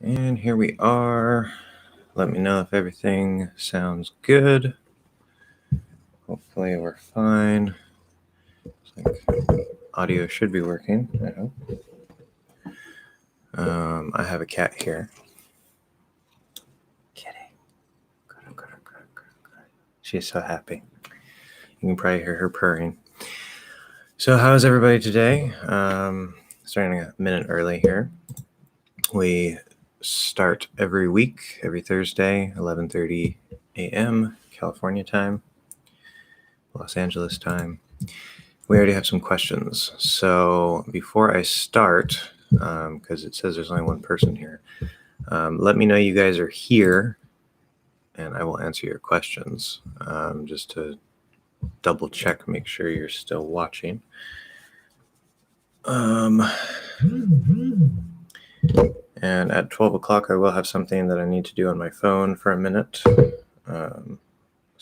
And here we are. Let me know if everything sounds good. Hopefully we're fine. Looks like audio should be working, I hope. I have a cat here. Kitty. She's so happy. You can probably hear her purring. So how's everybody today? Starting a minute early here. We start every week, every Thursday, 11:30 a.m. California time, Los Angeles time. We already have some questions. So before I start, because it says there's only one person here, let me know you guys are here and I will answer your questions, just to double check, make sure you're still watching. And at 12 o'clock, I will have something that I need to do on my phone for a minute. So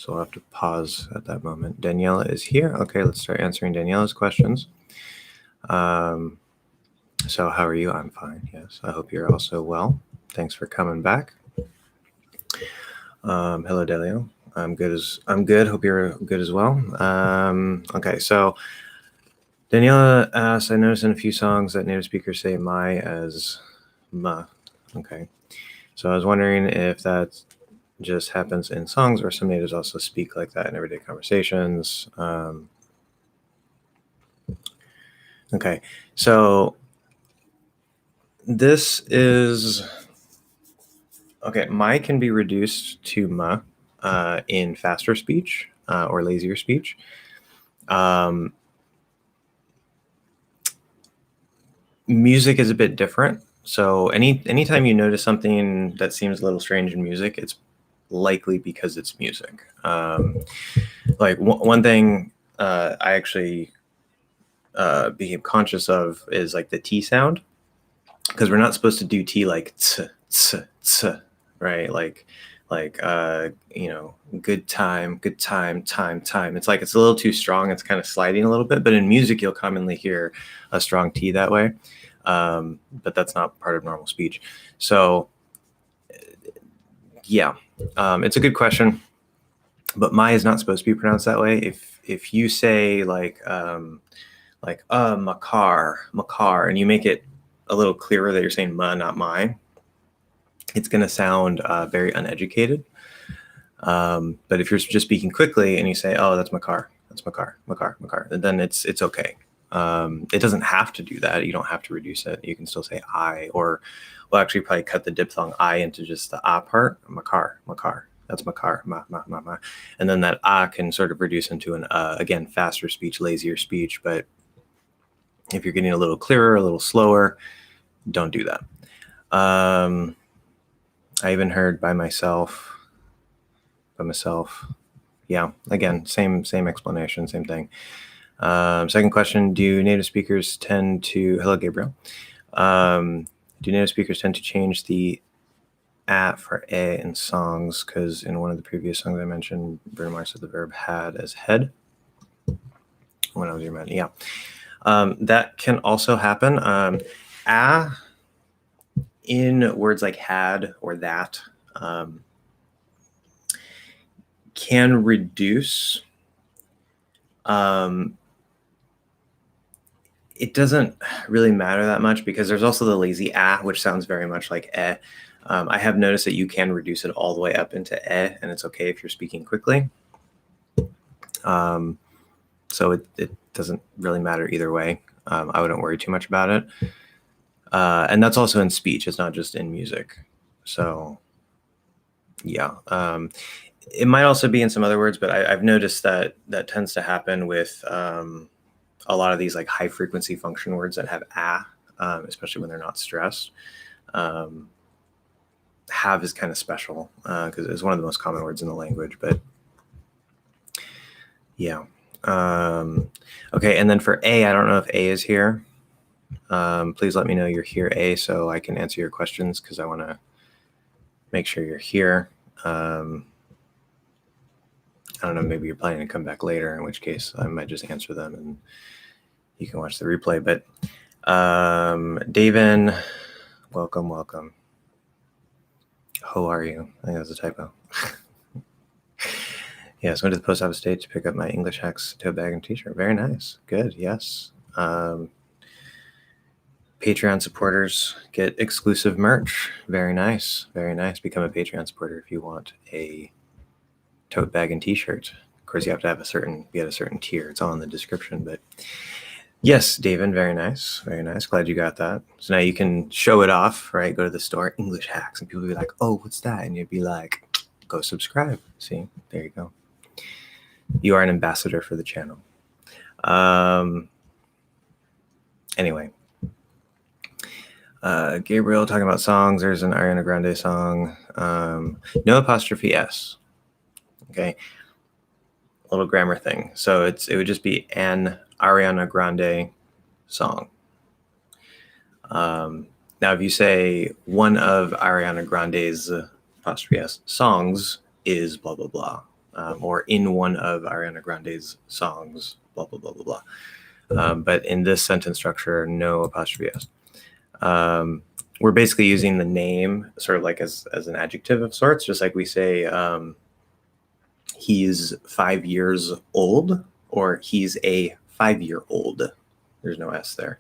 I'll have to pause at that moment. Daniela is here. Okay, let's start answering Daniela's questions. So how are you? I'm fine, yes. I hope you're also well. Thanks for coming back. Hello, Delio. I'm good. Hope you're good as well. Okay, so Daniela asks, I noticed in a few songs that native speakers say my as ma. Okay, so I was wondering if that just happens in songs or some natives also speak like that in everyday conversations. Okay, so this is, okay, my can be reduced to ma in faster speech or lazier speech. Music is a bit different. So anytime you notice something that seems a little strange in music, it's likely because it's music. Like one thing I actually became conscious of is like the T sound, because we're not supposed to do T like t, t, t, right? Like good time, time. It's like it's a little too strong. It's kind of sliding a little bit, but in music, you'll commonly hear a strong T that way. But that's not part of normal speech. So yeah, it's a good question, but my is not supposed to be pronounced that way. If you say makar, and you make it a little clearer that you're saying ma, not my, it's going to sound very uneducated. But if you're just speaking quickly and you say, oh, that's makar, then it's okay. It doesn't have to do that. You don't have to reduce it. You can still say I, or we'll actually probably cut the diphthong I into just the ah part, makar. That's makar, ma. And then that ah can sort of reduce into an, again, faster speech, lazier speech. But if you're getting a little clearer, a little slower, don't do that. I even heard by myself. Yeah, again, same explanation, same thing. Second question, do native speakers tend to, hello, Gabriel. Do native speakers tend to change the a for a in songs? Because in one of the previous songs I mentioned, Bruno Mars said the verb had as head. When I was your man, yeah. That can also happen. A in words like had or that can reduce. It doesn't really matter that much because there's also the lazy ah, which sounds very much like eh. I have noticed that you can reduce it all the way up into eh, and it's okay if you're speaking quickly. So it doesn't really matter either way. I wouldn't worry too much about it. And that's also in speech. It's not just in music. So yeah. It might also be in some other words, but I've noticed that tends to happen with a lot of these like high frequency function words that have ah, especially when they're not stressed. Have is kind of special because it's one of the most common words in the language, but yeah. Okay, and then for A, I don't know if A is here. Please let me know you're here, A, so I can answer your questions because I want to make sure you're here. I don't know, maybe you're planning to come back later, in which case I might just answer them and you can watch the replay. But Davin, welcome. How are you? I think that's a typo. Yes, went to the post office today to pick up my English Hacks tote bag and t-shirt. Very nice. Good. Yes. Patreon supporters get exclusive merch. Very nice. Very nice. Become a Patreon supporter if you want a tote bag and t-shirt. Of course, you have to have be at a certain tier. It's all in the description, but yes, David, very nice. Very nice. Glad you got that. So now you can show it off, right? Go to the store, English Hacks, and people will be like, oh, what's that? And you'd be like, go subscribe. See, there you go. You are an ambassador for the channel. Anyway, Gabriel talking about songs. There's an Ariana Grande song. No apostrophe S. Okay. A little grammar thing. So it would just be an Ariana Grande song. Now, if you say one of Ariana Grande's apostrophe S songs is blah, blah, blah, or in one of Ariana Grande's songs, blah, blah, blah, blah, blah. But in this sentence structure, no apostrophe S. We're basically using the name sort of like as an adjective of sorts, just like we say he's 5 years old or he's a 5-year-old. There's no S there.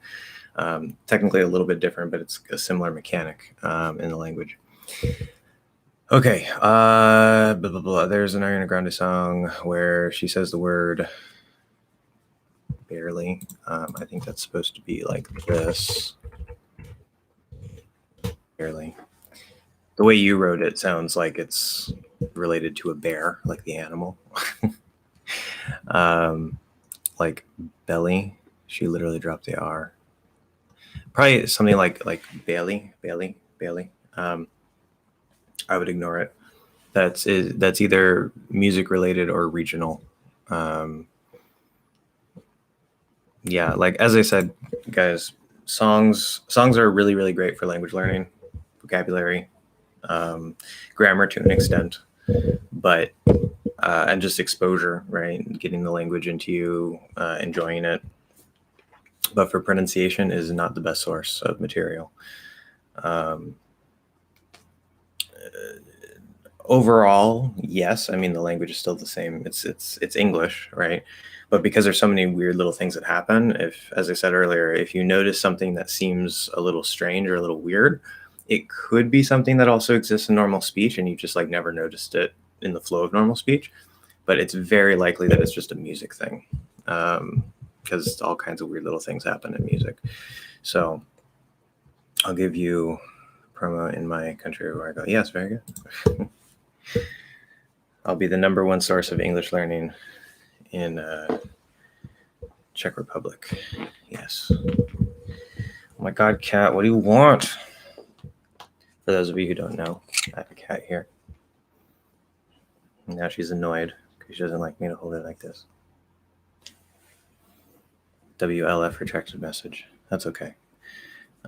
Technically a little bit different, but it's a similar mechanic in the language. Okay, blah, blah, blah. There's an Ariana Grande song where she says the word barely. I think that's supposed to be like this. Barely. The way you wrote it sounds like it's related to a bear, like the animal. Like belly. She literally dropped the R. Probably something like Bailey. I would ignore it. That's either music related or regional. Yeah, like as I said, guys, songs are really, really great for language learning, vocabulary, grammar to an extent, but and just exposure, right? Getting the language into you, enjoying it. But for pronunciation is not the best source of material. Overall, yes. I mean, the language is still the same. It's English, right? But because there's so many weird little things that happen, if, as I said earlier, if you notice something that seems a little strange or a little weird, it could be something that also exists in normal speech and you just like never noticed it in the flow of normal speech. But it's very likely that it's just a music thing, because all kinds of weird little things happen in music. So I'll give you promo in my country where I go, yes, very good. I'll be the #1 source of English learning in Czech Republic. Yes. Oh my God, cat, what do you want? For those of you who don't know, I have a cat here. And now she's annoyed because she doesn't like me to hold it like this. WLF retracted message. That's okay.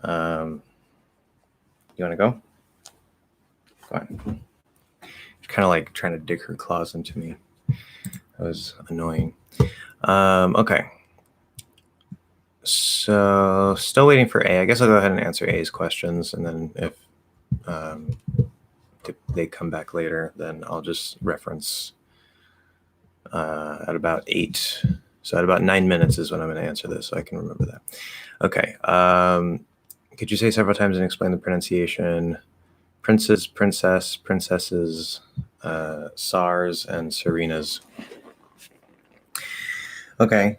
You want to go? Go on. She's kind of like trying to dig her claws into me. That was annoying. Okay. So still waiting for A. I guess I'll go ahead and answer A's questions. And then if they come back later, then I'll just reference at about 8. So at about 9 minutes is when I'm going to answer this, so I can remember that. Okay. Could you say several times and explain the pronunciation? Princes, princess, princesses, SARS, and Serenas. Okay.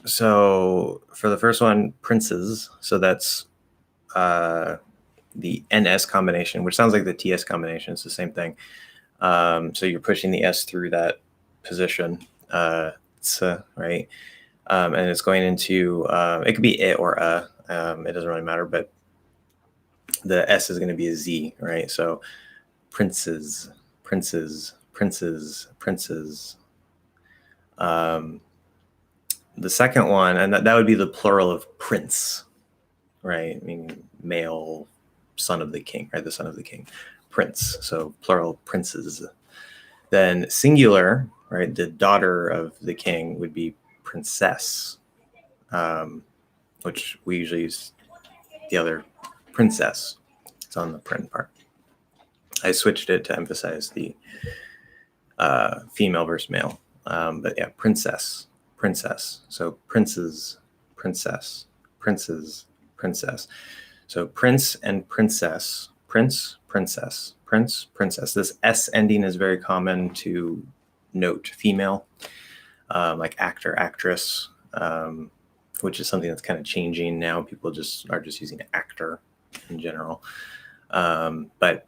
So for the first one, princes. So that's the NS combination, which sounds like the TS combination. It's the same thing. So you're pushing the S through that position, right? And it's going into, it could be it or it doesn't really matter, but the S is going to be a Z, right? So princes, princes, princes, princes. The second one, and that would be the plural of prince, right? I mean, male, son of the king, right? The son of the king, prince. So plural, princes. Then singular, right? The daughter of the king would be princess, which we usually use the other princess. It's on the print part. I switched it to emphasize the female versus male. But yeah, princess, princess. So princes, princess, princes, princess. So prince and princess, prince, princess, prince, princess. This S ending is very common to note female, like actor, actress, which is something that's kind of changing now. People are just using actor in general. But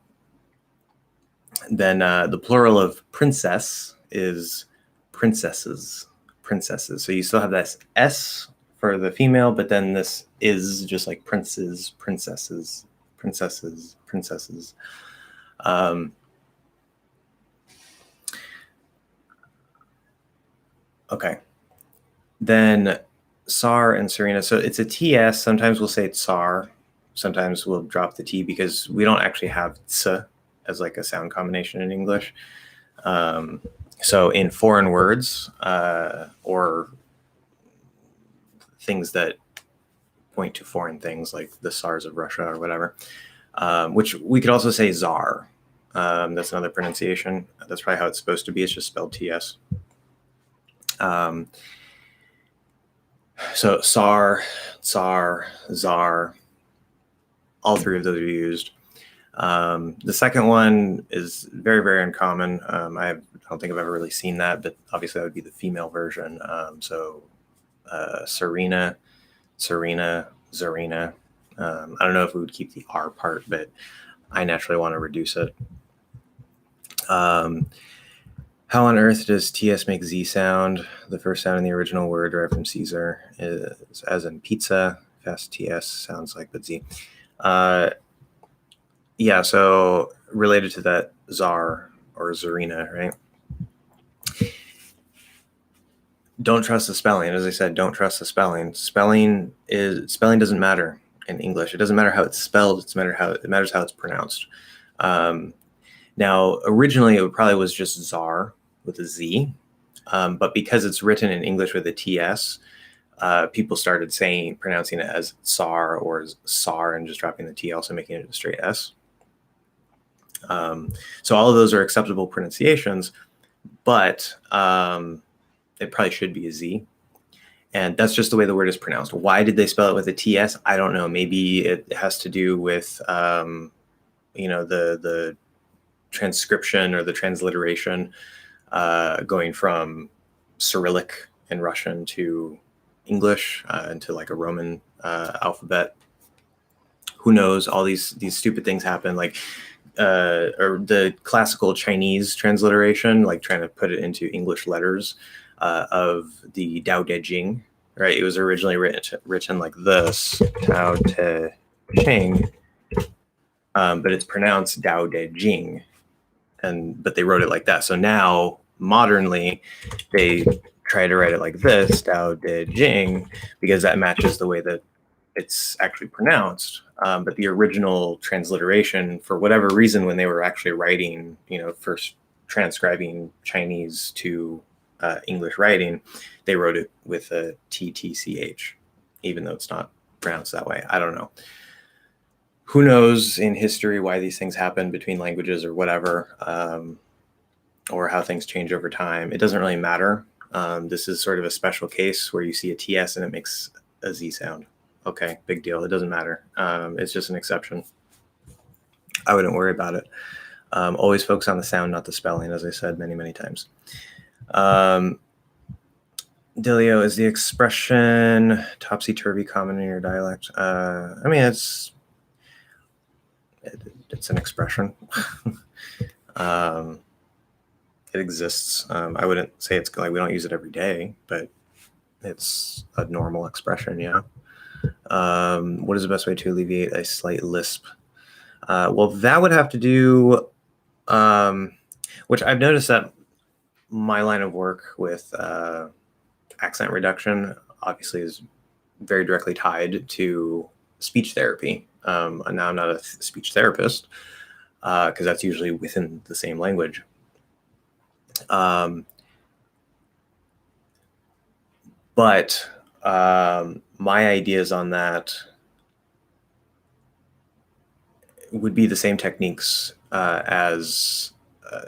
then the plural of princess is princesses, princesses. So you still have this S for the female, but then this is just like princes, princesses, princesses, princesses. Okay. Then Tsar and Serena. So it's a TS. Sometimes we'll say Tsar. Sometimes we'll drop the T because we don't actually have ts as like a sound combination in English. So in foreign words or things that point to foreign things like the Tsars of Russia or whatever, which we could also say Tsar. That's another pronunciation. That's probably how it's supposed to be. It's just spelled TS. So Tsar, Tsar, Tsar, all three of those are used. The second one is very, very uncommon. I don't think I've ever really seen that, but obviously that would be the female version. So Serena, Serena, Zarina. I don't know if we would keep the R part, but I naturally want to reduce it. How on earth does TS make Z sound? The first sound in the original word derived from Caesar is as in pizza. Fast TS sounds like but Z. Yeah, so related to that Tsar or Zarina, right? Don't trust the spelling. As I said, don't trust the spelling. Spelling doesn't matter in English. It doesn't matter how it's spelled. It matters how it's pronounced. Now, originally, it probably was just Tsar with a Z, but because it's written in English with a TS, people started pronouncing it as Tsar or Tsar and just dropping the T, also making it a straight S. So all of those are acceptable pronunciations, but it probably should be a Z. And that's just the way the word is pronounced. Why did they spell it with a TS? I don't know. Maybe it has to do with, the transcription or the transliteration going from Cyrillic in Russian to English into like a Roman alphabet. Who knows? All these stupid things happen, like or the classical Chinese transliteration, like trying to put it into English letters of the Tao Te Ching, right? It was originally written like this, Tao Te Ching, but it's pronounced Tao Te Ching, but they wrote it like that. So now, modernly, they try to write it like this, Tao Te Ching, because that matches the way that it's actually pronounced. But the original transliteration, for whatever reason, when they were actually writing, first transcribing Chinese to English writing, they wrote it with a TTCH, even though it's not pronounced that way. I don't know. Who knows in history why these things happen between languages or whatever, or how things change over time. It doesn't really matter. This is sort of a special case where you see a TS and it makes a Z sound. Okay, big deal. It doesn't matter. It's just an exception. I wouldn't worry about it. Always focus on the sound, not the spelling, as I said many, many times. Dilio, is the expression topsy-turvy common in your dialect? I mean, it's an expression. It exists. I wouldn't say it's like we don't use it every day, but it's a normal expression, yeah. What is the best way to alleviate a slight lisp? Well, that would have to do, which I've noticed that my line of work with accent reduction obviously is very directly tied to speech therapy. And now I'm not a speech therapist because that's usually within the same language. But my ideas on that would be the same techniques as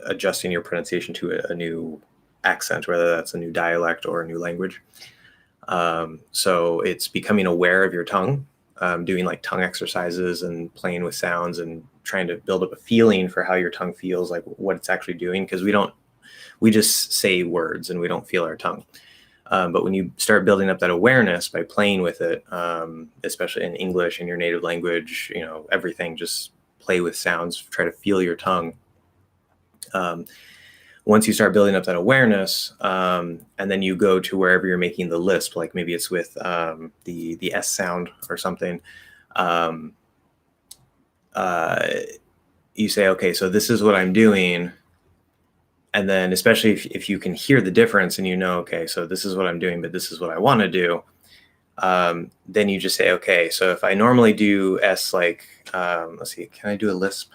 adjusting your pronunciation to a new accent, whether that's a new dialect or a new language. So it's becoming aware of your tongue, doing like tongue exercises and playing with sounds and trying to build up a feeling for how your tongue feels, like what it's actually doing. Because we just say words and we don't feel our tongue. But when you start building up that awareness by playing with it, especially in English, in your native language, everything, just play with sounds, try to feel your tongue. Once you start building up that awareness, and then you go to wherever you're making the lisp, like maybe it's with the S sound or something, you say, okay, so this is what I'm doing. And then especially if you can hear the difference and okay, so this is what I'm doing, but this is what I want to do, then you just say, okay, so if I normally do S, like, let's see, can I do a lisp?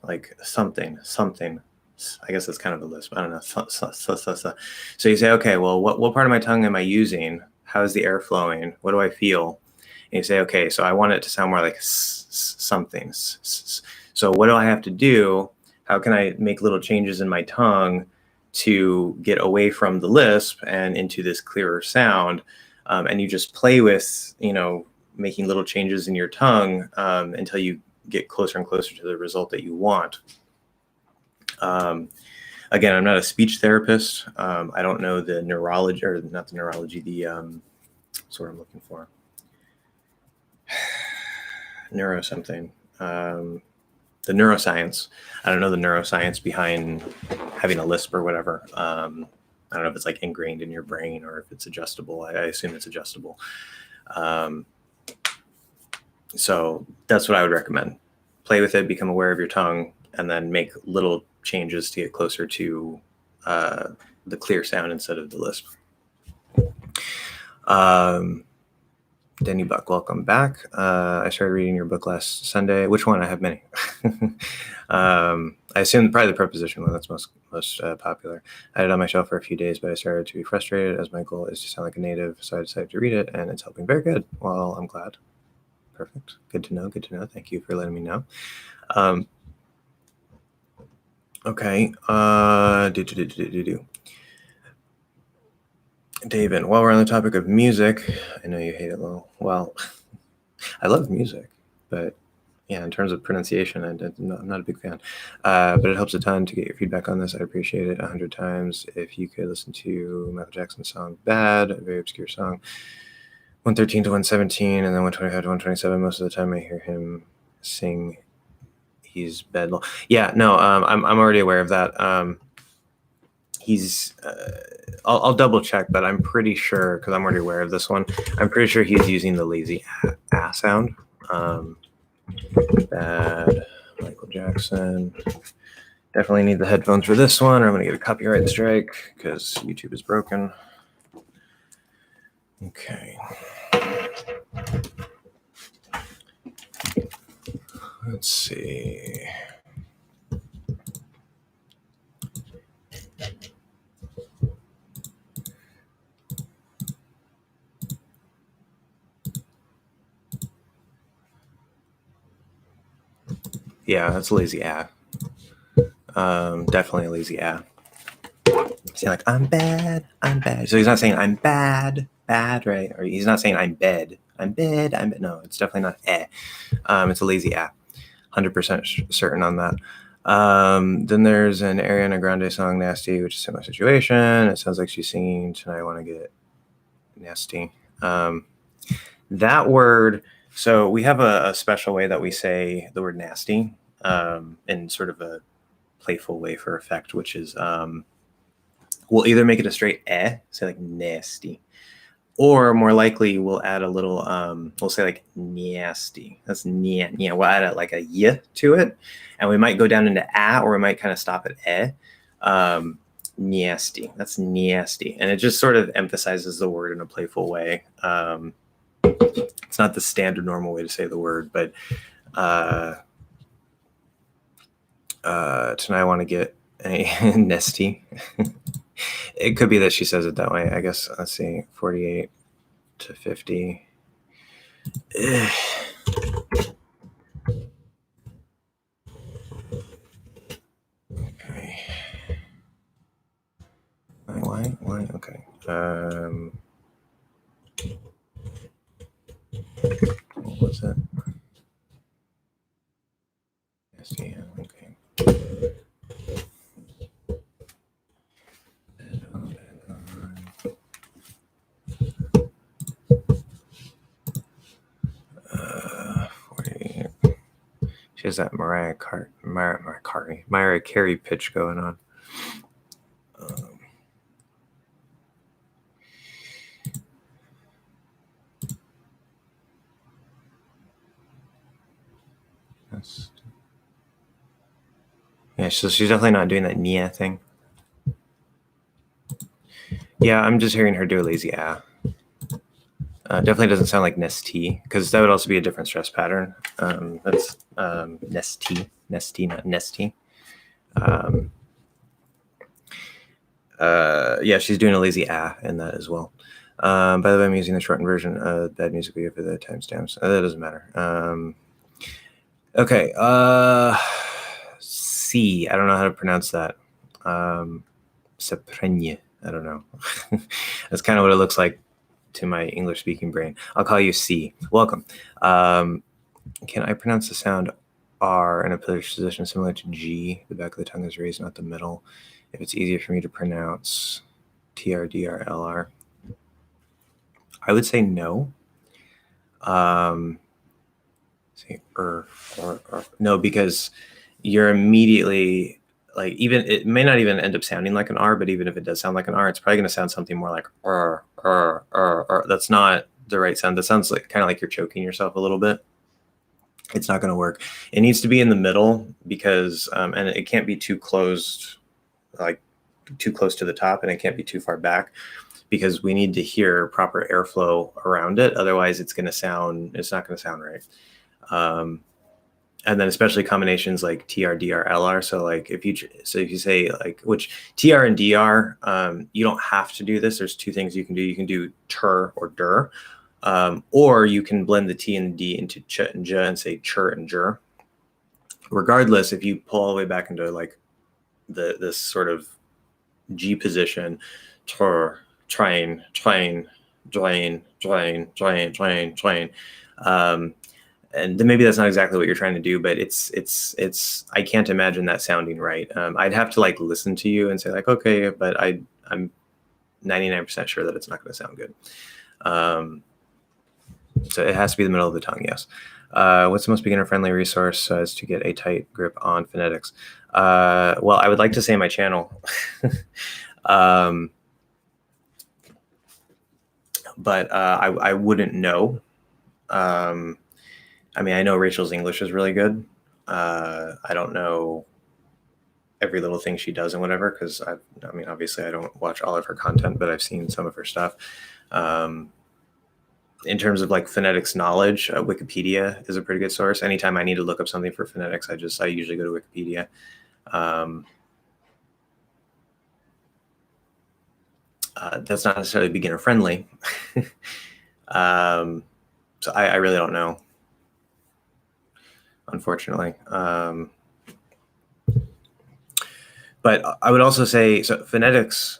Like something. I guess that's kind of a lisp. I don't know. So you say, okay, well, what part of my tongue am I using? How is the air flowing? What do I feel? And you say, okay, so I want it to sound more like something. So what do I have to do? How can I make little changes in my tongue to get away from the lisp and into this clearer sound? And you just play with, making little changes in your tongue until you get closer and closer to the result that you want. Again, I'm not a speech therapist. I don't know the neurology, or not the neurology, that's what I'm looking for. Neuro something. The neuroscience. I don't know the neuroscience behind having a lisp or whatever. I don't know if it's like ingrained in your brain or if it's adjustable. I assume it's adjustable. So that's what I would recommend. Play with it, become aware of your tongue, and then make little changes to get closer to the clear sound instead of the lisp. Denny Buck, welcome back. I started reading your book last Sunday. Which one? I have many. I assume probably the preposition one. That's most popular. I had it on my shelf for a few days, but I started to be frustrated as my goal is to sound like a native. So I decided to read it, and it's helping. Very good. Well, I'm glad. Perfect. Good to know. Thank you for letting me know. Okay. David, while we're on the topic of music, I know you hate it, Lowell. Well, I love music, but yeah, in terms of pronunciation, I'm not a big fan. But it helps a ton to get your feedback on this. I appreciate it 100 times. If you could listen to Michael Jackson's song Bad, a very obscure song, 113 to 117, and then 125 to 127. Most of the time I hear him sing he's bad. Yeah, no, I'm already aware of that. He's I'll double check, but I'm pretty sure, because I'm already aware of this one, I'm pretty sure he's using the lazy ah sound. Bad Michael Jackson. Definitely need the headphones for this one, or I'm going to get a copyright strike because YouTube is broken. Okay. Let's see. Yeah, that's a lazy ah. Definitely a lazy ah. Saying like, I'm bad. So he's not saying I'm bad, right? Or he's not saying I'm bed. No, it's definitely not eh. It's a lazy ah. 100% certain on that. Then there's an Ariana Grande song, Nasty, which is a similar situation. It sounds like she's singing Tonight I Want to Get Nasty. That word, so we have a special way that we say the word nasty in sort of a playful way for effect, which is we'll either make it a straight eh, say like nasty, or more likely we'll add a little, we'll say like nasty. That's yeah. We'll add like a y to it, and we might go down into ah, or we might kind of stop at eh. Nasty. That's nasty, and it just sort of emphasizes the word in a playful way. It's not the standard normal way to say the word, but tonight I want to get a nesty. It could be that she says it that way. I guess, let's see, 48 to 50. Okay. Why? Okay. What was that? SDN. Okay. Uh, 40. She has that Mariah Carey pitch going on. Yeah, so she's definitely not doing that Nia thing. Yeah, I'm just hearing her do a lazy ah. Definitely doesn't sound like Nestea, because that would also be a different stress pattern. That's Nestea, not Nestea. Yeah, she's doing a lazy ah in that as well. By the way, I'm using the shortened version. Bad music video for the timestamps. That doesn't matter. Okay. C. I don't know how to pronounce that. Seprenye. I don't know. That's kind of what it looks like to my English speaking brain. I'll call you C. Welcome. Can I pronounce the sound R in a position similar to G? The back of the tongue is raised, not the middle. If it's easier for me to pronounce TR, DR, LR, I would say no. Say or no, because you're immediately like, even it may not even end up sounding like an R, but even if it does sound like an R, it's probably going to sound something more like That's not the right sound. That sounds like kind of like you're choking yourself a little bit. It's not going to work. It needs to be in the middle, because and it can't be too closed, like too close to the top, and it can't be too far back, because we need to hear proper airflow around it. Otherwise, it's not going to sound right. And then especially combinations like TR, DR, LR. So like if you say like, which TR and DR, you don't have to do this. There's two things you can do. You can do ter or der, or you can blend the T and the D into ch and j and say chur and jur. Regardless, if you pull all the way back into like this sort of G position, ter, train, drain, and then maybe that's not exactly what you're trying to do, but it's I can't imagine that sounding right. I'd have to like listen to you and say like, okay, but I'm 99% sure that it's not going to sound good. So it has to be the middle of the tongue. Yes. What's the most beginner-friendly resource as to get a tight grip on phonetics? Well, I would like to say my channel. But I wouldn't know. I mean, I know Rachel's English is really good. I don't know every little thing she does and whatever, because I mean, obviously I don't watch all of her content, but I've seen some of her stuff. In terms of like phonetics knowledge, Wikipedia is a pretty good source. Anytime I need to look up something for phonetics, I usually go to Wikipedia. That's not necessarily beginner friendly. So I really don't know, unfortunately. But I would also say, so phonetics,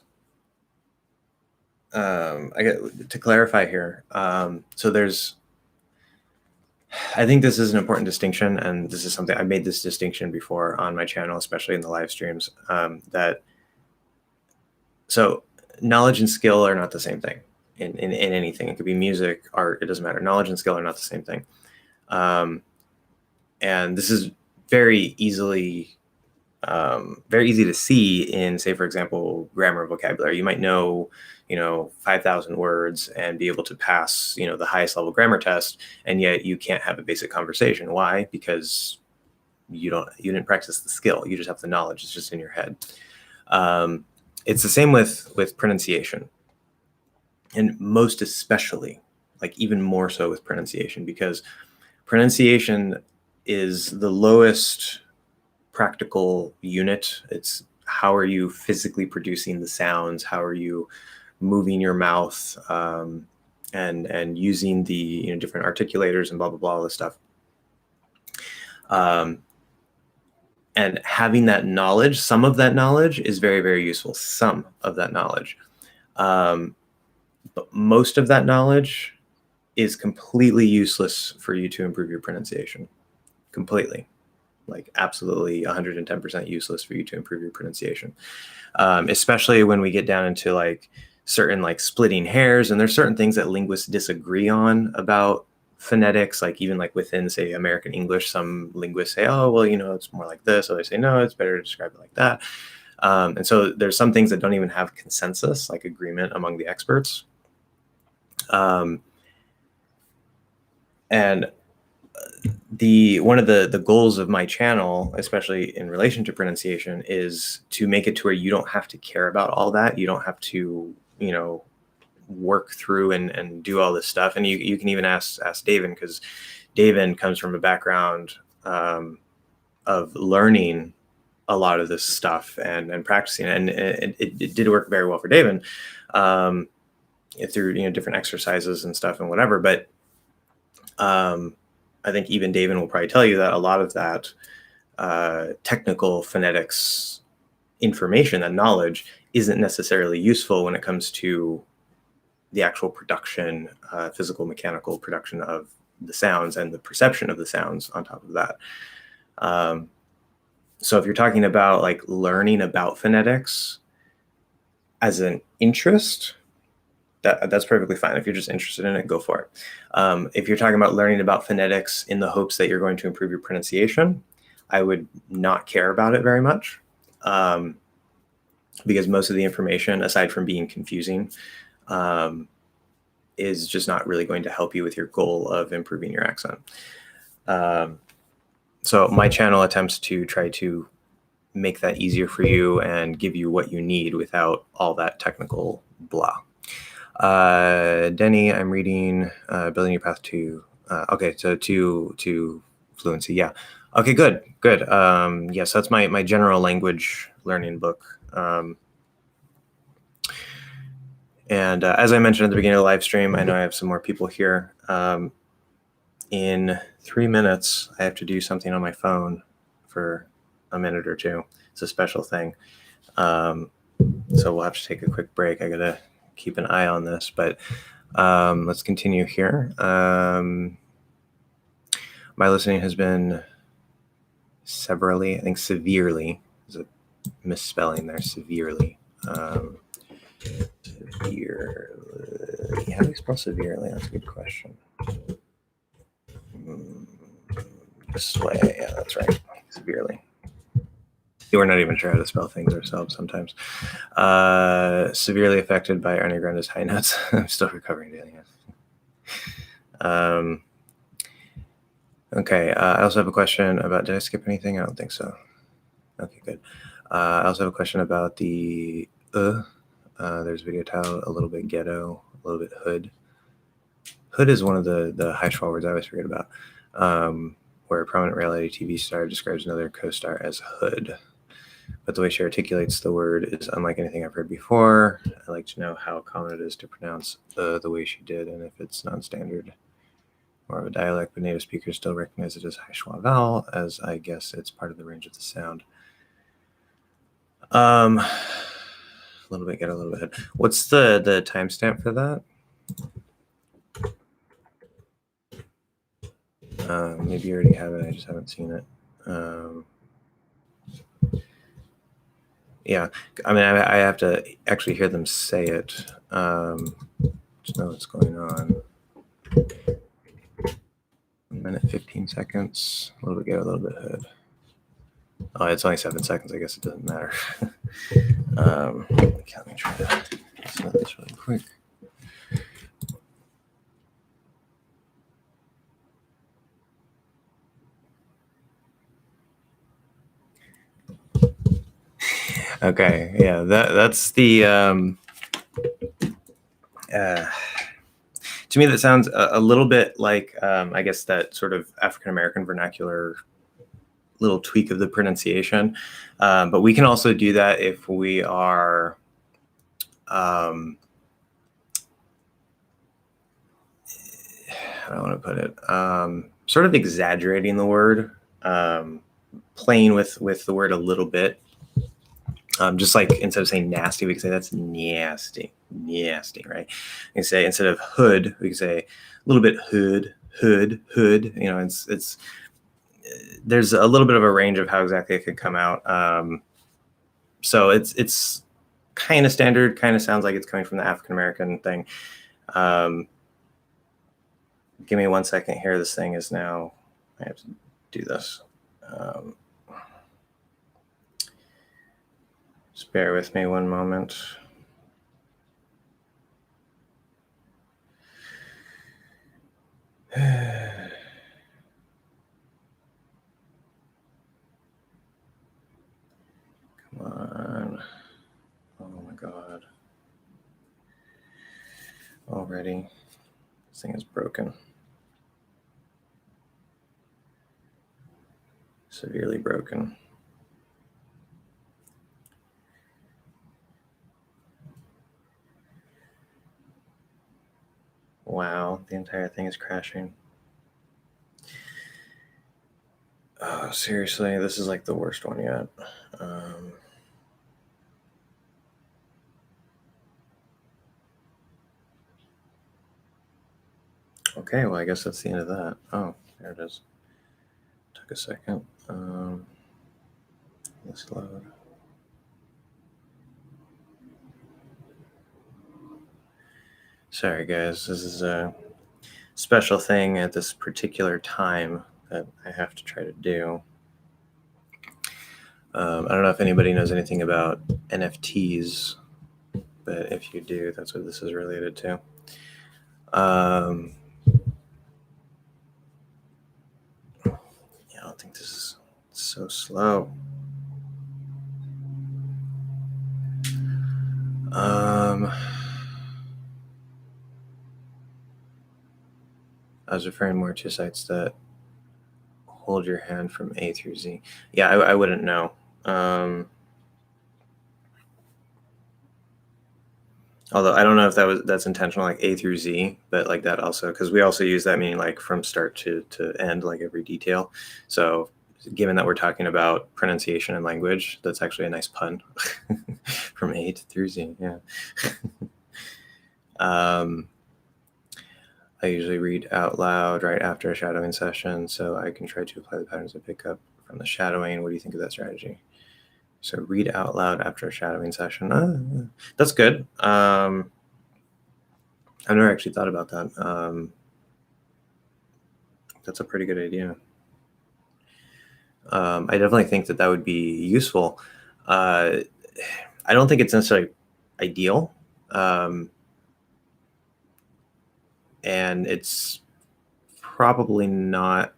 I get to clarify here. So I think this is an important distinction, and this is something I made this distinction before on my channel, especially in the live streams, so knowledge and skill are not the same thing in anything. It could be music, art, it doesn't matter. Knowledge and skill are not the same thing. And this is very easy to see in, say, for example, grammar and vocabulary. You might know 5,000 words and be able to pass, the highest level grammar test, and yet you can't have a basic conversation. Why? Because you didn't practice the skill. You just have the knowledge. It's just in your head. It's the same with pronunciation, and most especially, like even more so with pronunciation, because pronunciation is the lowest practical unit. It's how are you physically producing the sounds? How are you moving your mouth, and using the different articulators and blah blah blah, all this stuff. And having that knowledge, some of that knowledge is very, very useful. Some of that knowledge. But most of that knowledge is completely useless for you to improve your pronunciation. Completely. Like absolutely 110% useless for you to improve your pronunciation. Especially when we get down into like certain like splitting hairs, and there's certain things that linguists disagree on about phonetics, like even like within say American English, some linguists say, oh well, it's more like this, others say no, it's better to describe it like that. And so there's some things that don't even have consensus, like agreement among the experts. And one of the goals of my channel, especially in relation to pronunciation, is to make it to where you don't have to care about all that. You don't have to, work through and do all this stuff. And you can even ask David, because David comes from a background of learning a lot of this stuff and practicing it. And it did work very well for David through different exercises and stuff and whatever. But I think even David will probably tell you that a lot of that technical phonetics information, that knowledge, isn't necessarily useful when it comes to the actual production, physical, mechanical production of the sounds and the perception of the sounds on top of that. So if you're talking about like learning about phonetics as an interest, that's perfectly fine. If you're just interested in it, go for it. If you're talking about learning about phonetics in the hopes that you're going to improve your pronunciation, I would not care about it very much, because most of the information, aside from being confusing, is just not really going to help you with your goal of improving your accent. So my channel attempts to try to make that easier for you and give you what you need without all that technical blah. Denny, I'm reading Building Your Path to, okay, so to Fluency. Yeah. Okay, good. Yes, that's my general language learning book. And as I mentioned at the beginning of the live stream, I know I have some more people here. In 3 minutes, I have to do something on my phone for a minute or two. It's a special thing. So we'll have to take a quick break. I gotta keep an eye on this, but let's continue here. My listening has been severely, I think severely, there's a misspelling there, severely. Severely, how do you spell severely? That's a good question. This way, yeah, that's right, severely. We're not even sure how to spell things ourselves sometimes. Severely affected by Ariana Grande's high notes. I'm still recovering daily. Okay, I also have a question about, did I skip anything? I don't think so. Okay, good. I also have a question about the there's video title, a little bit ghetto, a little bit hood. Hood is one of the high schwa words I always forget about, where a prominent reality TV star describes another co-star as hood. But the way she articulates the word is unlike anything I've heard before. I'd like to know how common it is to pronounce the way she did, and if it's non-standard or of a dialect, but native speakers still recognize it as high schwa vowel, as I guess it's part of the range of the sound. A little bit get a little bit. What's the timestamp for that? Maybe you already have it. I just haven't seen it. Yeah, I mean, I have to actually hear them say it to know what's going on. 1 minute, 15 seconds. A little bit get a little bit hood. Oh, it's only 7 seconds. I guess it doesn't matter. Okay, let me try to set this really quick. Okay, yeah, that's the to me that sounds a little bit like I guess that sort of African American vernacular little tweak of the pronunciation, but we can also do that if we are how do I want to put it, sort of exaggerating the word playing with the word a little bit. Just like instead of saying nasty, we can say that's nasty, right? You can say instead of hood, we can say a little bit hood. You know, it's there's a little bit of a range of how exactly it could come out. So it's kind of standard, kind of sounds like it's coming from the African American thing. Give me 1 second here. This thing is now, I have to do this. Just bear with me 1 moment. Come on. Oh my God. Already. This thing is broken. Severely broken. Wow, the entire thing is crashing. Oh, seriously, this is like the worst one yet. Okay, well, I guess that's the end of that. Oh, there it is. Took a second. Let's load. Sorry, guys. This is a special thing at this particular time that I have to try to do. I don't know if anybody knows anything about NFTs, but if you do, that's what this is related to. Yeah, I don't think this is so slow. I was referring more to sites that hold your hand from A through Z. Yeah, I wouldn't know. Although I don't know if that's intentional, like A through Z, but like that also, because we also use that meaning like from start to end, like every detail. So given that we're talking about pronunciation and language, that's actually a nice pun from A through Z. Yeah. I usually read out loud right after a shadowing session, so I can try to apply the patterns I pick up from the shadowing. What do you think of that strategy? So read out loud after a shadowing session. That's good. I've never actually thought about that. That's a pretty good idea. I definitely think that would be useful. I don't think it's necessarily ideal. And it's probably not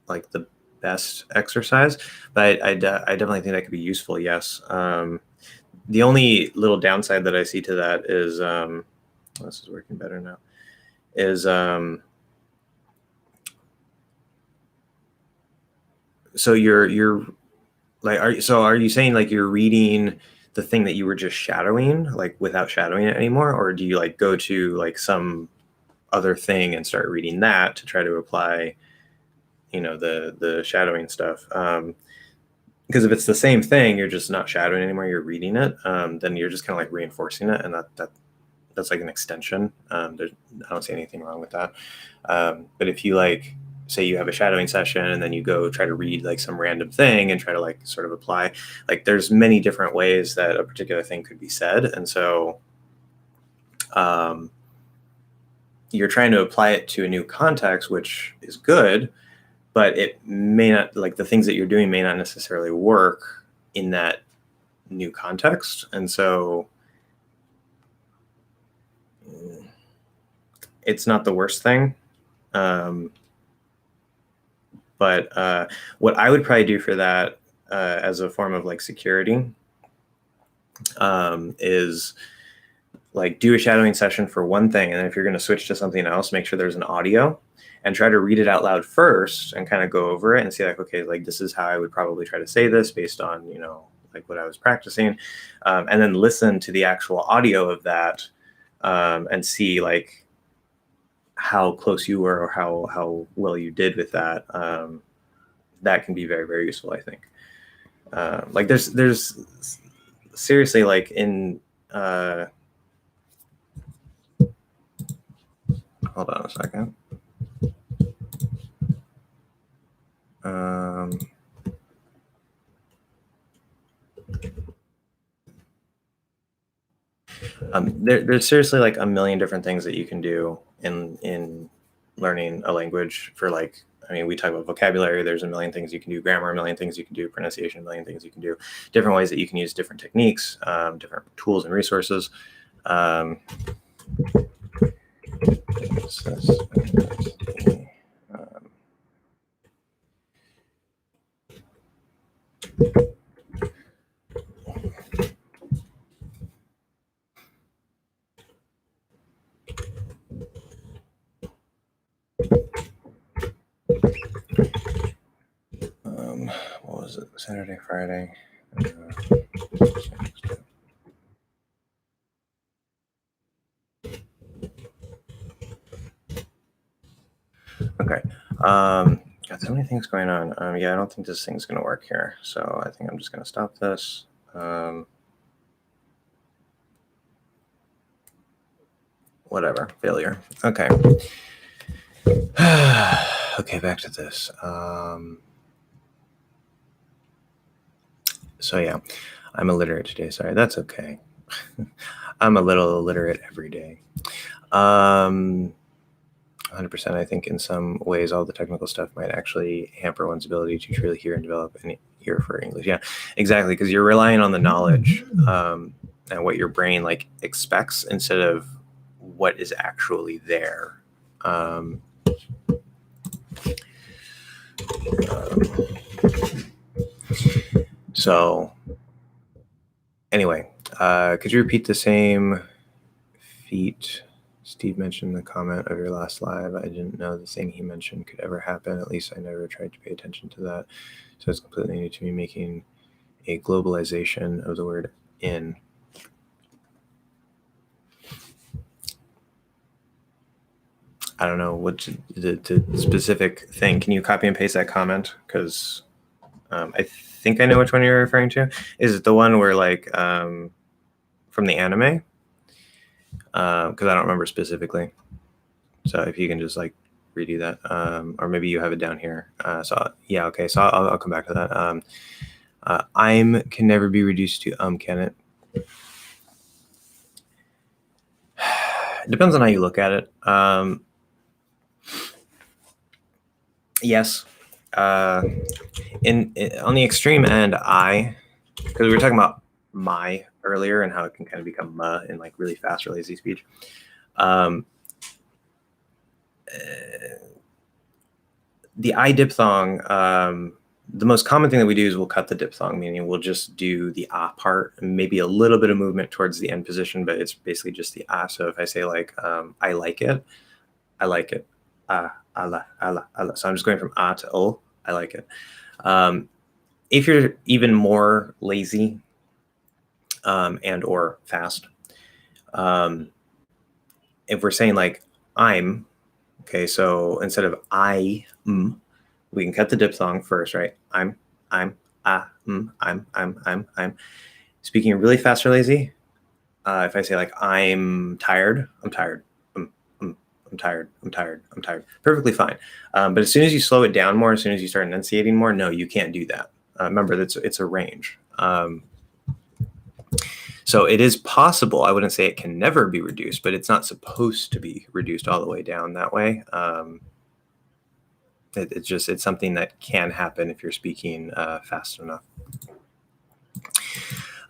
like the best exercise, but I definitely think that could be useful. Yes. The only little downside that I see to that is, this is working better now, is, so you're like, are you saying like you're reading the thing that you were just shadowing, like without shadowing it anymore? Or do you like go to like some other thing and start reading that to try to apply, you know, the shadowing stuff? Because if it's the same thing, you're just not shadowing anymore, you're reading it, then you're just kind of like reinforcing it, and that's like an extension. I don't see anything wrong with that. But if you like, say you have a shadowing session and then you go try to read like some random thing and try to like sort of apply, like there's many different ways that a particular thing could be said. And so you're trying to apply it to a new context, which is good, but it may not, like the things that you're doing may not necessarily work in that new context. And so it's not the worst thing. But what I would probably do for that as a form of like security is like do a shadowing session for one thing. And then if you're going to switch to something else, make sure there's an audio and try to read it out loud first and kind of go over it and see like, okay, like this is how I would probably try to say this based on, you know, like what I was practicing. And then listen to the actual audio of that and see like how close you were or how well you did with that. that can be very, very useful, I think. Like there's seriously, like in hold on a second. There's seriously like a million different things that you can do in learning a language. For like, I mean, we talk about vocabulary. There's a million things you can do. Grammar, a million things you can do. Pronunciation, a million things you can do. Different ways that you can use different techniques, different tools and resources. What was it? Saturday, Friday. Okay. Got so many things going on. Yeah, I don't think this thing's going to work here. So I think I'm just going to stop this. Whatever. Failure. Okay. Okay, back to this. So yeah, I'm illiterate today. Sorry, that's okay. I'm a little illiterate every day. 100%. I think in some ways, all the technical stuff might actually hamper one's ability to truly hear and develop an ear for English. Yeah, exactly. Because you're relying on the knowledge and what your brain like expects instead of what is actually there. So anyway, could you repeat the same feat Steve mentioned in the comment of your last live? I didn't know the thing he mentioned could ever happen. At least I never tried to pay attention to that. So it's completely new to me, making a globalization of the word in. I don't know what the specific thing. Can you copy and paste that comment? Because I think I know which one you're referring to. Is it the one where like from the anime? Because I don't remember specifically. So if you can just like redo that, or maybe you have it down here. So yeah, okay. So I'll come back to that. I'm can never be reduced to can it? It depends on how you look at it. Yes. On the extreme end, because we were talking about my earlier and how it can kind of become in like really fast or lazy speech. The I diphthong, the most common thing that we do is we'll cut the diphthong, meaning we'll just do the ah part, and maybe a little bit of movement towards the end position, but it's basically just the ah. So if I say like, I like it, I like it. Allah. So I'm just going from ah to oh, I like it. If you're even more lazy and or fast, if we're saying like I'm, okay, so instead of I, we can cut the diphthong first, right? I'm, I'm. Speaking really fast or lazy, if I say like I'm tired, I'm tired. I'm tired. Perfectly fine. But as soon as you slow it down more, as soon as you start enunciating more, no, you can't do that. Remember, it's a range. So it is possible. I wouldn't say it can never be reduced, but it's not supposed to be reduced all the way down that way. It's something that can happen if you're speaking fast enough.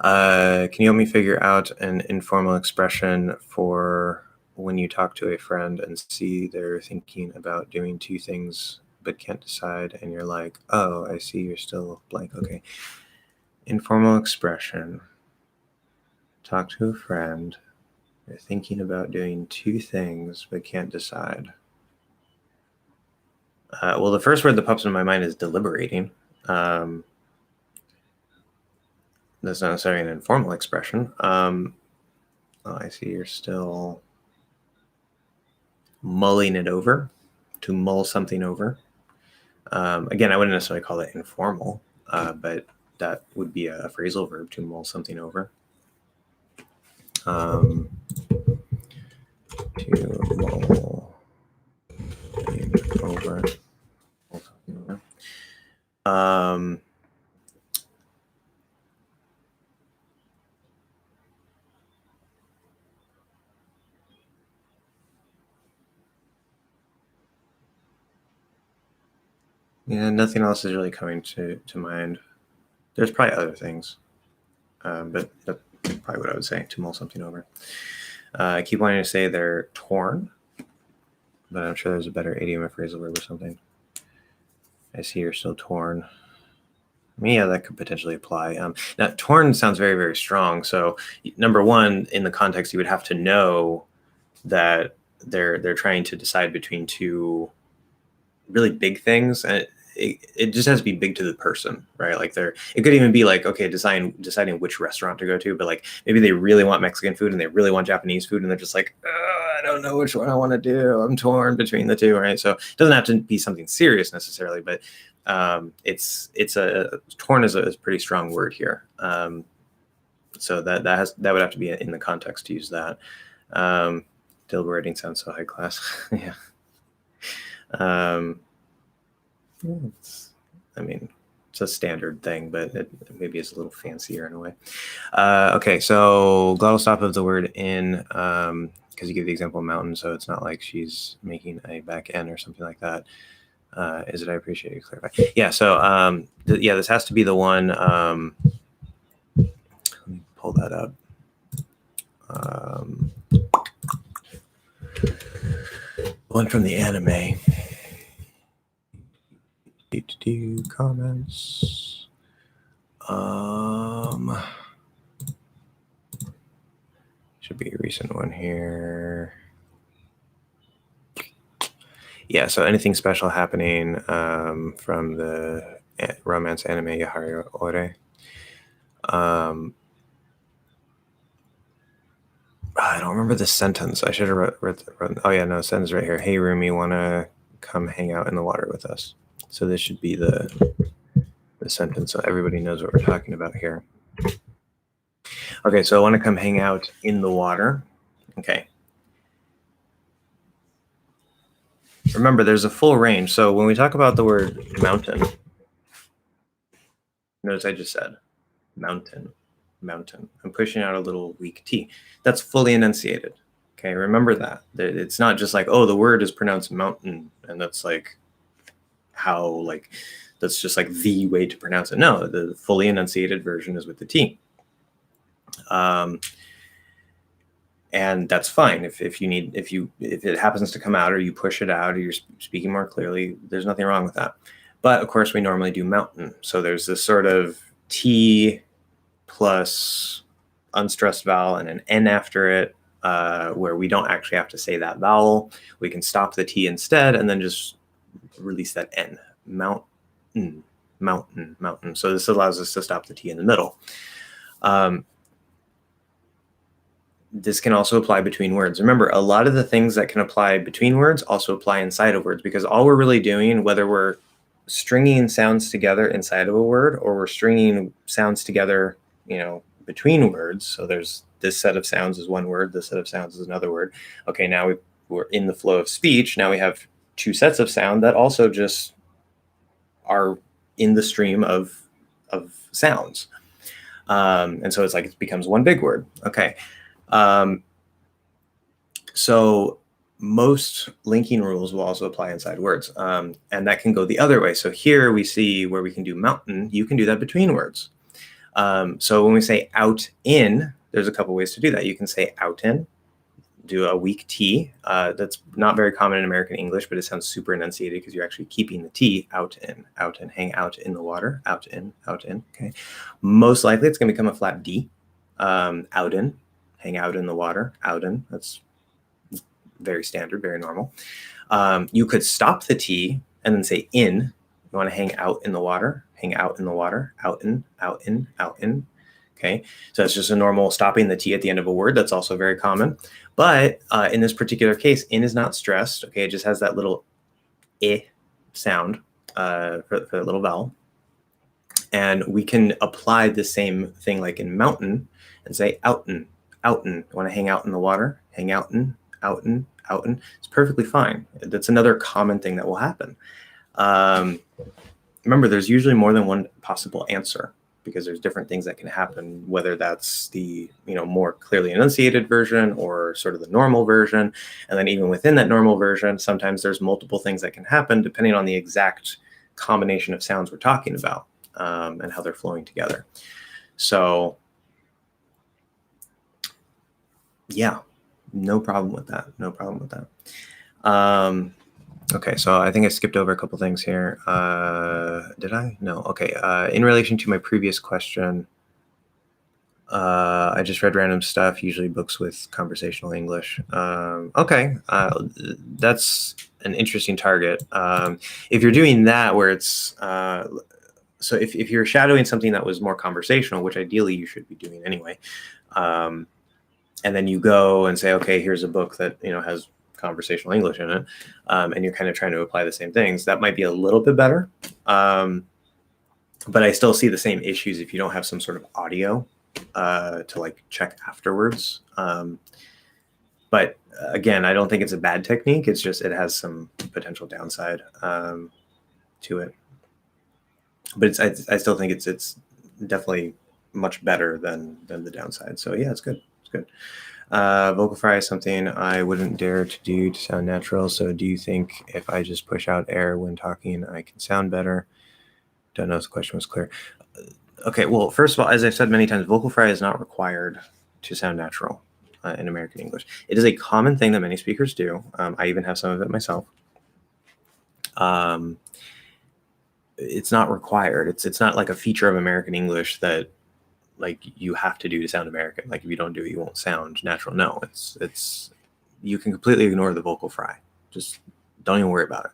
Can you help me figure out an informal expression for when you talk to a friend and see they're thinking about doing two things but can't decide, and you're like, oh, I see you're still blank. Okay. Informal expression. Talk to a friend. They're thinking about doing two things but can't decide. Well, the first word that pops in my mind is deliberating. That's not necessarily an informal expression. Oh, I see you're still mulling it over, to mull something over. Again, I wouldn't necessarily call it informal, but that would be a phrasal verb to mull something over. To mull over. Yeah, nothing else is really coming to mind. There's probably other things, but that's probably what I would say, to mull something over. I keep wanting to say they're torn, but I'm sure there's a better idiom or phrasal verb or something. I see you're still torn. Yeah, that could potentially apply. Now, torn sounds very, very strong. So, number one, in the context, you would have to know that they're trying to decide between two really big things, and it just has to be big to the person, right? Like it could even be like, okay, deciding which restaurant to go to, but like maybe they really want Mexican food and they really want Japanese food, and they're just like, I don't know which one I want to do. I'm torn between the two, right? So it doesn't have to be something serious necessarily, but it's a torn is a pretty strong word here. So that would have to be in the context to use that. Deliberating sounds so high class. Yeah. It's a standard thing, but it maybe is a little fancier in a way. Okay, so glottal stop of the word in, because you give the example of mountain, so it's not like she's making a back end or something like that. Is it? I appreciate you clarifying. Yeah, so this has to be the one. Let me pull that up. One from the anime. Comments. Should be a recent one here. Yeah, so anything special happening from the romance anime Yahari Ore. I don't remember the sentence. I should have wrote oh yeah, no, sentence right here. Hey Rumi, wanna come hang out in the water with us? So this should be the sentence, so everybody knows what we're talking about here. Okay, so I want to come hang out in the water. Okay. Remember, there's a full range. So when we talk about the word mountain, notice I just said mountain. I'm pushing out a little weak T. That's fully enunciated. Okay, remember that. It's not just like, oh, the word is pronounced mountain, and that's like how, like, that's just like the way to pronounce it. No, the fully enunciated version is with the T. And that's fine if it happens to come out, or you push it out, or you're speaking more clearly. There's nothing wrong with that. But of course, we normally do mountain. So there's this sort of T plus unstressed vowel and an N after it, where we don't actually have to say that vowel. We can stop the T instead, and then just release that N. Mountain. So this allows us to stop the T in the middle. This can also apply between words. Remember, a lot of the things that can apply between words also apply inside of words, because all we're really doing, whether we're stringing sounds together inside of a word or we're stringing sounds together, between words. So there's this set of sounds is one word, this set of sounds is another word. Okay, now we're in the flow of speech. Now we have two sets of sound that also just are in the stream of sounds. And so it's like it becomes one big word. Okay. So most linking rules will also apply inside words, and that can go the other way. So here we see where we can do mountain. You can do that between words. So when we say out in, there's a couple ways to do that. You can say out in, do a weak T. That's not very common in American English, but it sounds super enunciated because you're actually keeping the T. Out in, hang out in the water, out in. Okay. Most likely it's going to become a flat D. Out in, hang out in the water, out in. That's very standard, very normal. You could stop the T and then say in. You want to hang out in the water, hang out in the water, out in. Okay, so it's just a normal stopping the T at the end of a word. That's also very common. But in this particular case, in is not stressed. Okay, it just has that little I sound. for the little vowel. And we can apply the same thing like in mountain and say outen, outen. Want to hang out in the water? Hang outen, outen, outen. It's perfectly fine. That's another common thing that will happen. Remember, there's usually more than one possible answer because there's different things that can happen, whether that's the more clearly enunciated version or sort of the normal version. And then even within that normal version, sometimes there's multiple things that can happen depending on the exact combination of sounds we're talking about and how they're flowing together. So yeah, no problem with that. No problem with that. Okay, so I think I skipped over a couple things here. Did I? No. Okay. In relation to my previous question, I just read random stuff, usually books with conversational English. Okay, that's an interesting target. If you're doing that where it's, so if you're shadowing something that was more conversational, which ideally you should be doing anyway, and then you go and say, okay, here's a book that has conversational English in it, and you're kind of trying to apply the same things, that might be a little bit better. But I still see the same issues if you don't have some sort of audio to like check afterwards. But again, I don't think it's a bad technique. It's just it has some potential downside to it. But I still think it's definitely much better than the downside. So yeah, it's good. It's good. Vocal fry is something I wouldn't dare to do to sound natural. So do you think if I just push out air when talking, I can sound better? Don't know if the question was clear. Okay, well, first of all, as I've said many times, vocal fry is not required to sound natural in American English. It is a common thing that many speakers do. I even have some of it myself. It's not required. It's not like a feature of American English that like you have to do to sound American. Like if you don't do it, you won't sound natural. No, it's you can completely ignore the vocal fry. Just don't even worry about it.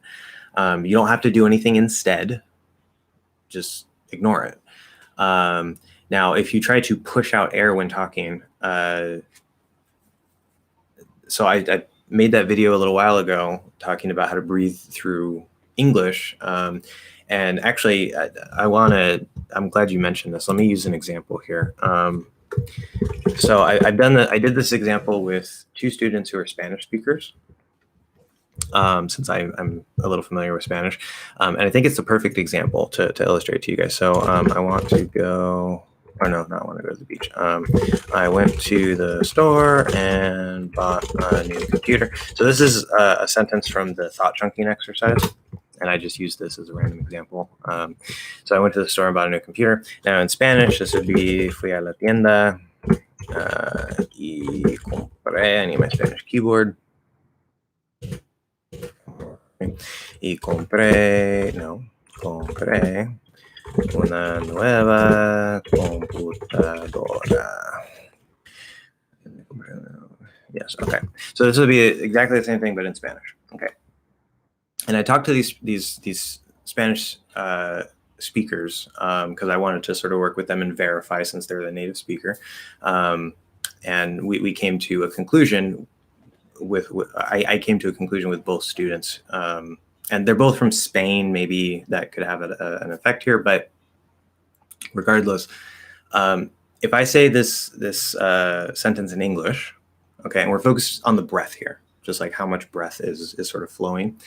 You don't have to do anything instead. Just ignore it. Now, if you try to push out air when talking, so I made that video a little while ago talking about how to breathe through English. And actually, I'm glad you mentioned this. Let me use an example here. So I did this example with two students who are Spanish speakers. Since I'm a little familiar with Spanish. And I think it's the perfect example to illustrate to you guys. So I want to go, or no, not want to go to the beach. I went to the store and bought a new computer. So this is a sentence from the thought chunking exercise. And I just used this as a random example. So I went to the store and bought a new computer. Now in Spanish, this would be fui a la tienda y compré. I need my Spanish keyboard. Y compré una nueva computadora. Yes, okay. So this would be exactly the same thing, but in Spanish. Okay. And I talked to these Spanish speakers because I wanted to sort of work with them and verify since they're the native speaker. And we came to a conclusion I came to a conclusion with both students, and they're both from Spain. Maybe that could have an effect here, but regardless, if I say this sentence in English, okay, and we're focused on the breath here, just like how much breath is sort of flowing.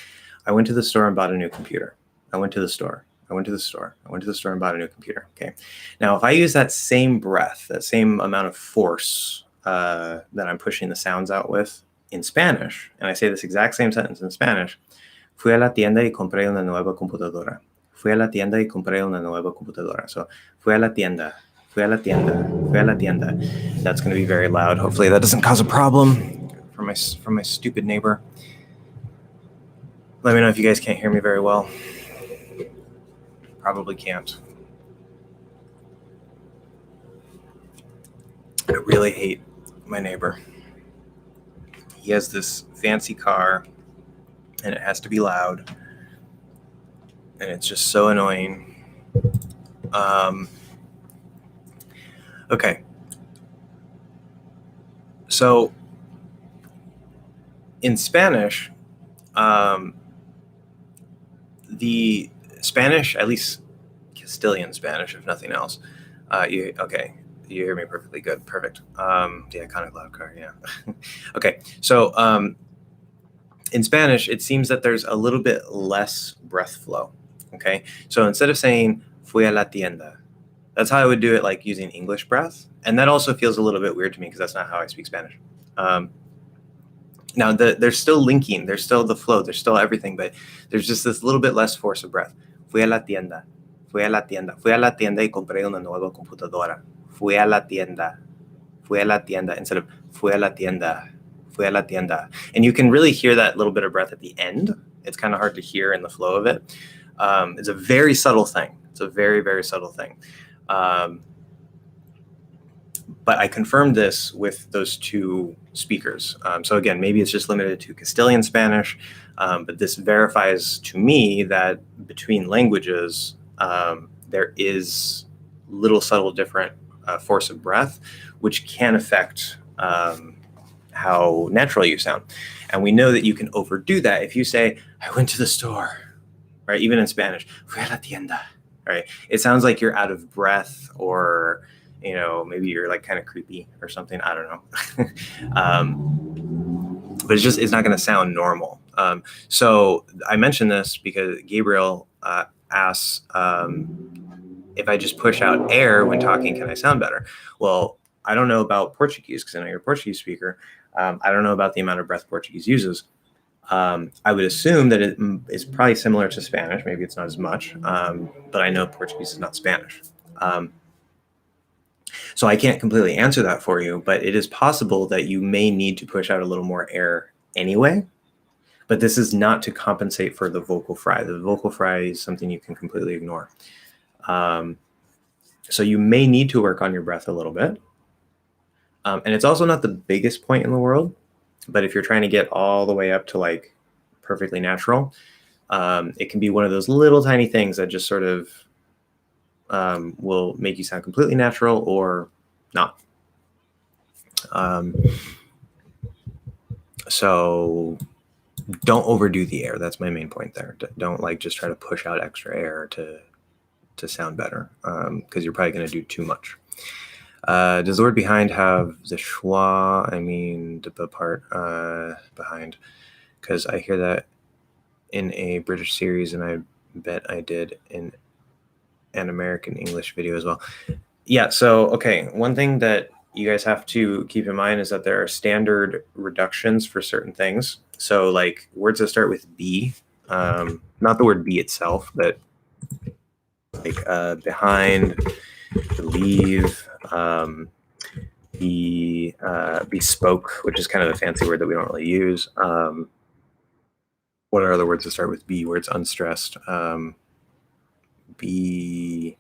I went to the store and bought a new computer. I went to the store. I went to the store. I went to the store and bought a new computer. Okay, now if I use that same breath, that same amount of force that I'm pushing the sounds out with in Spanish, and I say this exact same sentence in Spanish, fui a la tienda y compré una nueva computadora. Fui a la tienda y compré una nueva computadora. So, fui a la tienda, fui a la tienda, fui a la tienda. That's going to be very loud. Hopefully that doesn't cause a problem from my stupid neighbor. Let me know if you guys can't hear me very well. Probably can't. I really hate my neighbor. He has this fancy car, and it has to be loud, and it's just so annoying. Okay. So in Spanish, the Spanish, at least Castilian Spanish, if nothing else. Okay, you hear me perfectly good. Perfect. The iconic loud car, yeah. Okay, so in Spanish, it seems that there's a little bit less breath flow. Okay, so instead of saying fui a la tienda, that's how I would do it, like using English breath. And that also feels a little bit weird to me because that's not how I speak Spanish. Now, there's still linking, there's still the flow, there's still everything, but there's just this little bit less force of breath. Fui a la tienda, fui a la tienda, fui a la tienda y compré una nueva computadora. Fui a la tienda, fui a la tienda, instead of fui a la tienda, fui a la tienda. And you can really hear that little bit of breath at the end. It's kind of hard to hear in the flow of it. It's a very subtle thing. It's a very, very subtle thing. But I confirmed this with those two speakers. So again, maybe it's just limited to Castilian Spanish, but this verifies to me that between languages, there is little subtle different force of breath, which can affect how natural you sound. And we know that you can overdo that. If you say, I went to the store, right? Even in Spanish, fui a la tienda, right? It sounds like you're out of breath, or maybe you're like kind of creepy or something. I don't know. But it's not going to sound normal. So I mentioned this because Gabriel asks if I just push out air when talking, can I sound better? Well, I don't know about Portuguese because I know you're a Portuguese speaker. I don't know about the amount of breath Portuguese uses. I would assume that it is probably similar to Spanish. Maybe it's not as much, but I know Portuguese is not Spanish. So I can't completely answer that for you, but it is possible that you may need to push out a little more air anyway. But this is not to compensate for the vocal fry. The vocal fry is something you can completely ignore. So you may need to work on your breath a little bit. And it's also not the biggest point in the world, but if you're trying to get all the way up to like perfectly natural, it can be one of those little tiny things that just sort of will make you sound completely natural or not. So don't overdo the air. That's my main point there. Don't like just try to push out extra air to sound better, because you're probably going to do too much. Does the word behind have the schwa? I mean, the part behind, because I hear that in a British series, and I bet I did in an American English video as well. Yeah, so, okay, one thing that you guys have to keep in mind is that there are standard reductions for certain things. So, like, words that start with B, not the word be itself, but like behind, believe, bespoke, which is kind of a fancy word that we don't really use. What are other words that start with B? Words unstressed. Be,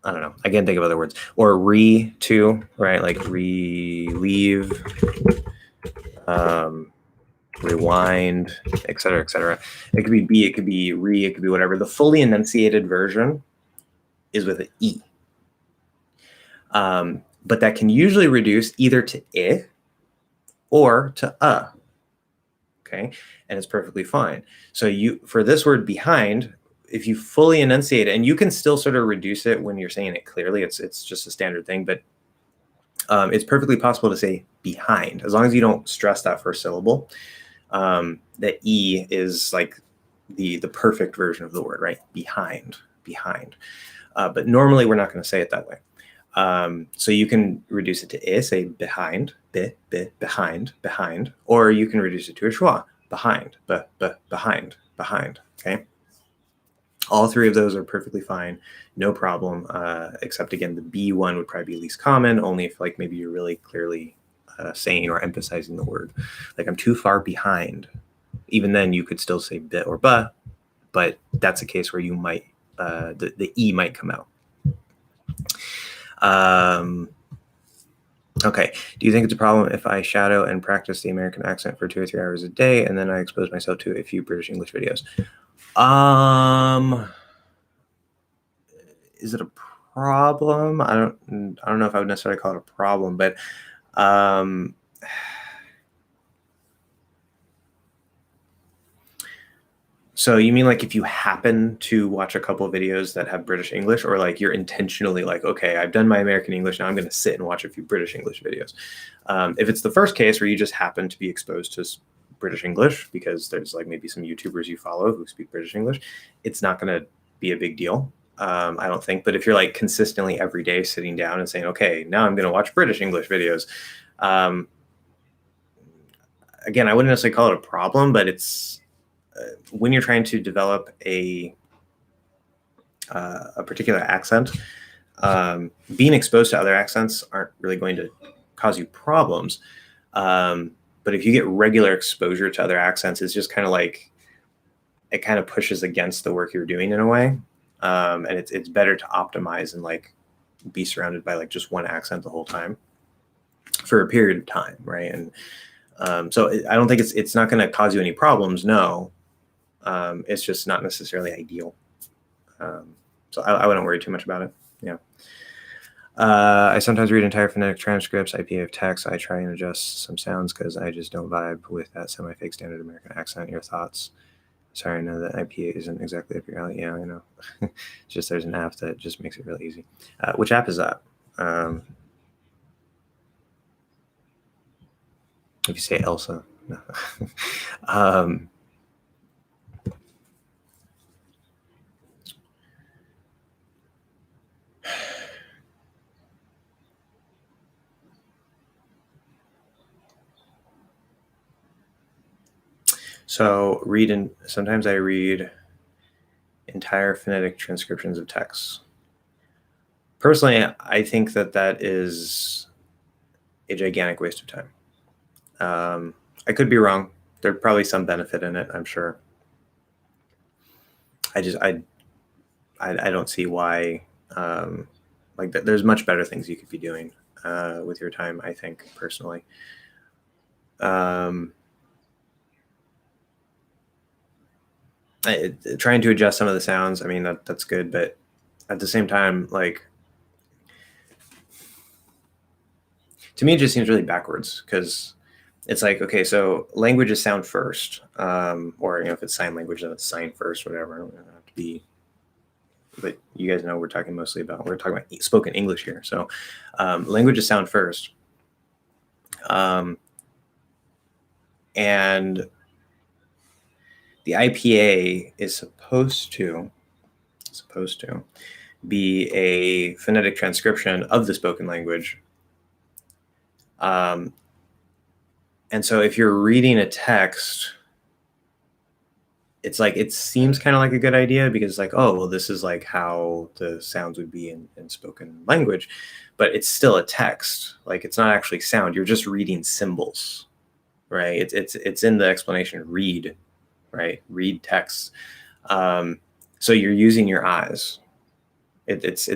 I don't know. I can't think of other words. Or re too, right? Like relieve, rewind, etc., etc. It could be B, it could be re, it could be whatever. The fully enunciated version is with an E. But that can usually reduce either to I or to okay? And it's perfectly fine. So for this word behind, if you fully enunciate it, and you can still sort of reduce it when you're saying it clearly, it's just a standard thing, but it's perfectly possible to say behind, as long as you don't stress that first syllable. The E is like the perfect version of the word, right? Behind. But normally we're not going to say it that way. So you can reduce it to I, say behind, behind, or you can reduce it to a schwa, behind, behind, okay? All three of those are perfectly fine, no problem, except again, the B one would probably be least common, only if like maybe you're really clearly saying or emphasizing the word. Like, I'm too far behind. Even then you could still say bit or but that's a case where you might, the E might come out. Okay. Do you think it's a problem if I shadow and practice the American accent for 2 or 3 hours a day, and then I expose myself to a few British English videos? Is it a problem? I don't know if I would necessarily call it a problem, but So you mean like if you happen to watch a couple of videos that have British English, or like you're intentionally like, okay, I've done my American English, now I'm going to sit and watch a few British English videos. If it's the first case where you just happen to be exposed to British English because there's like maybe some YouTubers you follow who speak British English, it's not going to be a big deal. I don't think. But if you're like consistently every day sitting down and saying, okay, now I'm going to watch British English videos, again, I wouldn't necessarily call it a problem, but it's when you're trying to develop a particular accent, being exposed to other accents aren't really going to cause you problems. But if you get regular exposure to other accents, it's just kind of like it kind of pushes against the work you're doing in a way. And it's better to optimize and like be surrounded by like just one accent the whole time for a period of time, right? And so I don't think it's not going to cause you any problems. No, it's just not necessarily ideal. So I wouldn't worry too much about it. Yeah. I sometimes read entire phonetic transcripts, IPA of text. I try and adjust some sounds because I just don't vibe with that semi-fake standard American accent. Your thoughts? Sorry, I know that IPA isn't exactly up your alley. Yeah, I know. It's just there's an app that just makes it really easy. Which app is that? If you say Elsa. No. So sometimes I read entire phonetic transcriptions of texts. Personally, I think that is a gigantic waste of time. I could be wrong. There's probably some benefit in it, I'm sure. I don't see why. Like there's much better things you could be doing with your time, I think, personally. Trying to adjust some of the sounds, I mean, that's good, but at the same time, like, to me, it just seems really backwards because it's like, okay, so languages sound first, or if it's sign language, then it's sign first, whatever. I don't have to be, but you guys know we're talking about spoken English here. So languages sound first, and the IPA is supposed to be a phonetic transcription of the spoken language. And so if you're reading a text, it's like, it seems kind of like a good idea because it's like, oh, well, this is like how the sounds would be in spoken language, but it's still a text. Like it's not actually sound. You're just reading symbols, right? It's in the explanation, read, right? Read text. So you're using your eyes. It's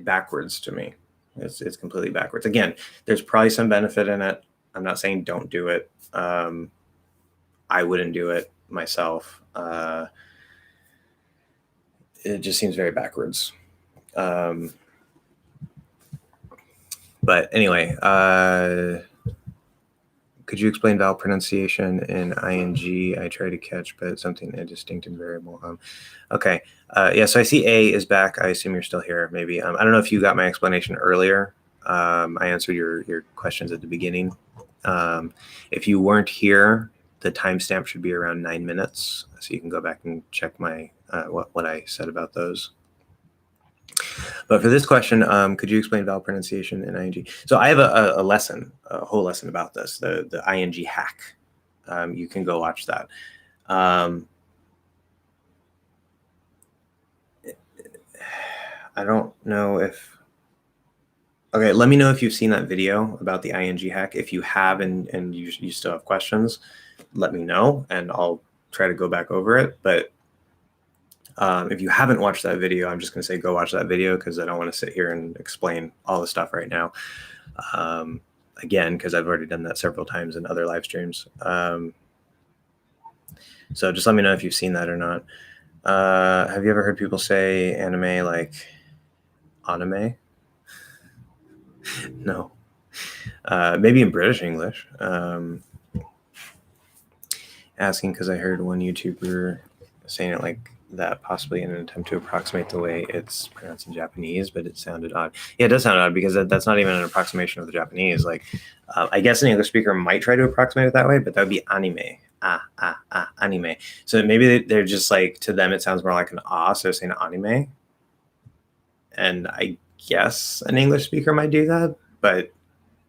backwards to me. It's completely backwards. Again, there's probably some benefit in it. I'm not saying don't do it. I wouldn't do it myself. It just seems very backwards. But anyway, could you explain vowel pronunciation in ing? I try to catch, but something indistinct and variable. Okay. Yeah, so I see A is back. I assume you're still here, maybe. I don't know if you got my explanation earlier. I answered your questions at the beginning. If you weren't here, the timestamp should be around 9 minutes. So you can go back and check my what I said about those. But for this question, could you explain vowel pronunciation in ing? So I have a lesson, a whole lesson about this, the ing hack. You can go watch that. I don't know if... Okay, let me know if you've seen that video about the ing hack. If you have and you still have questions, let me know, and I'll try to go back over it. But if you haven't watched that video, I'm just going to say go watch that video because I don't want to sit here and explain all the stuff right now. Again, because I've already done that several times in other live streams. So just let me know if you've seen that or not. Have you ever heard people say anime like anime? No. Maybe in British English. And asking because I heard one YouTuber saying it like that, possibly in an attempt to approximate the way it's pronounced in Japanese, but it sounded odd. Yeah, it does sound odd because that's not even an approximation of the Japanese. Like, I guess an English speaker might try to approximate it that way, but that would be anime. Anime. So maybe they're just like, to them, it sounds more like an ah, so saying anime. And I guess an English speaker might do that, but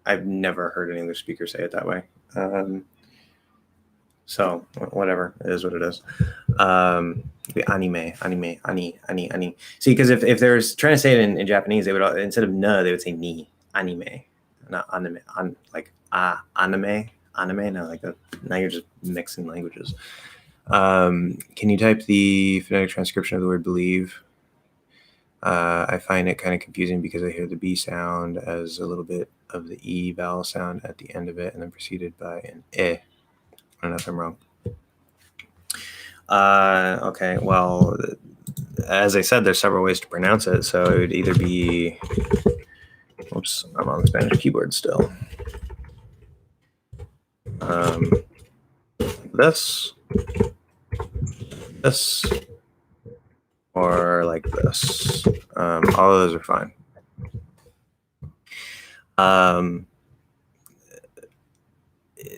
I've never heard an English speaker say it that way. So whatever, it is what it is. The anime. See, because if they're trying to say it in Japanese, they would, instead of na, they would say ni, anime, not anime, like anime. No, like that. Now you're just mixing languages. Can you type the phonetic transcription of the word believe? I find it kind of confusing because I hear the B sound as a little bit of the E vowel sound at the end of it and then preceded by an I don't know if I'm wrong. Okay, well, as I said, there's several ways to pronounce it. So it would either be, oops, I'm on the Spanish keyboard still. This, or like this. All of those are fine.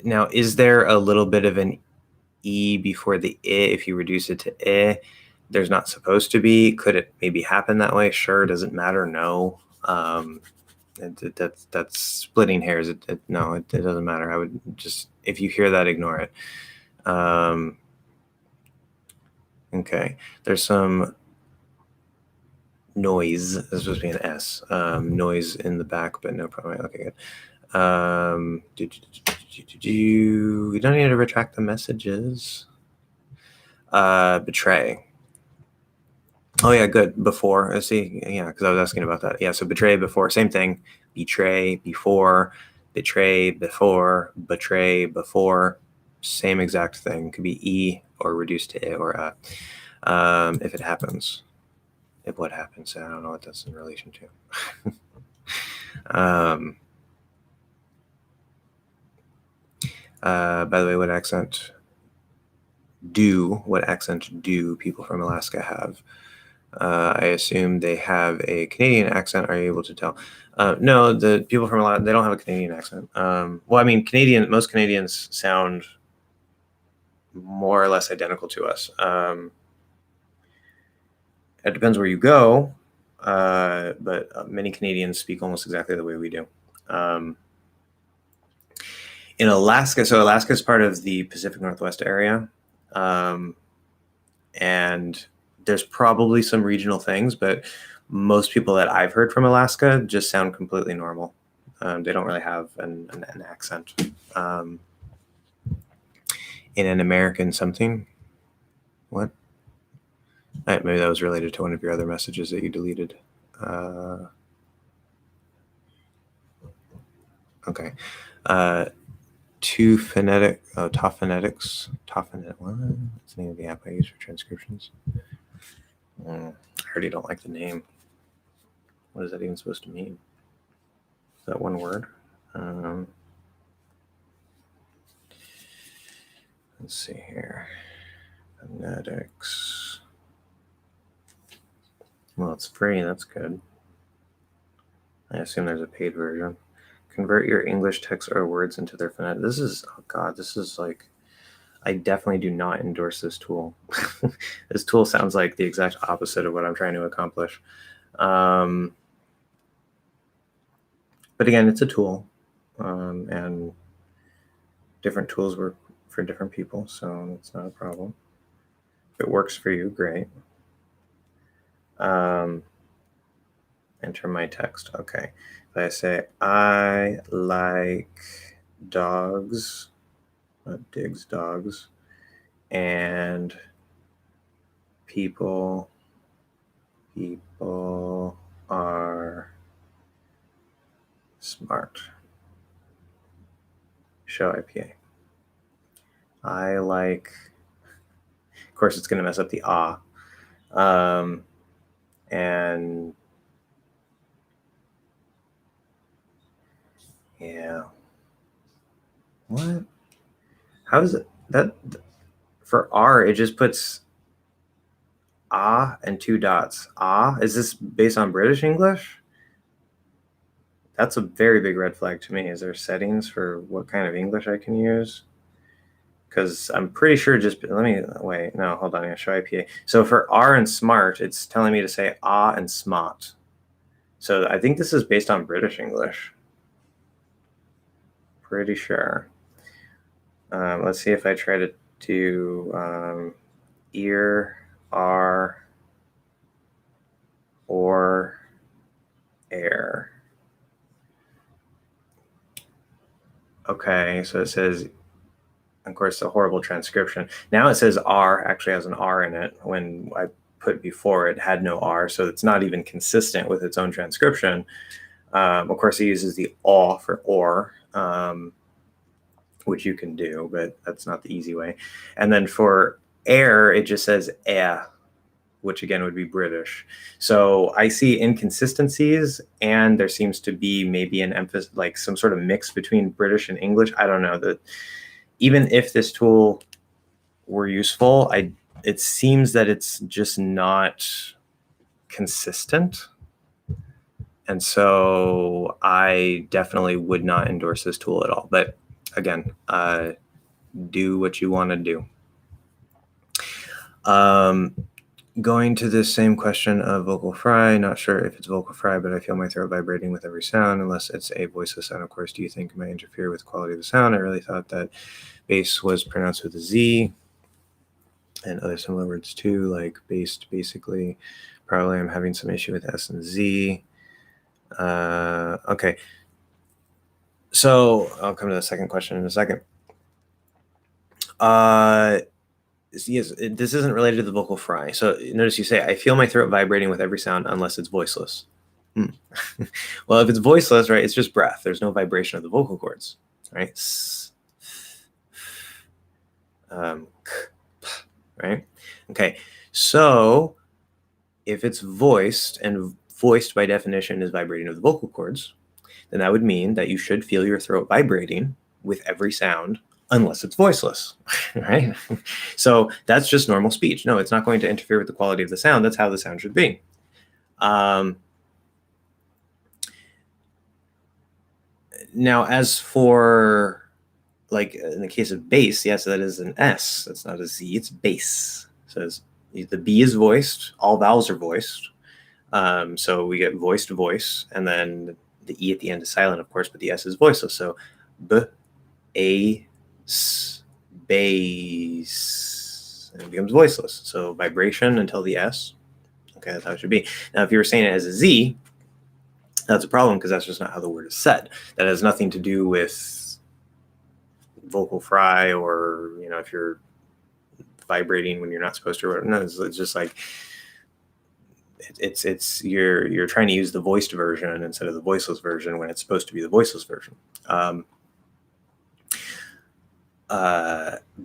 Now, is there a little bit of an E before the I if you reduce it to I? There's not supposed to be. Could it maybe happen that way? Sure. Does it matter? No. That's splitting hairs. No, it doesn't matter. I would just, if you hear that, ignore it. Okay. There's some noise. This is supposed to be an S. Noise in the back, but no problem. Okay, good. We don't need to retract the messages. Betray. Oh yeah, good. Before. See, yeah, because I was asking about that. Yeah, so betray before, same thing. Betray before, betray before, betray before, same exact thing. Could be E or reduced to I or a. If it happens. If what happens, I don't know what that's in relation to. By the way, what accent do people from Alaska have? I assume they have a Canadian accent. Are you able to tell? No, the people from Alaska, they don't have a Canadian accent. Well, I mean, most Canadians sound more or less identical to us. It depends where you go, but many Canadians speak almost exactly the way we do. In Alaska, so Alaska is part of the Pacific Northwest area, and there's probably some regional things, but most people that I've heard from Alaska just sound completely normal. They don't really have an accent. In an American something, what? Maybe that was related to one of your other messages that you deleted. Okay. Tophonetics. What? That's the name of the app I use for transcriptions. I heard you don't like the name. What is that even supposed to mean? Is that one word? Let's see here. Phonetics. Well, it's free. That's good. I assume there's a paid version. Convert your English text or words into their phonetic. This is, oh God, this is like, I definitely do not endorse this tool. This tool sounds like the exact opposite of what I'm trying to accomplish. But again, it's a tool, and different tools work for different people, so it's not a problem. If it works for you, great. Enter my text. Okay. If I say, I like dogs, digs dogs, and people are smart. Show IPA. I like, of course, it's going to mess up the ah. And yeah. What? How is it that For R, it just puts ah and 2 dots. Ah, is this based on British English? That's a very big red flag to me. Is there settings for what kind of English I can use? Because I'm pretty sure wait, no, hold on, I'm gonna show IPA. So for R and smart, it's telling me to say ah and smart. So I think this is based on British English. Pretty sure. Let's see if I try to do ear, R, or air. Okay, so it says, of course, a horrible transcription. Now it says R actually has an R in it. When I put before, it had no R, so it's not even consistent with its own transcription. Of course, it uses the aw for or, which you can do, but that's not the easy way. And then for air, it just says air, which again would be British. So I see inconsistencies, and there seems to be maybe an emphasis, like some sort of mix between British and English. I don't know. That even if this tool were useful, it seems that it's just not consistent. And so I definitely would not endorse this tool at all. But again, do what you want to do. Going to this same question of vocal fry, not sure if it's vocal fry, but I feel my throat vibrating with every sound, unless it's a voiceless sound. Of course, do you think it might interfere with the quality of the sound? I really thought that bass was pronounced with a Z, and other similar words too, like based, basically. Probably I'm having some issue with S and Z. Okay. So I'll come to the second question in a second. Yes, this isn't related to the vocal fry. So notice you say, I feel my throat vibrating with every sound unless it's voiceless. Well, if it's voiceless, right, it's just breath. There's no vibration of the vocal cords, right? Right? Okay, so if it's voiced, and voiced by definition is vibrating of the vocal cords, then that would mean that you should feel your throat vibrating with every sound unless it's voiceless, right? So that's just normal speech. No, it's not going to interfere with the quality of the sound. That's how the sound should be. Now, as for, like, in the case of bass, yes, that is an S. That's not a Z, it's bass. So the B is voiced, all vowels are voiced. So we get voiced voice, and then the E at the end is silent, of course, but the S is voiceless. So B, A, S, bass, and it becomes voiceless. So vibration until the S. Okay, that's how it should be. Now, if you were saying it as a Z, that's a problem, because that's just not how the word is said. That has nothing to do with vocal fry, or, you know, if you're vibrating when you're not supposed to. No, it's just like it's you're trying to use the voiced version instead of the voiceless version when it's supposed to be the voiceless version.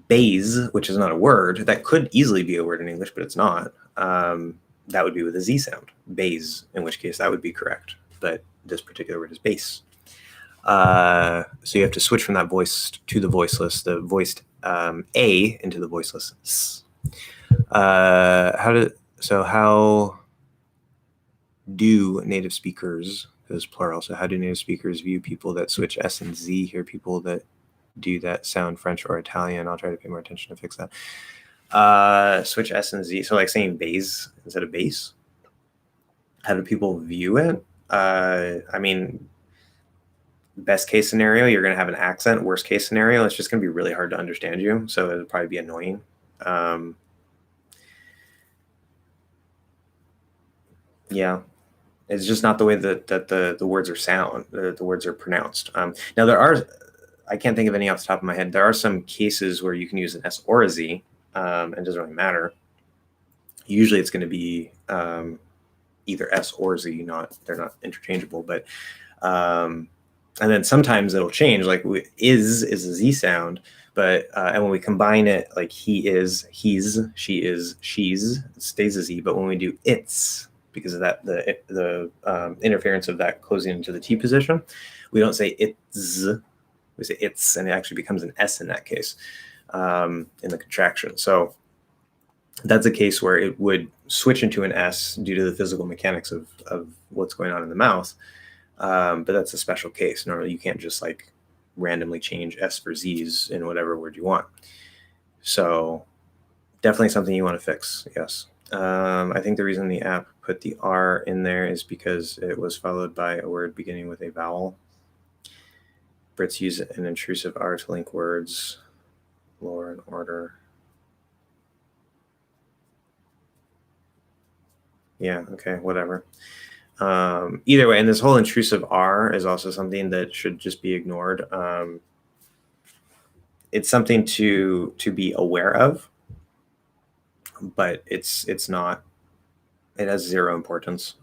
Bays, which is not a word, that could easily be a word in English, but it's not. That would be with a Z sound, bays, in which case that would be correct. But this particular word is bass. So you have to switch from that voiced to the voiceless, the voiced A into the voiceless S. How do native speakers, because plural, so how do native speakers view people that switch S and Z, hear people that do that sound French or Italian? I'll try to pay more attention to fix that. Switch S and Z, so like saying bass instead of bass. How do people view it? I mean, best case scenario, you're going to have an accent. Worst case scenario, it's just going to be really hard to understand you, so it'll probably be annoying. Yeah, it's just not the way that the words are the words are pronounced. Now there are, I can't think of any off the top of my head. There are some cases where you can use an S or a Z, and it doesn't really matter. Usually it's going to be either S or Z, they're not interchangeable. But and then sometimes it'll change, like is a Z sound, but and when we combine it, like he is, he's, she is, she's, it stays a Z. But when we do it's, because of that, the interference of that closing into the T position, we don't say it's, we say it's, and it actually becomes an S in that case. in the contraction. So that's a case where it would switch into an S due to the physical mechanics of what's going on in the mouth. But that's a special case. Normally, you can't just like randomly change S for Z's in whatever word you want. So definitely something you want to fix. Yes. I think the reason the app put the R in there is because it was followed by a word beginning with a vowel. Brits use an intrusive R to link words, lore and order. Yeah, okay, whatever. Either way, and this whole intrusive R is also something that should just be ignored. It's something to be aware of, but it's not. It has zero importance.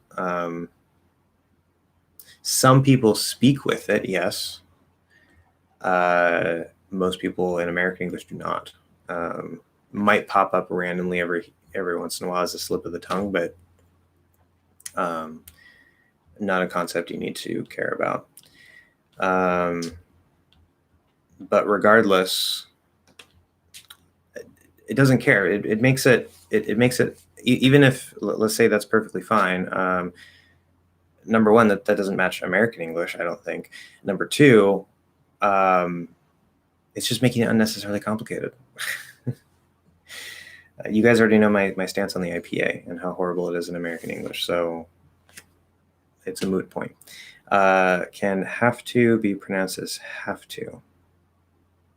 Some people speak with it, yes. Most people in American English do not. Might pop up randomly every once in a while as a slip of the tongue, but not a concept you need to care about. But regardless, it doesn't care. It makes it even if, let's say that's perfectly fine. Number one, that doesn't match American English, I don't think. Number two, it's just making it unnecessarily complicated. You guys already know my stance on the IPA and how horrible it is in American English, so it's a moot point. Can have to be pronounced as have to?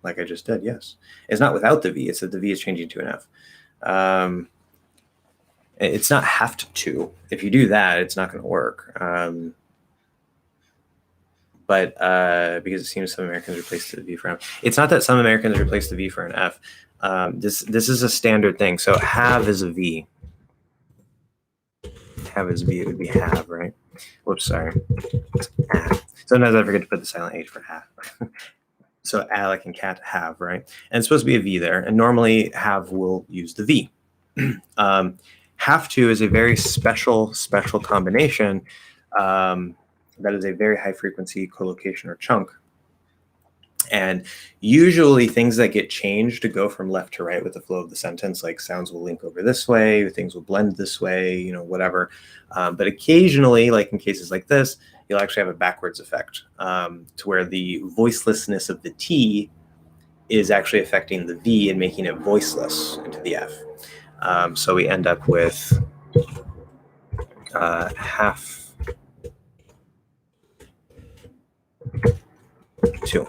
Like I just did, yes. It's not without the V, it's that the V is changing to an F. It's not have to. If you do that, it's not going to work. But because it seems some Americans replace the V for an F. It's not that some Americans replace the V for an F. This is a standard thing. So have is a V. Have is a V. It would be have, right? Whoops, sorry. Sometimes I forget to put the silent H for have. So Alec and cat have, right? And it's supposed to be a V there. And normally have will use the V. Have to is a very special combination. That is a very high frequency collocation or chunk. And usually things that get changed to go from left to right with the flow of the sentence, like sounds will link over this way, things will blend this way, whatever. But occasionally, like in cases like this, you'll actually have a backwards effect to where the voicelessness of the T is actually affecting the V and making it voiceless into the F. So we end up with have to.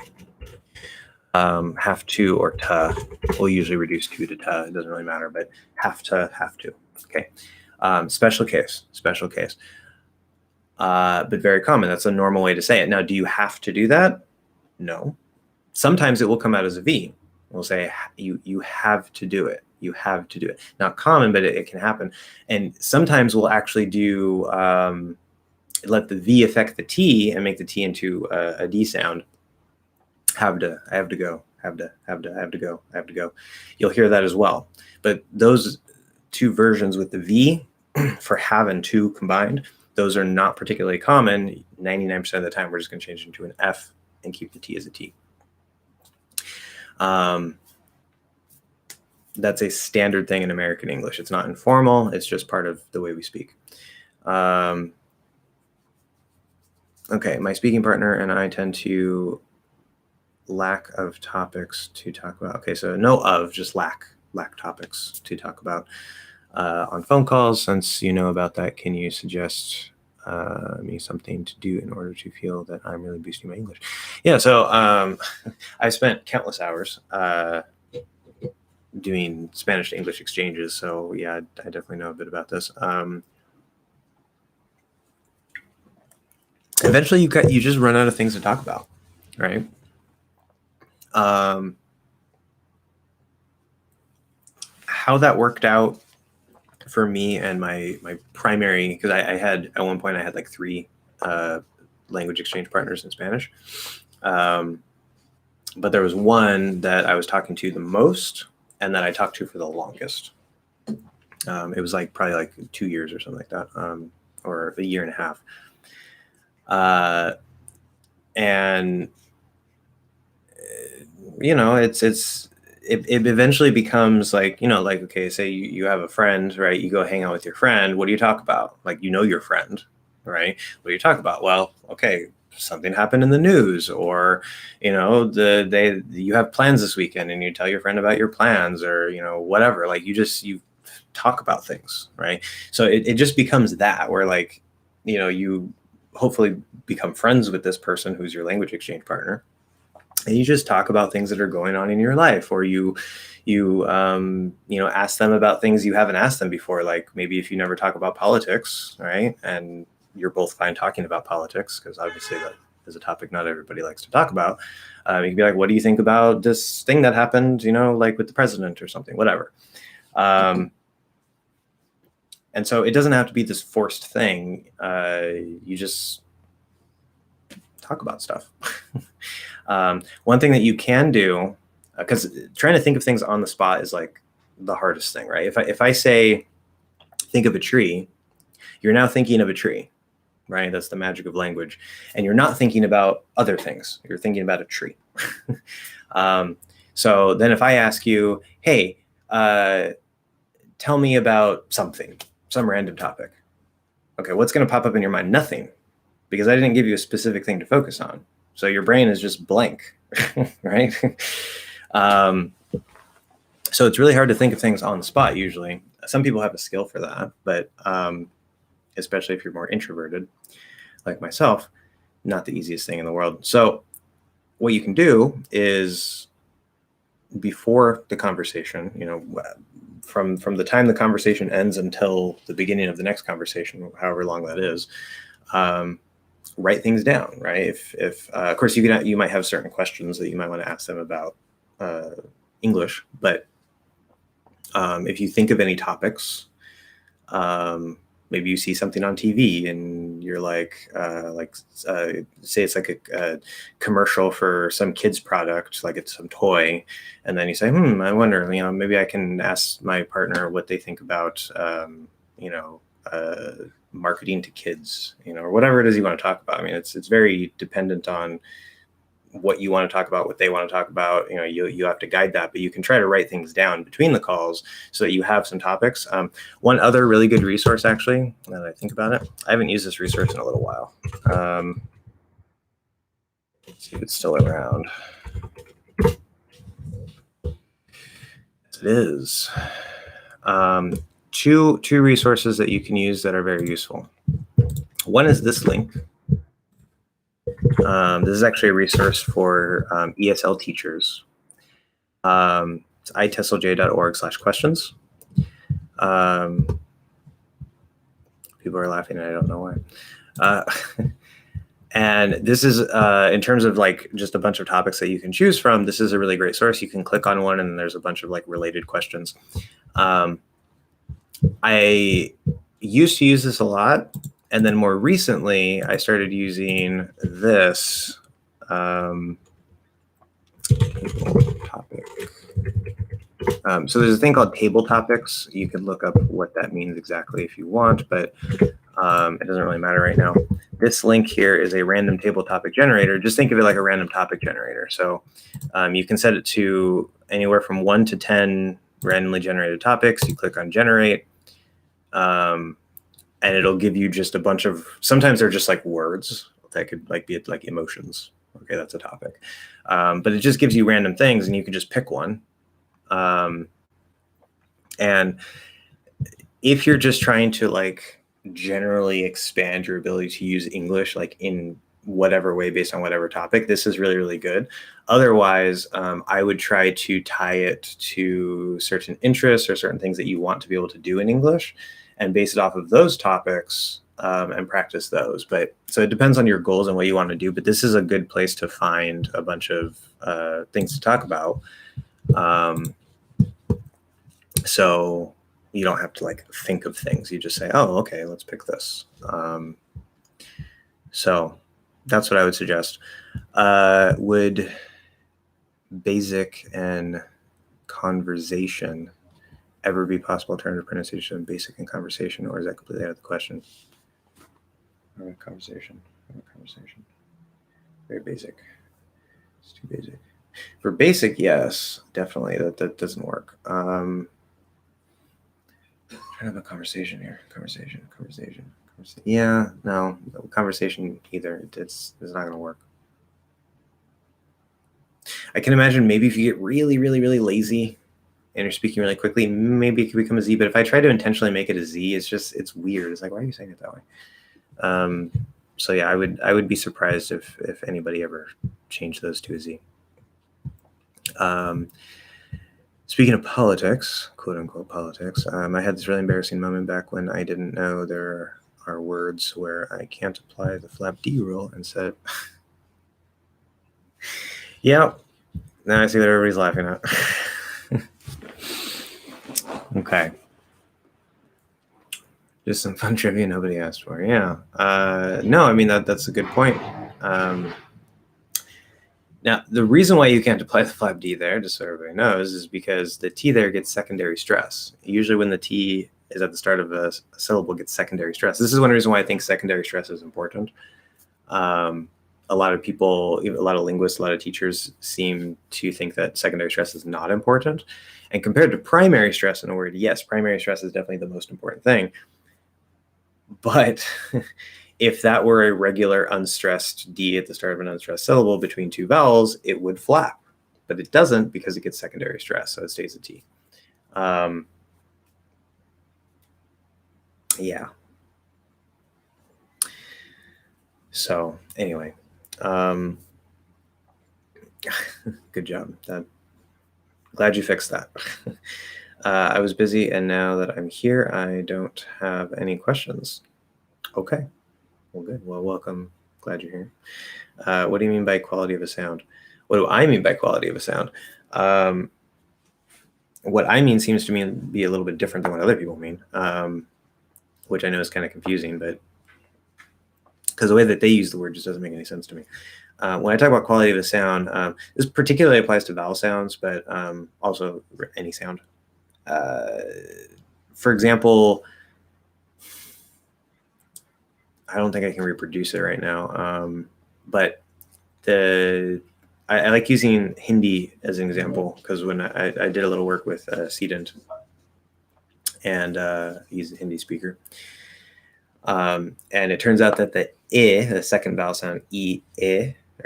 Have to or to will usually reduce to It doesn't really matter, but have to. Okay. Special case. But very common. That's a normal way to say it. Now, do you have to do that? No. Sometimes it will come out as a V. We'll say you have to do it. You have to do it. Not common, but it can happen. And sometimes we'll actually do let the V affect the T and make the T into a D sound. Have to, I have to go, have to go. You'll hear that as well. But those two versions with the V for have and to combined, those are not particularly common. 99% of the time, we're just going to change it into an F and keep the T as a T. That's a standard thing in American English. It's not informal. It's just part of the way we speak. Okay, my speaking partner and I tend to lack of topics to talk about. Okay, so no of, just lack topics to talk about on phone calls. Since you know about that, can you suggest me something to do in order to feel that I'm really boosting my English? Yeah, so I spent countless hours doing Spanish to English exchanges. So yeah, I definitely know a bit about this. Eventually you just run out of things to talk about, right? How that worked out for me and my primary, because I had at one point I had like 3 language exchange partners in Spanish, but there was one that I was talking to the most and that I talked to for the longest. It was like probably like 2 years or something like that, or a year and a half. And it's it eventually becomes like, like, okay, say you have a friend, right? You go hang out with your friend. What do you talk about? Like, your friend, right? What do you talk about? Well, okay, something happened in the news, or you have plans this weekend and you tell your friend about your plans, or whatever. Like, you talk about things, right? So it just becomes that, where like, you hopefully become friends with this person who's your language exchange partner, and you just talk about things that are going on in your life, or you ask them about things you haven't asked them before. Like, maybe if you never talk about politics, right, and you're both fine talking about politics, because obviously that is a topic not everybody likes to talk about. You can be like, what do you think about this thing that happened, like with the president or something, whatever. And so it doesn't have to be this forced thing. You just talk about stuff. One thing that you can do, because trying to think of things on the spot is like the hardest thing, right? If I say, think of a tree, you're now thinking of a tree, right? That's the magic of language. And you're not thinking about other things. You're thinking about a tree. So then if I ask you, hey, tell me about something, some random topic. Okay, what's going to pop up in your mind? Nothing, because I didn't give you a specific thing to focus on. So your brain is just blank, right? So it's really hard to think of things on the spot usually. Some people have a skill for that, but especially if you're more introverted, like myself, not the easiest thing in the world. So what you can do is, before the conversation, from the time the conversation ends until the beginning of the next conversation, however long that is, write things down, right? If of course you might have certain questions that you might want to ask them about English, but if you think of any topics, maybe you see something on TV and you're like say it's like a commercial for some kids product, like it's some toy, and then you say, I wonder, maybe I can ask my partner what they think about, marketing to kids, or whatever it is you want to talk about. I mean, it's very dependent on what you want to talk about, what they want to talk about. You have to guide that, but you can try to write things down between the calls so that you have some topics. One other really good resource, actually, now that I think about it, I haven't used this resource in a little while. Let's see if it's still around. It is. Two resources that you can use that are very useful. One is this link. This is actually a resource for ESL teachers. It's itesselj.org/questions. People are laughing and I don't know why. And this is, in terms of like just a bunch of topics that you can choose from, this is a really great source. You can click on one and then there's a bunch of like related questions. I used to use this a lot. And then more recently, I started using this topic. So there's a thing called table topics. You can look up what that means exactly if you want, but it doesn't really matter right now. This link here is a random table topic generator. Just think of it like a random topic generator. So you can set it to anywhere from 1 to 10 randomly generated topics. You click on generate. And it'll give you just a bunch of, sometimes they're just like words that could like be like emotions. Okay, that's a topic. But it just gives you random things and you can just pick one. And if you're just trying to like generally expand your ability to use English, like in whatever way based on whatever topic, this is really, really good. Otherwise, I would try to tie it to certain interests or certain things that you want to be able to do in English, and base it off of those topics and practice those. But so it depends on your goals and what you want to do. But this is a good place to find a bunch of things to talk about. So you don't have to like think of things. You just say, oh, okay, let's pick this. So that's what I would suggest. Would basic and conversation ever be possible alternative pronunciation of basic and conversation, or is that completely out of the question? Conversation. Very basic. It's too basic. For basic, yes, definitely. That doesn't work. Trying to have a conversation here. Conversation. Yeah, no conversation either. It's not going to work. I can imagine maybe if you get really, really, really lazy and you're speaking really quickly, maybe it could become a Z. But if I try to intentionally make it a Z, it's weird. It's like, why are you saying it that way? So yeah, I would be surprised if anybody ever changed those to a Z. Speaking of politics, quote unquote politics, I had this really embarrassing moment back when I didn't know there are words where I can't apply the flap D rule and said, yeah, now I see what everybody's laughing at. Okay. Just some fun trivia nobody asked for. Yeah. No, I mean, that's a good point. Now, the reason why you can't apply the flap D there, just so everybody knows, is because the T there gets secondary stress. Usually when the T is at the start of a syllable, gets secondary stress. This is one reason why I think secondary stress is important. A lot of people, a lot of linguists, a lot of teachers seem to think that secondary stress is not important. And compared to primary stress in a word, yes, primary stress is definitely the most important thing. But if that were a regular unstressed D at the start of an unstressed syllable between two vowels, it would flap. But it doesn't because it gets secondary stress, so it stays a T. Yeah. So anyway, good job. Glad you fixed that. I was busy, and now that I'm here, I don't have any questions. Okay. Well, good. Well, welcome. Glad you're here. What do you mean by quality of a sound? What do I mean by quality of a sound? What I mean seems to me be a little bit different than what other people mean, which I know is kind of confusing, but because the way that they use the word just doesn't make any sense to me. When I talk about quality of a sound, this particularly applies to vowel sounds, but also any sound. For example, I don't think I can reproduce it right now, but I like using Hindi as an example because when I did a little work with Sedent, and he's a Hindi speaker. And it turns out that the I, the second vowel sound, I,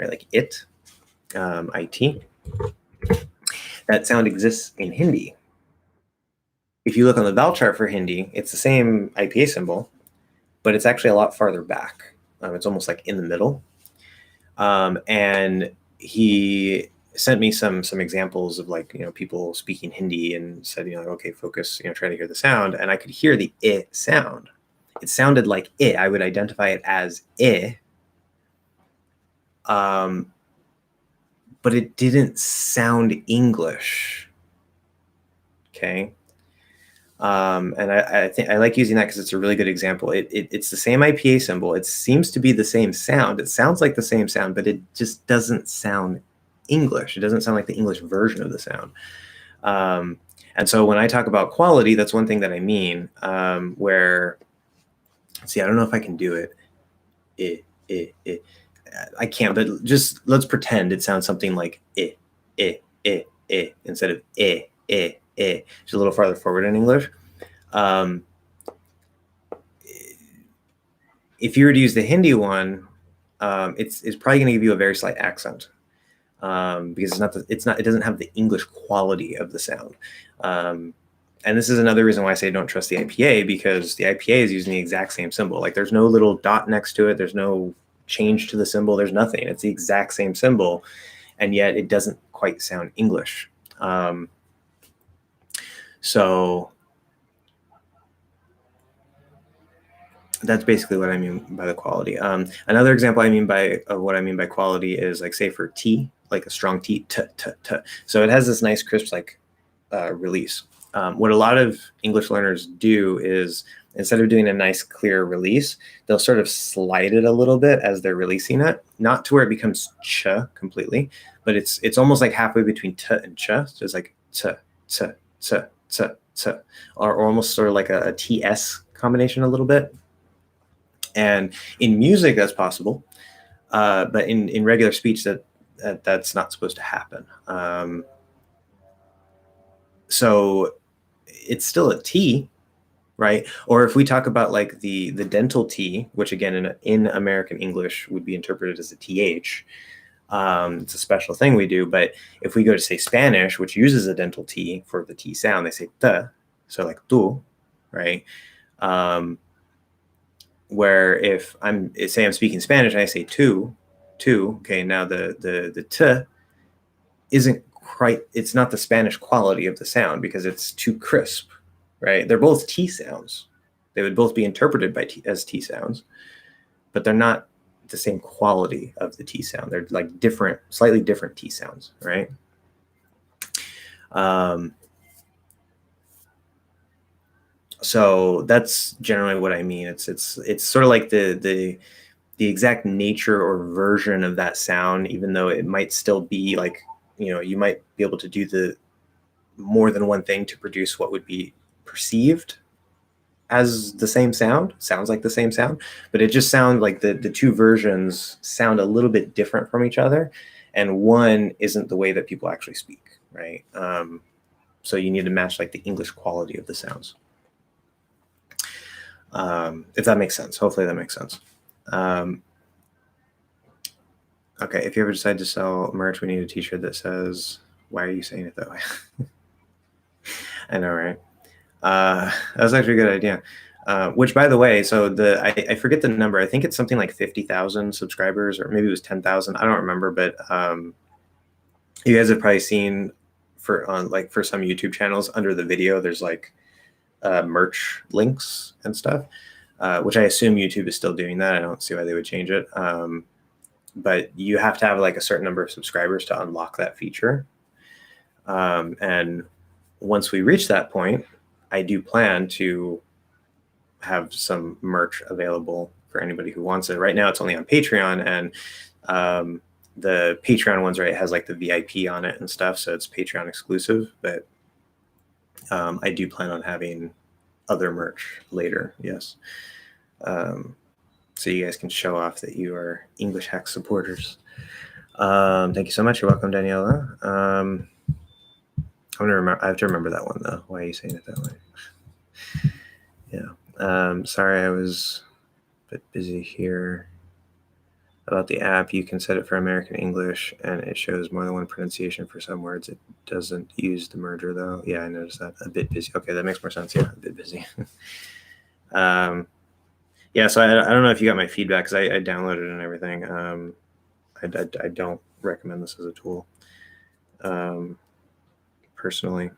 or like it, it, that sound exists in Hindi. If you look on the vowel chart for Hindi, it's the same IPA symbol, but it's actually a lot farther back. It's almost like in the middle. And he sent me some examples of like, people speaking Hindi and said, okay, focus, try to hear the sound. And I could hear the I sound. It sounded like I. I would identify it as I. But it didn't sound English. Okay. And I think I like using that because it's a really good example. It's the same IPA symbol. It seems to be the same sound. It sounds like the same sound, but it just doesn't sound English. It doesn't sound like the English version of the sound. And so when I talk about quality, that's one thing that I mean, where, see, I don't know if I can do it. I can't, but just let's pretend it sounds something like instead of just a little farther forward in English. If you were to use the Hindi one, it's probably going to give you a very slight accent, because it doesn't have the English quality of the sound. And this is another reason why I say don't trust the IPA, because the IPA is using the exact same symbol. Like there's no little dot next to it. There's no change to the symbol. There's nothing. It's the exact same symbol, and yet it doesn't quite sound English. So that's basically what I mean by the quality. Another example of what I mean by quality is like, say for T, like a strong T, t. So it has this nice crisp release. What a lot of English learners do is, instead of doing a nice clear release, they'll sort of slide it a little bit as they're releasing it, not to where it becomes ch completely, but it's almost like halfway between t and ch. So it's like t, t, t, t, t, or almost sort of like a ts combination a little bit. And in music, that's possible, but in regular speech, That's not supposed to happen. So it's still a T, right? Or if we talk about like the dental T, which again in American English would be interpreted as a TH, it's a special thing we do. But if we go to say Spanish, which uses a dental T for the T sound, they say T, so like tu, right? Where if I'm speaking Spanish and I say tu, okay, now the T isn't quite, it's not the Spanish quality of the sound because it's too crisp, right? They're both T sounds. They would both be interpreted by as T sounds, but they're not the same quality of the T sound. They're like different, slightly different T sounds, right? So that's generally what I mean. It's sort of like the exact nature or version of that sound, even though it might still be like, you might be able to do the more than one thing to produce what would be perceived as the same sound, sounds like the same sound, but it just sounds like the two versions sound a little bit different from each other, and one isn't the way that people actually speak, right? So you need to match like the English quality of the sounds. If that makes sense. Hopefully that makes sense. Okay, if you ever decide to sell merch, we need a t-shirt that says, "Why are you saying it that way?" I know, right? That was actually a good idea. Which, by the way, so I forget the number. I think it's something like 50,000 subscribers, or maybe it was 10,000. I don't remember, but you guys have probably seen for some YouTube channels under the video, there's like merch links and stuff, which I assume YouTube is still doing that. I don't see why they would change it. But you have to have like a certain number of subscribers to unlock that feature. And once we reach that point, I do plan to have some merch available for anybody who wants it. Right now it's only on Patreon, and the Patreon ones, right, has like the VIP on it and stuff, so it's Patreon exclusive. But I do plan on having other merch later, yes. So you guys can show off that you are English Hack supporters. Thank you so much. You're welcome, Daniela. I have to remember that one though. Why are you saying it that way? Yeah. Sorry, I was a bit busy here. About the app, you can set it for American English, and it shows more than one pronunciation for some words. It doesn't use the merger though. Yeah, I noticed that. A bit busy. Okay, that makes more sense. Yeah, a bit busy. Yeah, so I don't know if you got my feedback because I downloaded it and everything. I don't recommend this as a tool. Personally.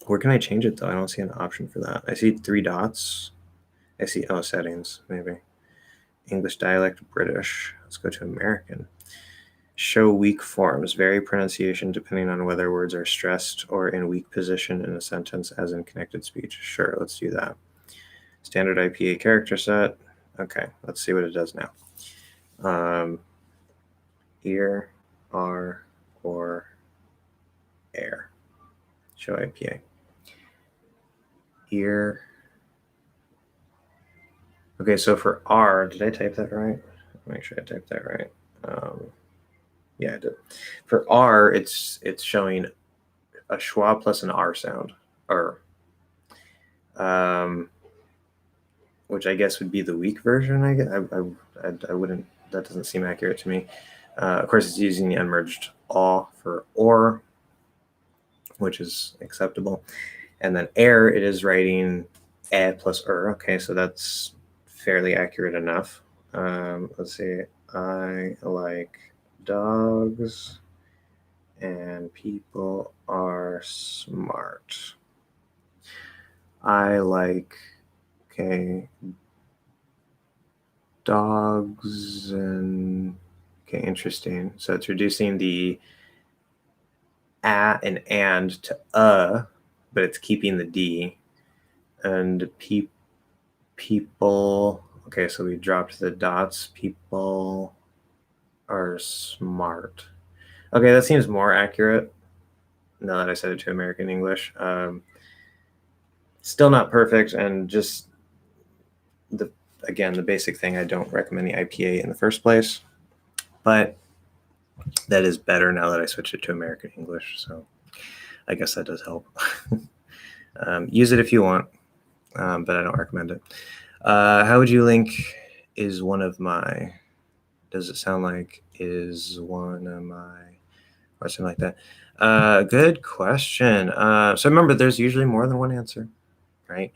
Where can I change it though? I don't see an option for that. I see 3 dots. I see, settings, maybe. English dialect, British. Let's go to American. Show weak forms, vary pronunciation depending on whether words are stressed or in weak position in a sentence, as in connected speech. Sure, let's do that. Standard IPA character set. Okay, let's see what it does now. Ear, R, or air. Show IPA. Ear. Okay, so for R, did I type that right? Make sure I typed that right. Yeah, I did. For R, it's showing a schwa plus an R sound, or which I guess would be the weak version. I wouldn't. That doesn't seem accurate to me. Of course, it's using the unmerged aw for or, which is acceptable. And then air, it is writing eh plus Okay, so that's fairly accurate enough. Let's see. I like dogs and people are smart. I like, dogs and, interesting. So it's reducing the a and to but it's keeping the D. And people, okay, so we dropped the dots. People are smart. Okay, that seems more accurate now that I said it to American English. Still not perfect, and just the basic thing, I don't recommend the IPA in the first place. But That is better now that I switched it to American English. So I guess that does help. Use it if you want, but I don't recommend it. How would you link is one of my? Does it sound like is one of my? Or something like that. Good question. So remember, there's usually more than one answer, right?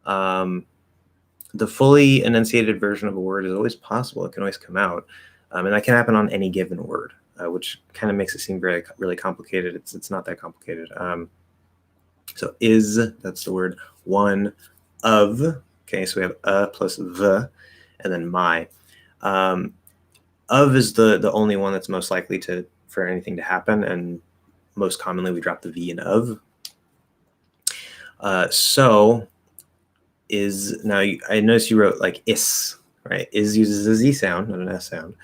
The fully enunciated version of a word is always possible. It can always come out, and that can happen on any given word, which kind of makes it seem really complicated. It's not that complicated. So is, that's the word. One of, okay, so we have a plus the, and then my. Of is the only one that's most likely for anything to happen, and most commonly we drop the V in of. So is, now I noticed you wrote like is, right? Is uses a Z sound, not an S sound.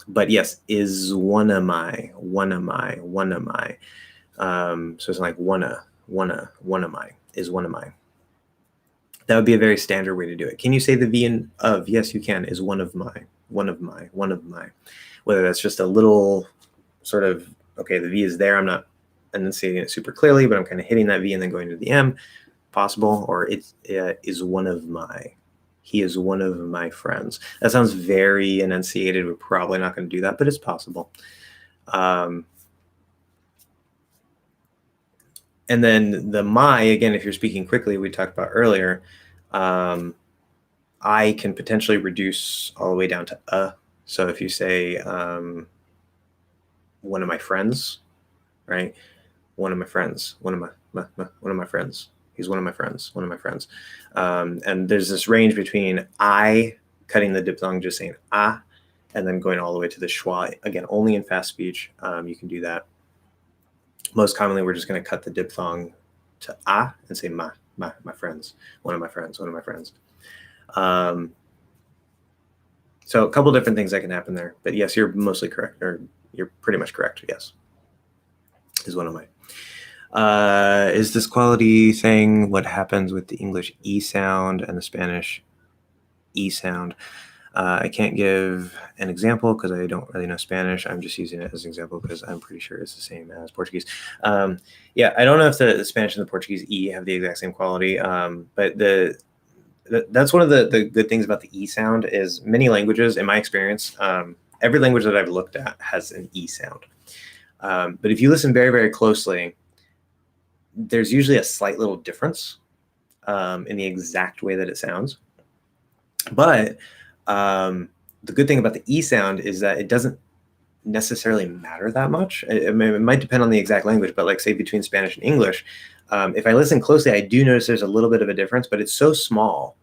But yes, is one of my. So it's like one of my, is one of my. That would be a very standard way to do it. Can you say the V in of? Yes, you can. Is one of my. Whether that's just a little sort of, okay, the V is there. I'm not enunciating it super clearly, but I'm kind of hitting that V and then going to the M. Possible. Or it is one of my. He is one of my friends. That sounds very enunciated. We're probably not going to do that, but it's possible. And then the my, again, if you're speaking quickly, we talked about earlier, I can potentially reduce all the way down to a. So if you say one of my friends, right? One of my friends, one of my friends. He's one of my friends, one of my friends. And there's this range between I cutting the diphthong, just saying ah, and then going all the way to the schwa. Again, only in fast speech, you can do that. Most commonly, we're just going to cut the diphthong to ah and say my friends, one of my friends, one of my friends. So a couple different things that can happen there. But yes, you're mostly correct, or you're pretty much correct. Yes, is one of my. Is this quality thing what happens with the English E sound and the Spanish E sound? I can't give an example because I don't really know Spanish. I'm just using it as an example because I'm pretty sure it's the same as Portuguese. Yeah, I don't know if the Spanish and the Portuguese E have the exact same quality, but that's one of the good things about the E sound is many languages, in my experience, every language that I've looked at has an E sound. But if you listen very, very closely, there's usually a slight little difference in the exact way that it sounds. But the good thing about the E sound is that it doesn't necessarily matter that much. It might depend on the exact language, but like say between Spanish and English, if I listen closely, I do notice there's a little bit of a difference, but it's so small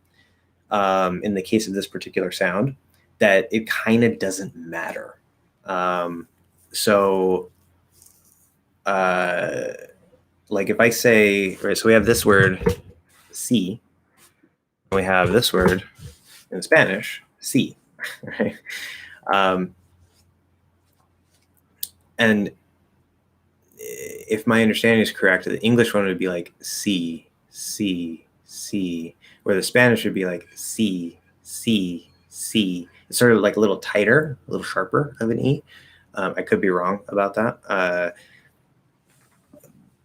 in the case of this particular sound that it kind of doesn't matter. Like if I say, right, so we have this word, see, and we have this word in Spanish, see, right? And if my understanding is correct, the English one would be like see, where the Spanish would be like see. It's sort of like a little tighter, a little sharper of an E. I could be wrong about that.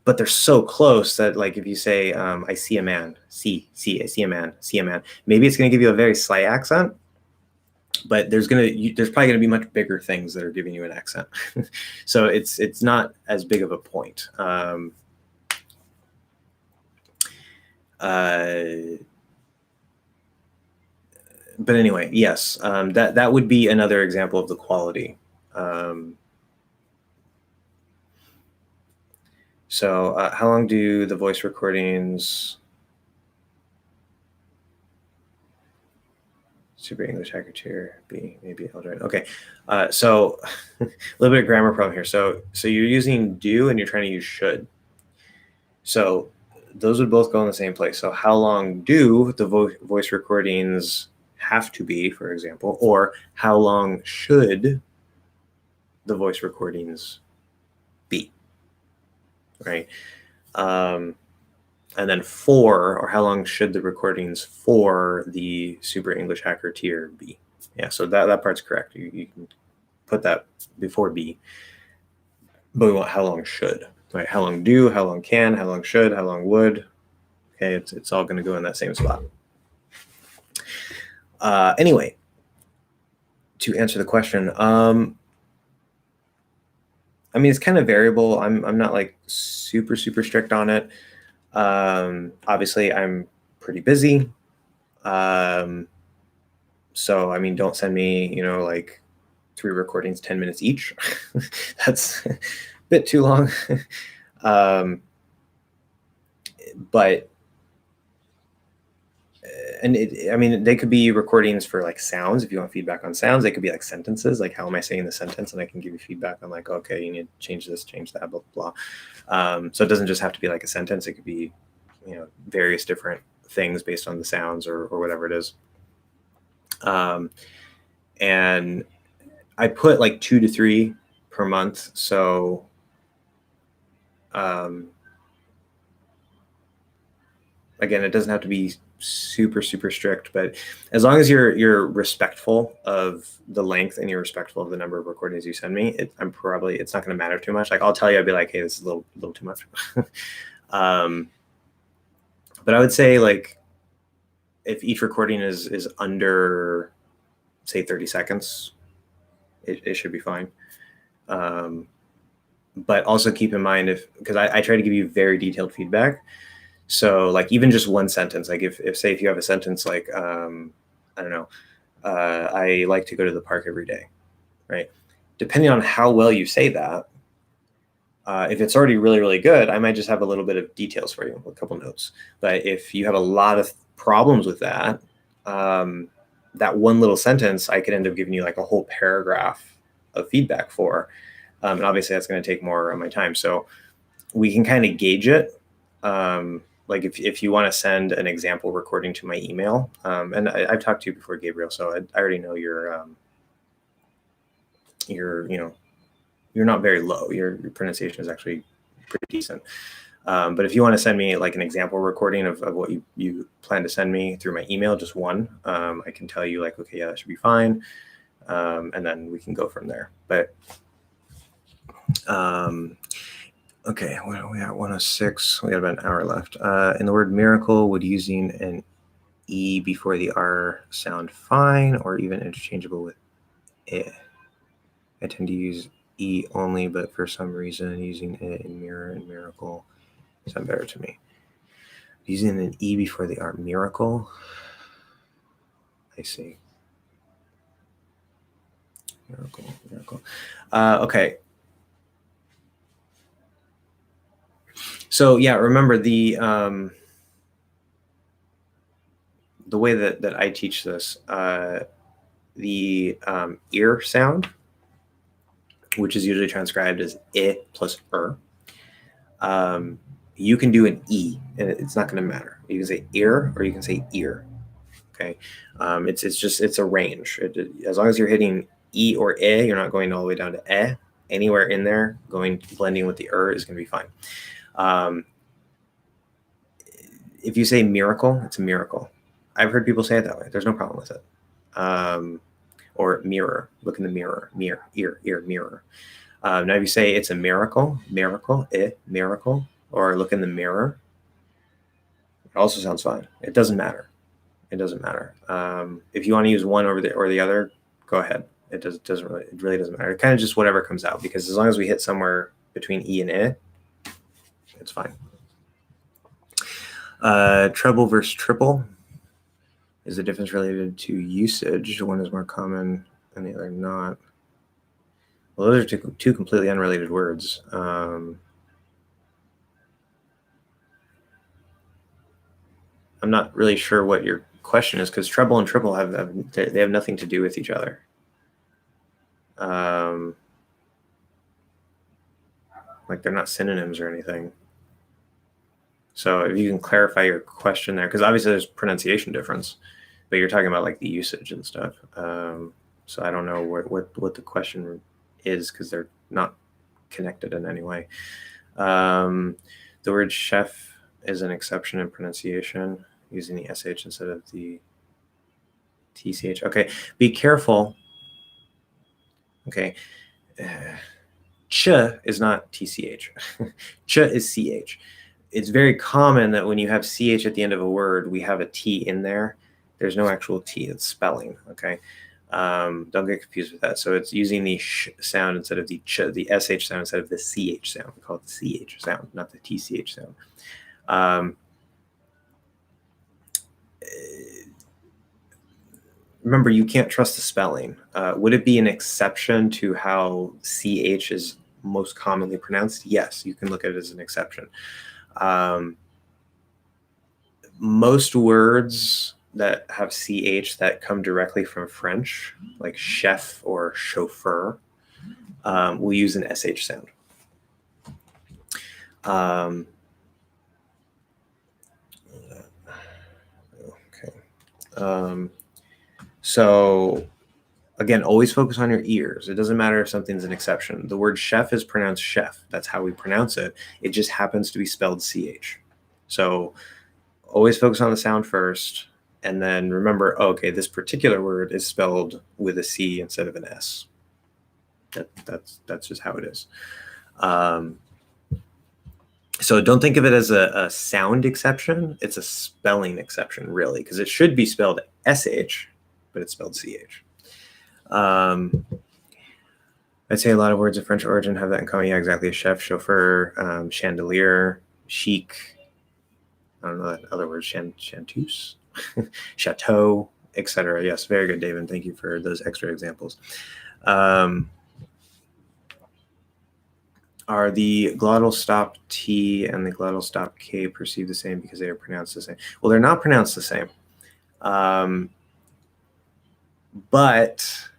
But they're so close that, like, if you say, I see a man, I see a man, maybe it's going to give you a very slight accent, but there's probably going to be much bigger things that are giving you an accent. So it's not as big of a point. But anyway, yes, that would be another example of the quality. So how long do the voice recordings Super English Hacker Tier B, maybe Eldred? Okay, so a little bit of grammar problem here. So you're using do and you're trying to use should. So those would both go in the same place. So how long do the voice recordings have to be, for example, or how long should the voice recordings be, right? And then for, or how long should the recordings for the Super English Hacker Tier be? Yeah, so that part's correct. You can put that before be. But we want how long should, right? How long do, how long can, how long should, how long would. Okay, it's all going to go in that same spot. Anyway, to answer the question, I mean, it's kind of variable. I'm not like super strict on it. Obviously, I'm pretty busy. So, I mean, don't send me, like 3 recordings, 10 minutes each. That's a bit too long. But, and I mean, they could be recordings for like sounds. If you want feedback on sounds, they could be like sentences, like how am I saying the sentence? And I can give you feedback on like, okay, you need to change this, change that, blah, blah, blah. So it doesn't just have to be like a sentence. It could be, various different things based on the sounds or whatever it is. And I put like 2 to 3 per month. So, again, it doesn't have to be super strict, but as long as you're respectful of the length and you're respectful of the number of recordings you send me, it's not going to matter too much. Like I'll tell you, I'll be like, hey, this is a little too much. But I would say like if each recording is under, say, 30 seconds, it should be fine. But also keep in mind because I try to give you very detailed feedback. So like even just one sentence, like if you have a sentence like, I don't know, I like to go to the park every day, right? Depending on how well you say that, if it's already really good, I might just have a little bit of details for you, a couple notes. But if you have a lot of problems with that, that one little sentence, I could end up giving you like a whole paragraph of feedback for. And obviously that's going to take more of my time. So we can kind of gauge it. Like if you want to send an example recording to my email, and I've talked to you before, Gabriel, so I already know you're not very low. Your pronunciation is actually pretty decent. But if you want to send me like an example recording of what you plan to send me through my email, just one, I can tell you like, okay, yeah, that should be fine. And then we can go from there. But okay, what are we at? 106. We got about an hour left. In the word miracle, would using an E before the R sound fine or even interchangeable with I? I tend to use E only, but for some reason using it in mirror and miracle sound better to me. Using an E before the R, miracle. I see. Miracle. Okay. So yeah, remember the way that I teach this, the ear sound, which is usually transcribed as I plus you can do an E, and it's not going to matter. You can say ear or you can say ear. Okay, it's a range. As long as you're hitting E or E, you're not going all the way down to E. Anywhere in there, blending with the is going to be fine. If you say miracle, it's a miracle. I've heard people say it that way. There's no problem with it. Or mirror, look in the mirror, ear, mirror. Now if you say it's a miracle, miracle, or look in the mirror, it also sounds fine. It doesn't matter. If you want to use one or the other, go ahead. It really doesn't matter. It kind of just whatever comes out, because as long as we hit somewhere between E and I, it's fine. Treble versus triple. Is the difference related to usage? One is more common and the other not. Well, those are two completely unrelated words. I'm not really sure what your question is, because treble and triple have nothing to do with each other. Like they're not synonyms or anything. So if you can clarify your question there, because obviously there's pronunciation difference, but you're talking about like the usage and stuff. So I don't know what the question is, because they're not connected in any way. The word chef is an exception in pronunciation, using the SH instead of the TCH. Okay, be careful. Okay. Ch is not TCH. Ch is CH. It's very common that when you have CH at the end of a word, we have a T in there. There's no actual T, it's spelling, okay? Don't get confused with that. So it's using the sh sound instead of the ch, the SH sound instead of the CH sound. We call it the CH sound, not the TCH sound. Remember, you can't trust the spelling. Would it be an exception to how CH is most commonly pronounced? Yes, you can look at it as an exception. Most words that have CH that come directly from French, like chef or chauffeur, will use an SH sound. So again, always focus on your ears. It doesn't matter if something's an exception. The word chef is pronounced chef. That's how we pronounce it. It just happens to be spelled CH. So always focus on the sound first. And then remember, okay, this particular word is spelled with a C instead of an S. That's just how it is. So don't think of it as a sound exception. It's a spelling exception, really, because it should be spelled SH, but it's spelled CH. I'd say a lot of words of French origin have that in common. Yeah, exactly. Chef, chauffeur, chandelier, chic. I don't know that other word, chanteuse, chateau, etc. Yes, very good, David. Thank you for those extra examples. Are the glottal stop T and the glottal stop K perceived the same because they are pronounced the same? Well, they're not pronounced the same. But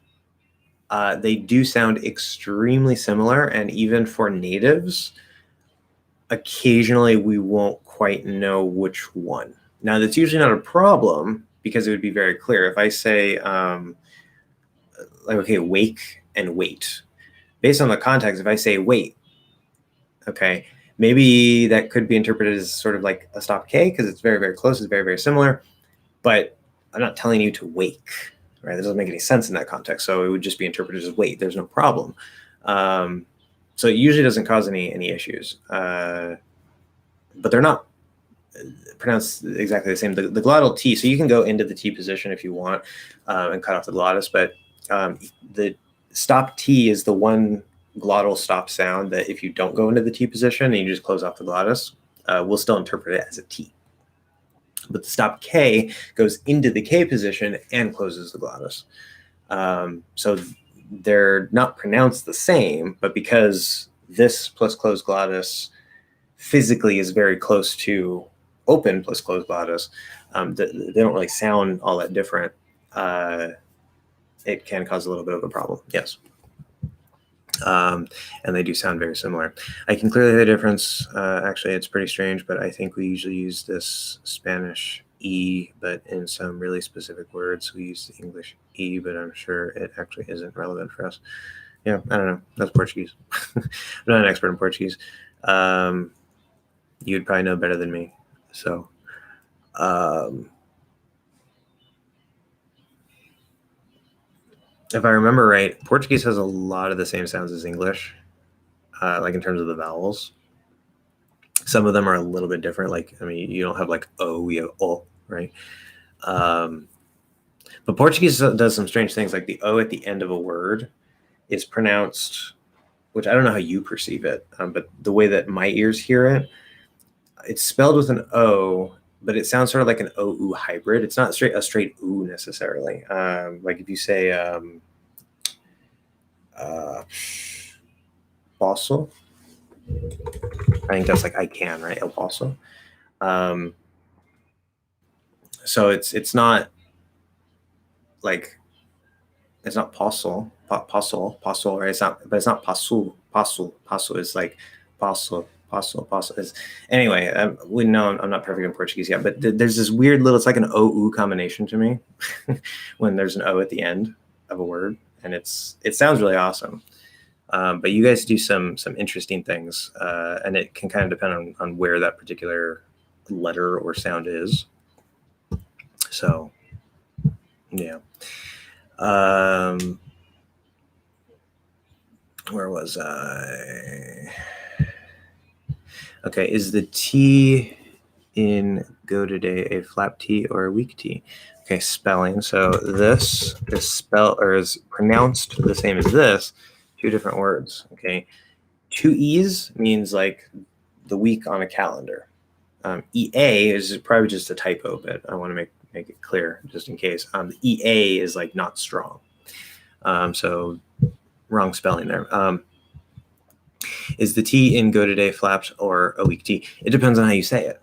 they do sound extremely similar, and even for natives, occasionally we won't quite know which one. Now, that's usually not a problem because it would be very clear. If I say, like, okay, wake and wait, based on the context, if I say wait, okay, maybe that could be interpreted as sort of like a stop K because it's very, very close, it's very, very similar, but I'm not telling you to wake, right? That doesn't make any sense in that context. So it would just be interpreted as wait. There's no problem. So it usually doesn't cause any issues. But they're not pronounced exactly the same. The glottal T, so you can go into the T position if you want and cut off the glottis, but the stop T is the one glottal stop sound that if you don't go into the T position and you just close off the glottis, we'll still interpret it as a T. But the stop K goes into the K position and closes the glottis. So they're not pronounced the same, but because this plus closed glottis physically is very close to open plus closed glottis, they don't really sound all that different. It can cause a little bit of a problem, yes. And they do sound very similar. I can clearly hear the difference. Actually, it's pretty strange, but I think we usually use this Spanish E, but in some really specific words, we use the English E, but I'm sure it actually isn't relevant for us. Yeah, I don't know. That's Portuguese. I'm not an expert in Portuguese. You'd probably know better than me. So, if I remember right, Portuguese has a lot of the same sounds as English, like in terms of the vowels. Some of them are a little bit different. Like, I mean, you don't have like O, we have O, right? But Portuguese does some strange things. Like the O at the end of a word is pronounced, which I don't know how you perceive it, but the way that my ears hear it, it's spelled with an O, but it sounds sort of like an O-U hybrid. It's not a straight U necessarily. Like if you say posso, I think that's like I can, right? El posso. So it's not like, it's not posso, right? It's not, but it's not passo is like passo. Is, anyway, we know I'm not perfect in Portuguese yet, but there's this weird little, it's like an O-U combination to me when there's an O at the end of a word, and it sounds really awesome. But you guys do some interesting things, and it can kind of depend on where that particular letter or sound is. So, yeah. Where was I? Okay, is the T in go today a flap T or a weak T? Okay, spelling. So this is spelled or is pronounced the same as this. Two different words. Okay, two E's means like the week on a calendar. EA is probably just a typo, but I want to make it clear just in case. EA is like not strong. So wrong spelling there. Is the T in go today flapped or a weak T? It depends on how you say it.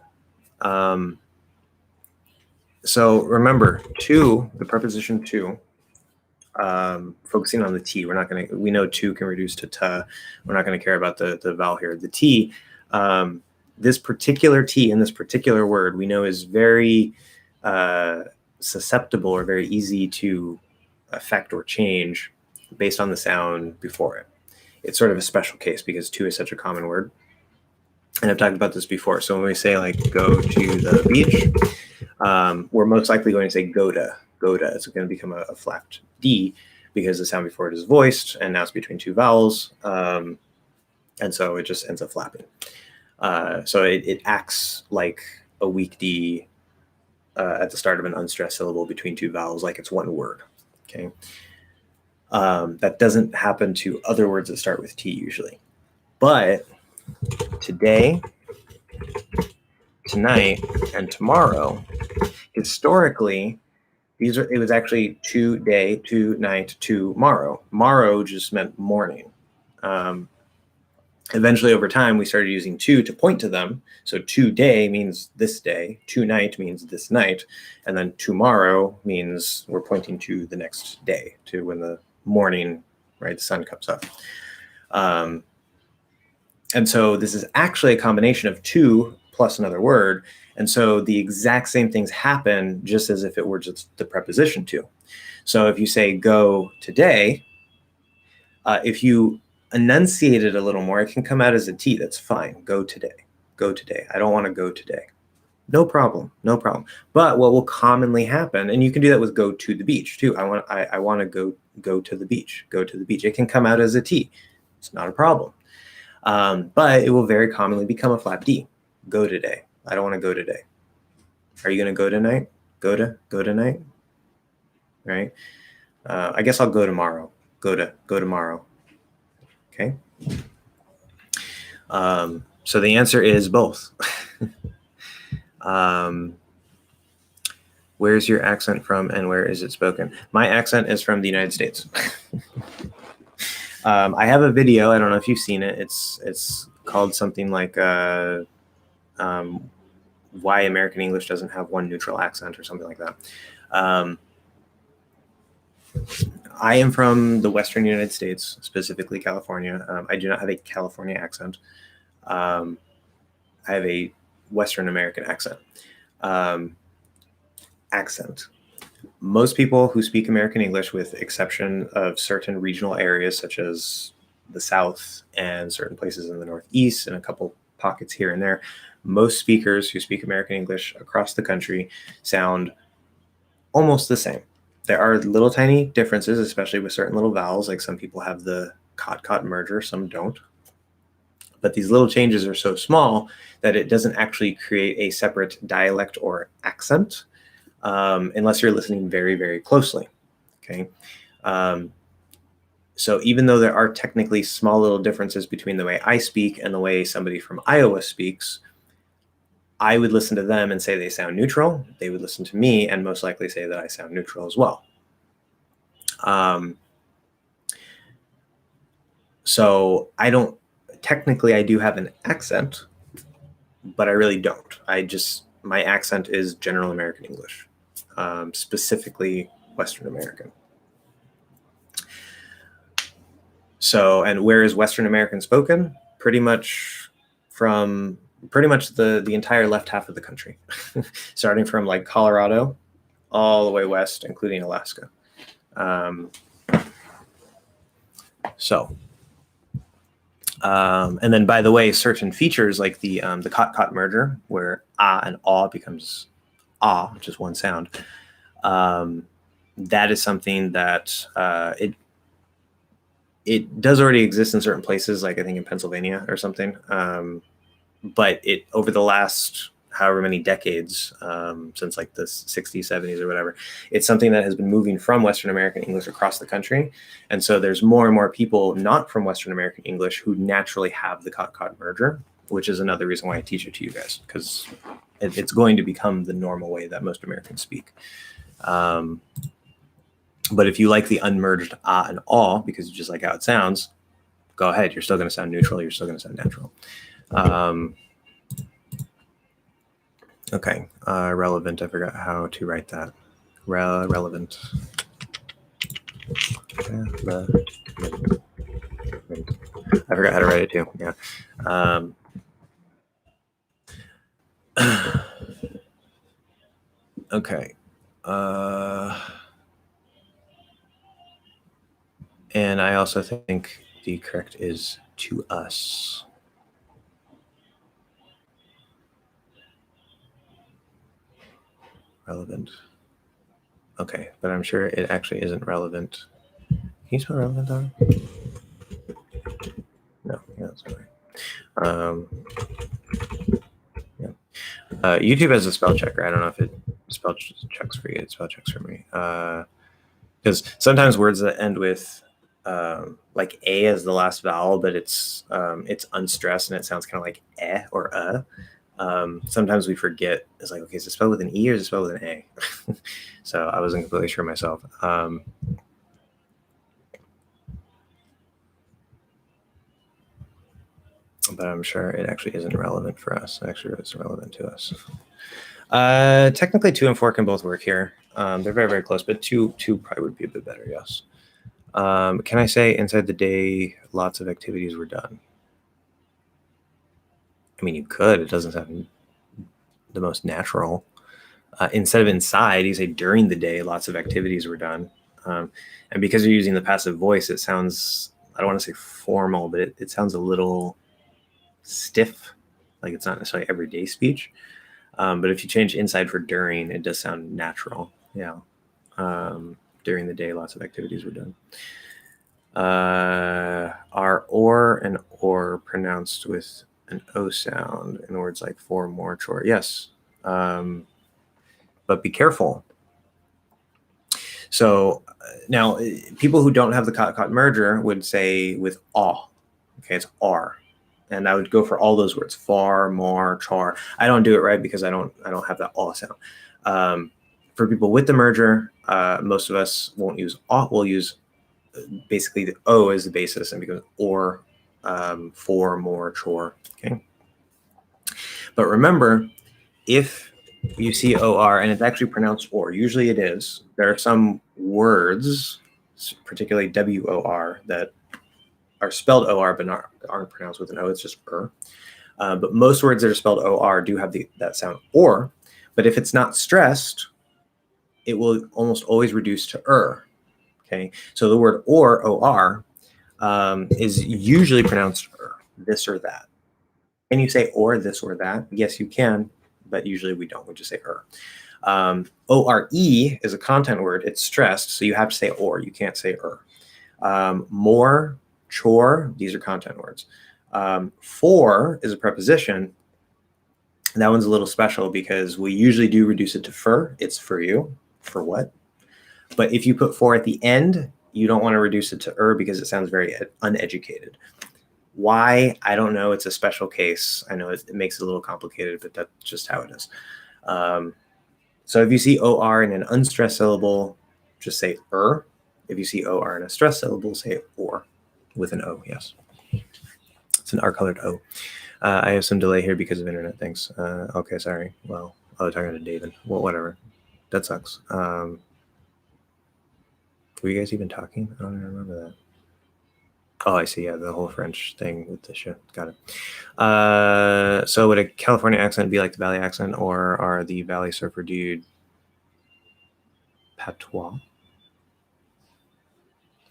So remember, the preposition to, focusing on the T, we know to can reduce to ta. We're not going to care about the vowel here. The T, this particular T in this particular word, we know is very susceptible or very easy to affect or change based on the sound before it. It's sort of a special case because to is such a common word. And I've talked about this before. So when we say like go to the beach, we're most likely going to say go to. It's going to become a flapped D because the sound before it is voiced, and now it's between two vowels. And so it just ends up flapping. So it acts like a weak D at the start of an unstressed syllable between two vowels, like it's one word. Okay. That doesn't happen to other words that start with T usually. But today, tonight, and tomorrow, historically, it was actually today, tonight, tomorrow. Morrow just meant morning. Eventually, over time, we started using to point to them. So today means this day, tonight means this night, and then tomorrow means we're pointing to the next day, to when the morning, right, the sun comes up. And so this is actually a combination of to plus another word. And so the exact same things happen just as if it were just the preposition to. So if you say go today, if you enunciate it a little more, it can come out as a T. That's fine. Go today. Go today. I don't want to go today. No problem. No problem. But what will commonly happen, and you can do that with go to the beach too. I want to go to the beach. Go to the beach. It can come out as a T. It's not a problem. But it will very commonly become a flap D. Go today. I don't want to go today. Are you going to go tonight? Go tonight. Right? I guess I'll go tomorrow. Go tomorrow. Okay. So the answer is both. Where's your accent from and where is it spoken? My accent is from the United States. I have a video. I don't know if you've seen it. It's called something like why American English doesn't have one neutral accent or something like that. I am from the Western United States, specifically California. I do not have a California accent. I have a Western American accent. Most people who speak American English, with exception of certain regional areas such as the South and certain places in the Northeast and a couple pockets here and there, most speakers who speak American English across the country sound almost the same. There are little tiny differences, especially with certain little vowels, like some people have the cot merger, some don't. But these little changes are so small that it doesn't actually create a separate dialect or accent unless you're listening very, very closely. Okay. So even though there are technically small little differences between the way I speak and the way somebody from Iowa speaks, I would listen to them and say they sound neutral. They would listen to me and most likely say that I sound neutral as well. So I do have an accent, but I really don't. My accent is general American English, specifically Western American. So, and where is Western American spoken? Pretty much the entire left half of the country, starting from like Colorado all the way west, including Alaska. And then, by the way, certain features like the cot merger, where ah and aw becomes ah, which is one sound. That is something that it does already exist in certain places, like I think in Pennsylvania or something. But it over the last however many decades, since like the 60s, 70s or whatever, it's something that has been moving from Western American English across the country. And so there's more and more people not from Western American English who naturally have the cot-caught merger, which is another reason why I teach it to you guys, because it's going to become the normal way that most Americans speak. But if you like the unmerged ah and aw, because you just like how it sounds, go ahead. You're still going to sound neutral. You're still going to sound natural. Okay, relevant. I forgot how to write that. Relevant. I forgot how to write it too. Yeah. Okay. And I also think the correct is to us. Relevant. Okay, but I'm sure it actually isn't relevant. Can you spell relevant on? No, yeah, that's right. Yeah. YouTube has a spell checker. I don't know if it spell checks for you. It spell checks for me. Because sometimes words that end with like a as the last vowel, but it's unstressed and it sounds kind of like eh or sometimes we forget. It's like, okay, is it spelled with an e or is it spelled with an a? So I wasn't completely sure myself. But I'm sure it actually isn't relevant for us. Actually, it's relevant to us. Technically, 2 and 4 can both work here. They're very, very close, but two probably would be a bit better, yes. Can I say inside the day, lots of activities were done? I mean, you could. It doesn't sound the most natural. Instead of inside, you say during the day, lots of activities were done. And because you're using the passive voice, it sounds, I don't want to say formal, but it sounds a little stiff. Like it's not necessarily everyday speech. But if you change inside for during, it does sound natural. Yeah. During the day, lots of activities were done. Are or and or pronounced with an O sound in words like for, more, chore? Yes. But be careful. So now people who don't have the cot merger would say with aw. Okay, it's R. And I would go for all those words, far, more, char. I don't do it right because I don't have that aw sound. For people with the merger, most of us won't use aw. We'll use basically the O as the basis and becomes or, for, more, chore. Okay. But remember, if you see OR and it's actually pronounced or, usually it is, there are some words, particularly WOR, that are spelled OR but aren't pronounced with an O. It's just but most words that are spelled OR do have that sound or. But if it's not stressed, it will almost always reduce to Okay, so the word or is usually pronounced this or that. Can you say or this or that? Yes, you can, but usually we don't. We just say ORE is a content word. It's stressed, so you have to say or. You can't say more, chore, these are content words. For is a preposition. That one's a little special because we usually do reduce it to for. It's for you. For what? But if you put for at the end, you don't want to reduce it to because it sounds very uneducated. Why? I don't know. It's a special case. I know it makes it a little complicated, but that's just how it is. So if you see OR in an unstressed syllable, just say If you see OR in a stressed syllable, say or with an O, yes. It's an R-colored O. I have some delay here because of internet things. Okay, sorry. Well, I was talking to David. Well, whatever. That sucks. Were you guys even talking? I don't even remember that. Oh, I see. Yeah, the whole French thing with the shit. Got it. So would a California accent be like the Valley accent, or are the Valley Surfer dude patois?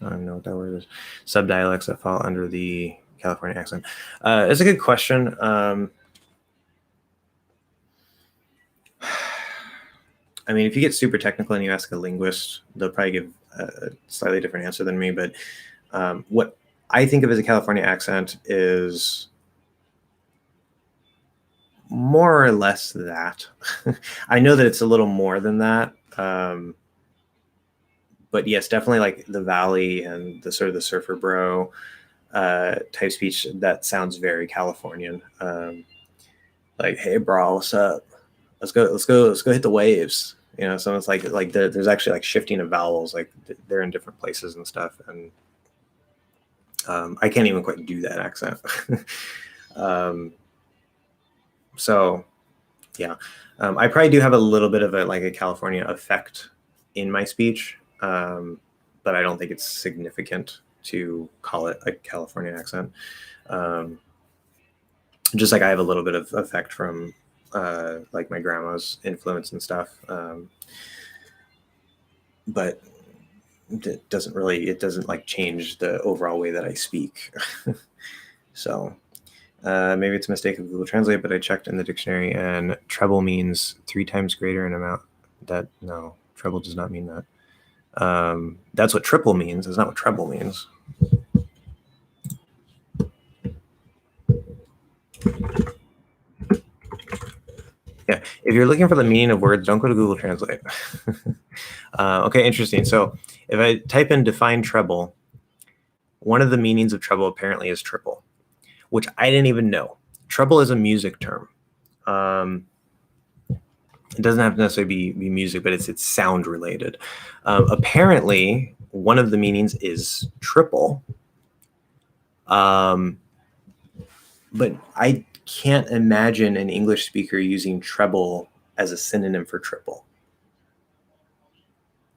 I don't know what that word is. Subdialects that fall under the California accent. It's a good question. I mean, if you get super technical and you ask a linguist, they'll probably give a slightly different answer than me. But what I think of as a California accent is more or less that. I know that it's a little more than that. But yes, definitely like the Valley and the sort of the surfer bro type speech that sounds very Californian. Like, hey bro, what's up? Let's go hit the waves. You know, so it's like there's actually like shifting of vowels, like they're in different places and stuff. And I can't even quite do that accent. So yeah, I probably do have a little bit of a California effect in my speech, but I don't think it's significant to call it a California accent. Just like I have a little bit of effect from like my grandma's influence and stuff, but it doesn't like change the overall way that I speak. So maybe it's a mistake of Google Translate, but I checked in the dictionary and treble means 3 times greater in amount. No, treble does not mean that. That's what triple means. That's not what treble means. Yeah, if you're looking for the meaning of words, don't go to Google Translate. Okay, interesting. So if I type in define treble, one of the meanings of treble apparently is triple, which I didn't even know. Treble is a music term. It doesn't have to necessarily be music, but it's sound related. Apparently, one of the meanings is triple. But I can't imagine an English speaker using treble as a synonym for triple.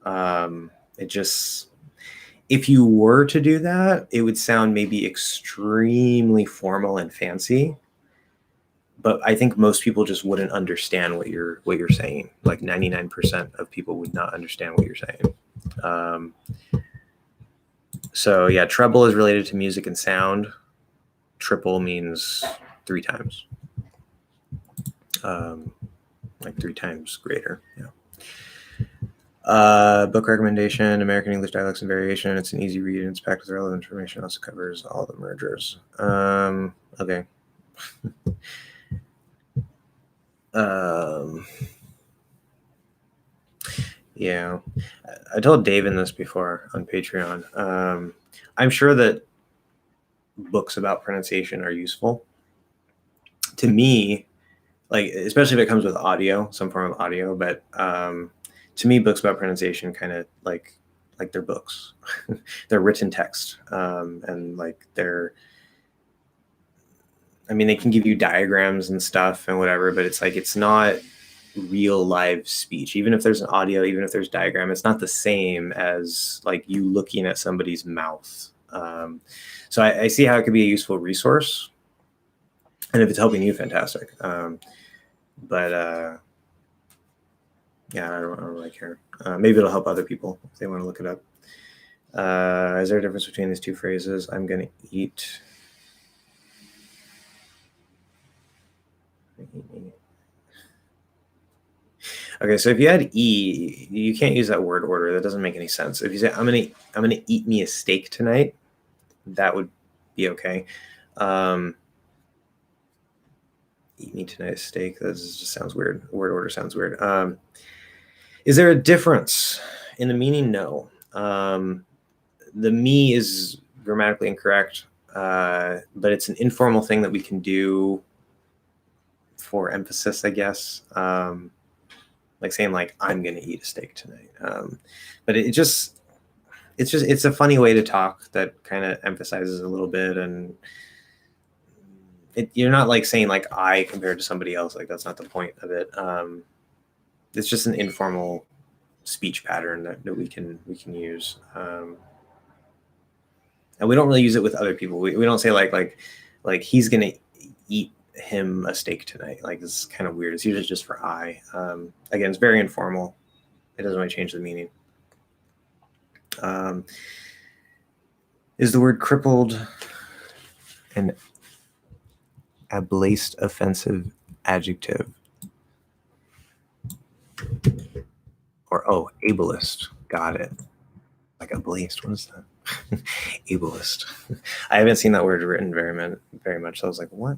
It just, if you were to do that, it would sound maybe extremely formal and fancy. But I think most people just wouldn't understand what you're saying. Like 99% of people would not understand what you're saying. So yeah, treble is related to music and sound. Triple means 3 times, like 3 times greater. Yeah. Book recommendation: American English Dialects and Variation. It's an easy read and it's packed with relevant information. Also covers all the mergers. Okay. Yeah, I told David this before on Patreon. I'm sure that books about pronunciation are useful. To me, like especially if it comes with audio, some form of audio, but to me, books about pronunciation kind of like they're books. They're written text, and like they can give you diagrams and stuff and whatever, but it's like it's not real live speech. Even if there's an audio, even if there's diagram, it's not the same as like you looking at somebody's mouth. So I see how it could be a useful resource, and if it's helping you, fantastic. But yeah, I don't really care. Maybe it'll help other people if they want to look it up. Is there a difference between these two phrases? I'm gonna eat. Okay, so if you had E, you can't use that word order. That doesn't make any sense. If you say I'm gonna eat me a steak tonight, that would be okay. Eat me tonight a steak. That just sounds weird. Word order sounds weird. Is there a difference in the meaning? No. The me is grammatically incorrect, but it's an informal thing that we can do for emphasis, I guess. Like saying like I'm gonna eat a steak tonight. But it's a funny way to talk that kind of emphasizes a little bit, and you're not like saying like I compared to somebody else. Like that's not the point of it. It's just an informal speech pattern that we can use, and we don't really use it with other people. We don't say like he's gonna eat him a steak tonight. Like this is kind of weird. It's usually just for I. Again, it's very informal. It doesn't really change the meaning. Is the word crippled an ableist offensive adjective? Or ableist. Got it. Like ableist. What is that? Ableist. I haven't seen that word written very much. So I was like, what?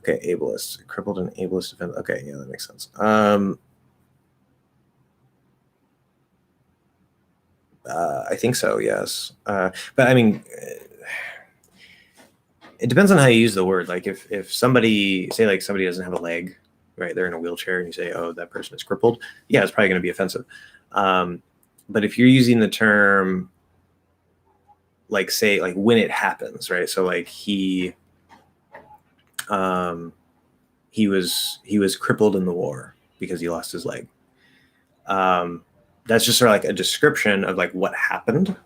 Okay, ableist. Crippled and ableist defense. Okay, yeah, that makes sense. I think so, yes. But I mean, it depends on how you use the word. Like if somebody, say like somebody doesn't have a leg, right? They're in a wheelchair and you say, oh, that person is crippled. Yeah, it's probably going to be offensive. But if you're using the term, like say like when it happens, right? So like he was crippled in the war because he lost his leg. That's just sort of like a description of like what happened.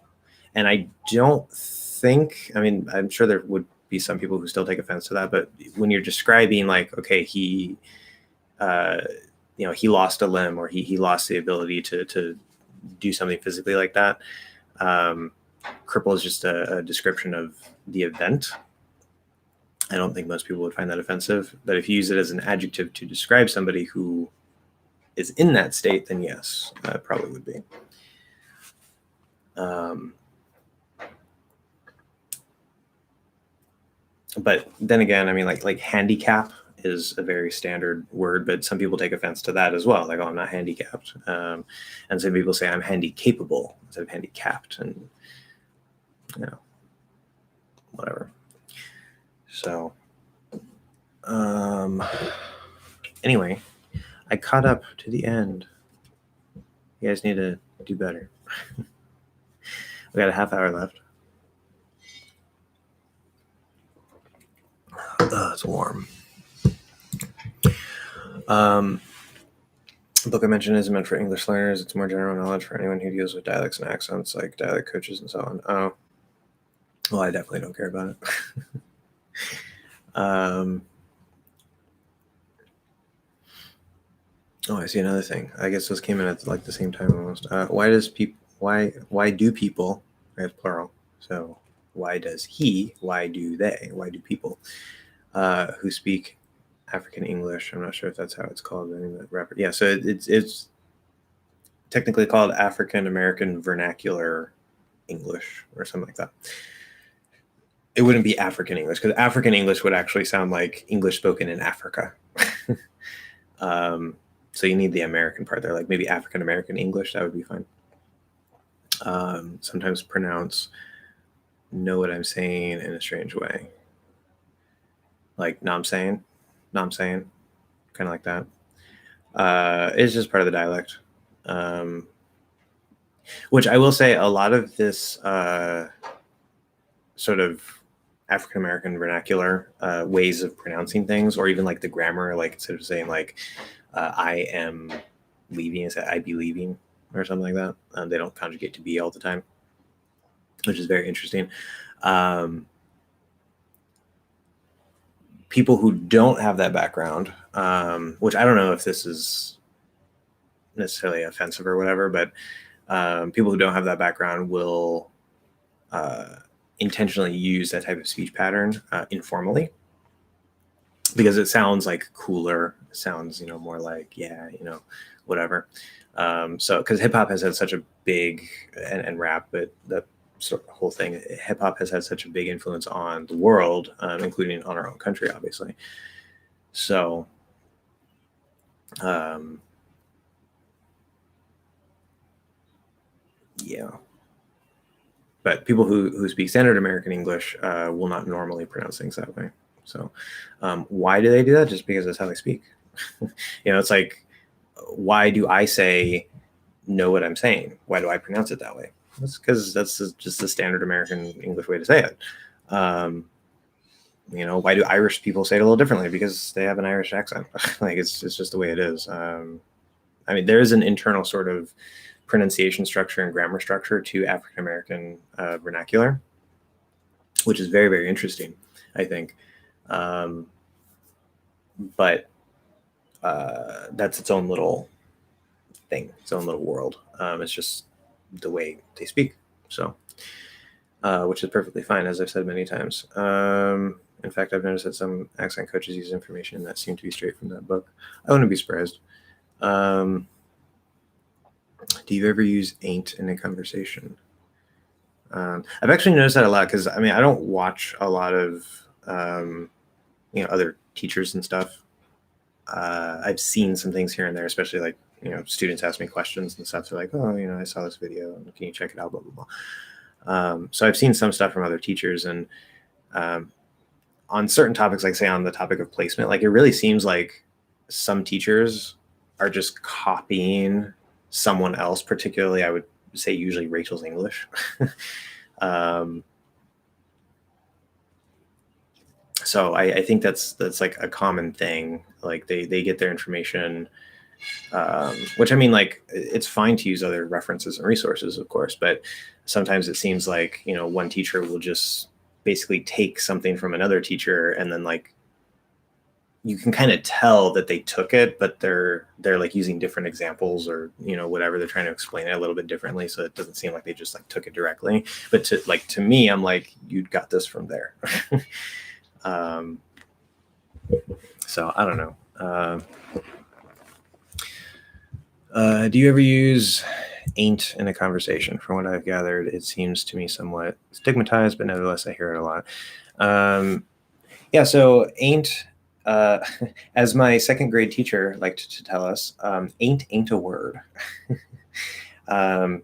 And I don't think, I mean, I'm sure there would be some people who still take offense to that, but when you're describing like, okay, he lost a limb, or he lost the ability to do something physically like that. Cripple is just a description of the event. I don't think most people would find that offensive, but if you use it as an adjective to describe somebody who is in that state, then yes, it probably would be. But then again, I mean, like handicap is a very standard word, but some people take offense to that as well. Like, oh, I'm not handicapped. And some people say I'm handy-capable instead of handicapped, and whatever. So anyway, I caught up to the end. You guys need to do better. We got a half hour left. It's warm. The book I mentioned isn't meant for English learners. It's more general knowledge for anyone who deals with dialects and accents, like dialect coaches and so on. Oh, well, I definitely don't care about it. Oh, I see another thing. I guess those came in at like the same time almost. Why do people? I have plural. So why does he? Why do they? Why do people who speak African English? I'm not sure if that's how it's called. Yeah. So it's technically called African American Vernacular English or something like that. It wouldn't be African English, because African English would actually sound like English spoken in Africa. So you need the American part there, like maybe African American English, that would be fine. Sometimes pronounce know what I'm saying in a strange way. Like I'm saying, kind of like that. It's just part of the dialect. Which I will say, a lot of this sort of African American vernacular ways of pronouncing things, or even like the grammar, like instead of saying like I am leaving, it's I be leaving or something like that. They don't conjugate to be all the time, which is very interesting. People who don't have that background, which I don't know if this is necessarily offensive or whatever, but people who don't have that background will intentionally use that type of speech pattern informally, because it sounds like cooler. It sounds, more like, yeah, whatever. So because hip hop has had such a big, and rap, but that sort of whole thing, hip hop has had such a big influence on the world, including on our own country, obviously. So, yeah. But people who speak standard American English will not normally pronounce things that way. So, why do they do that? Just because that's how they speak. It's like, why do I say know what I'm saying? Why do I pronounce it that way? That's because that's just the standard American English way to say it. Why do Irish people say it a little differently? Because they have an Irish accent. Like it's just the way it is. I mean, there is an internal sort of pronunciation structure and grammar structure to African American vernacular, which is very, very interesting, I think. But that's its own little thing, its own little world. It's just the way they speak. So, which is perfectly fine, as I've said many times. In fact, I've noticed that some accent coaches use information that seemed to be straight from that book. I wouldn't be surprised. Do you ever use ain't in a conversation? I've actually noticed that a lot because I mean I don't watch a lot of other teachers and stuff. I've seen some things here and there, especially like students ask me questions and stuff. They're like, oh, I saw this video. Can you check it out? Blah blah blah. So I've seen some stuff from other teachers, and on certain topics, like say on the topic of placement, like it really seems like some teachers are just copying someone else. Particularly, I would say usually Rachel's English. So I think that's like a common thing. Like they get their information, which I mean, like it's fine to use other references and resources, of course, but sometimes it seems like one teacher will just basically take something from another teacher, and then like you can kind of tell that they took it, but they're like using different examples or whatever. They're trying to explain it a little bit differently, so it doesn't seem like they just like took it directly. But to me, I'm like, you got this from there. So I don't know. Do you ever use ain't in a conversation? From what I've gathered, it seems to me somewhat stigmatized, but nevertheless, I hear it a lot. Yeah, so ain't, as my second grade teacher liked to tell us, ain't a word. And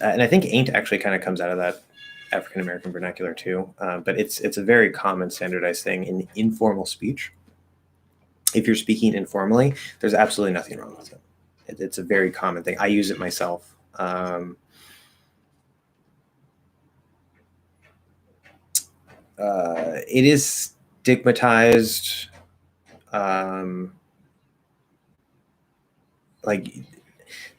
I think ain't actually kind of comes out of that African American vernacular too, but it's a very common standardized thing in informal speech. If you're speaking informally, there's absolutely nothing wrong with it. It's a very common thing. I use it myself. It is stigmatized. Like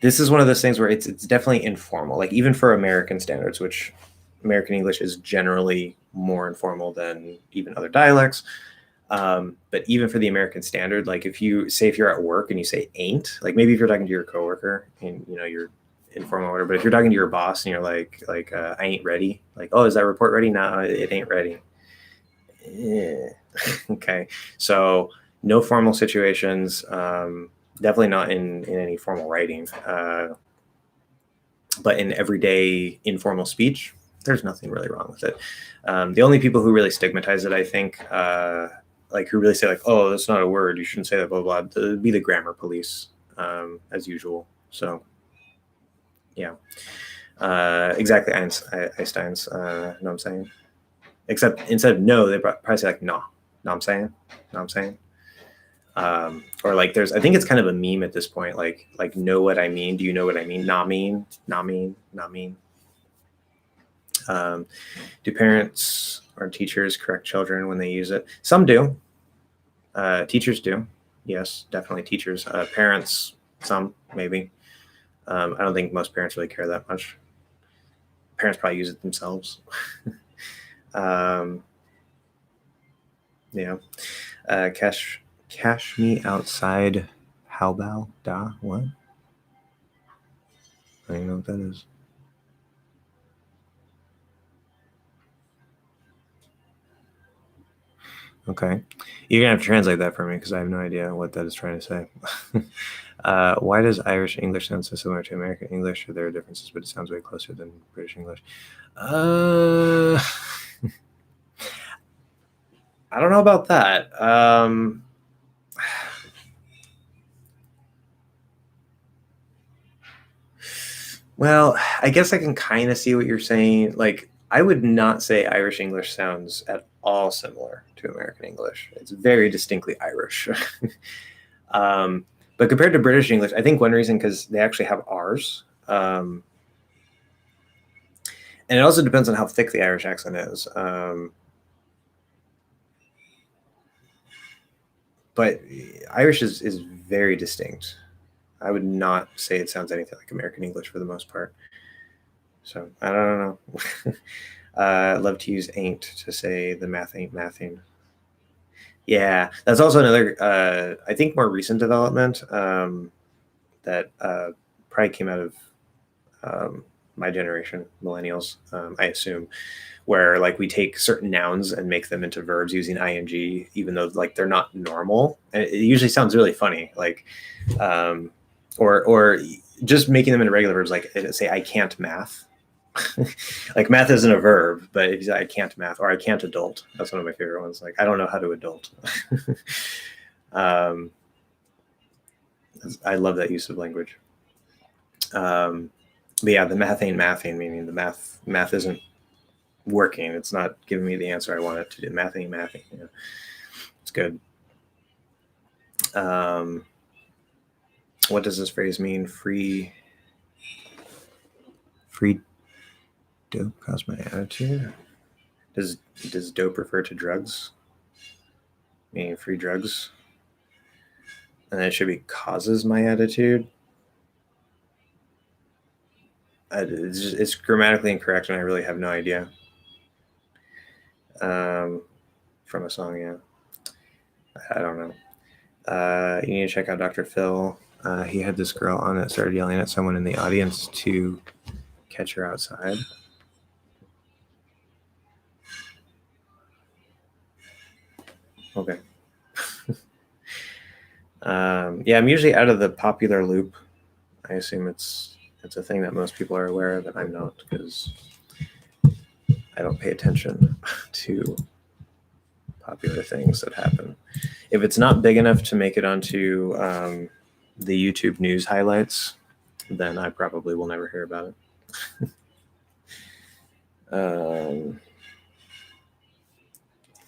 this is one of those things where it's definitely informal. Like even for American standards, which American English is generally more informal than even other dialects. But even for the American standard, like if you're at work and you say ain't, like maybe if you're talking to your coworker and you're informal order, but if you're talking to your boss and you're like I ain't ready, like, oh, is that report ready? No, it ain't ready. Okay, so no formal situations, definitely not in any formal writing, but in everyday informal speech, there's nothing really wrong with it. The only people who really stigmatize it, I think, like who really say like, oh, that's not a word, you shouldn't say that, blah blah, it'd be the grammar police, as usual. So yeah, exactly. Einstein's know what I'm saying, except instead of no, they probably say like no I'm saying, no I'm saying. Or like there's, I think it's kind of a meme at this point, like know what I mean, do you know what I mean, not mean, not mean, not mean. Do parents or teachers correct children when they use it? Some do. Teachers do. Yes, definitely teachers. Parents, some, maybe. I don't think most parents really care that much. Parents probably use it themselves. Yeah. Cash me outside. How about da? What? I don't even know what that is. Okay. You're going to have to translate that for me because I have no idea what that is trying to say. Why does Irish English sound so similar to American English? There are differences, but it sounds way closer than British English. I don't know about that. Well, I guess I can kind of see what you're saying. Like, I would not say Irish English sounds at all similar to American English. It's very distinctly Irish. But compared to British English, I think one reason because they actually have R's. And it also depends on how thick the Irish accent is. But Irish is very distinct. I would not say it sounds anything like American English for the most part. So I don't know. Love to use ain't to say the math ain't mathing. Yeah, that's also another, I think, more recent development that probably came out of my generation, millennials, I assume, where like we take certain nouns and make them into verbs using ing, even though like they're not normal. And it usually sounds really funny, like or just making them into regular verbs, like say I can't math. Like math isn't a verb, but if you say I can't math or I can't adult, that's one of my favorite ones. Like I don't know how to adult. I love that use of language. But yeah, the math ain't mathing, meaning the math isn't working. It's not giving me the answer I want it to do. Math ain't mathing. Yeah. It's good. What does this phrase mean? Free dope cause my attitude? Does dope refer to drugs? Meaning free drugs? And it should be causes my attitude. It's grammatically incorrect, and I really have no idea. From a song, yeah. I don't know. You need to check out Dr. Phil. He had this girl on that started yelling at someone in the audience to catch her outside. Okay. Yeah, I'm usually out of the popular loop. I assume it's a thing that most people are aware of, and I'm not, because I don't pay attention to popular things that happen. If it's not big enough to make it onto the YouTube news highlights, then I probably will never hear about it.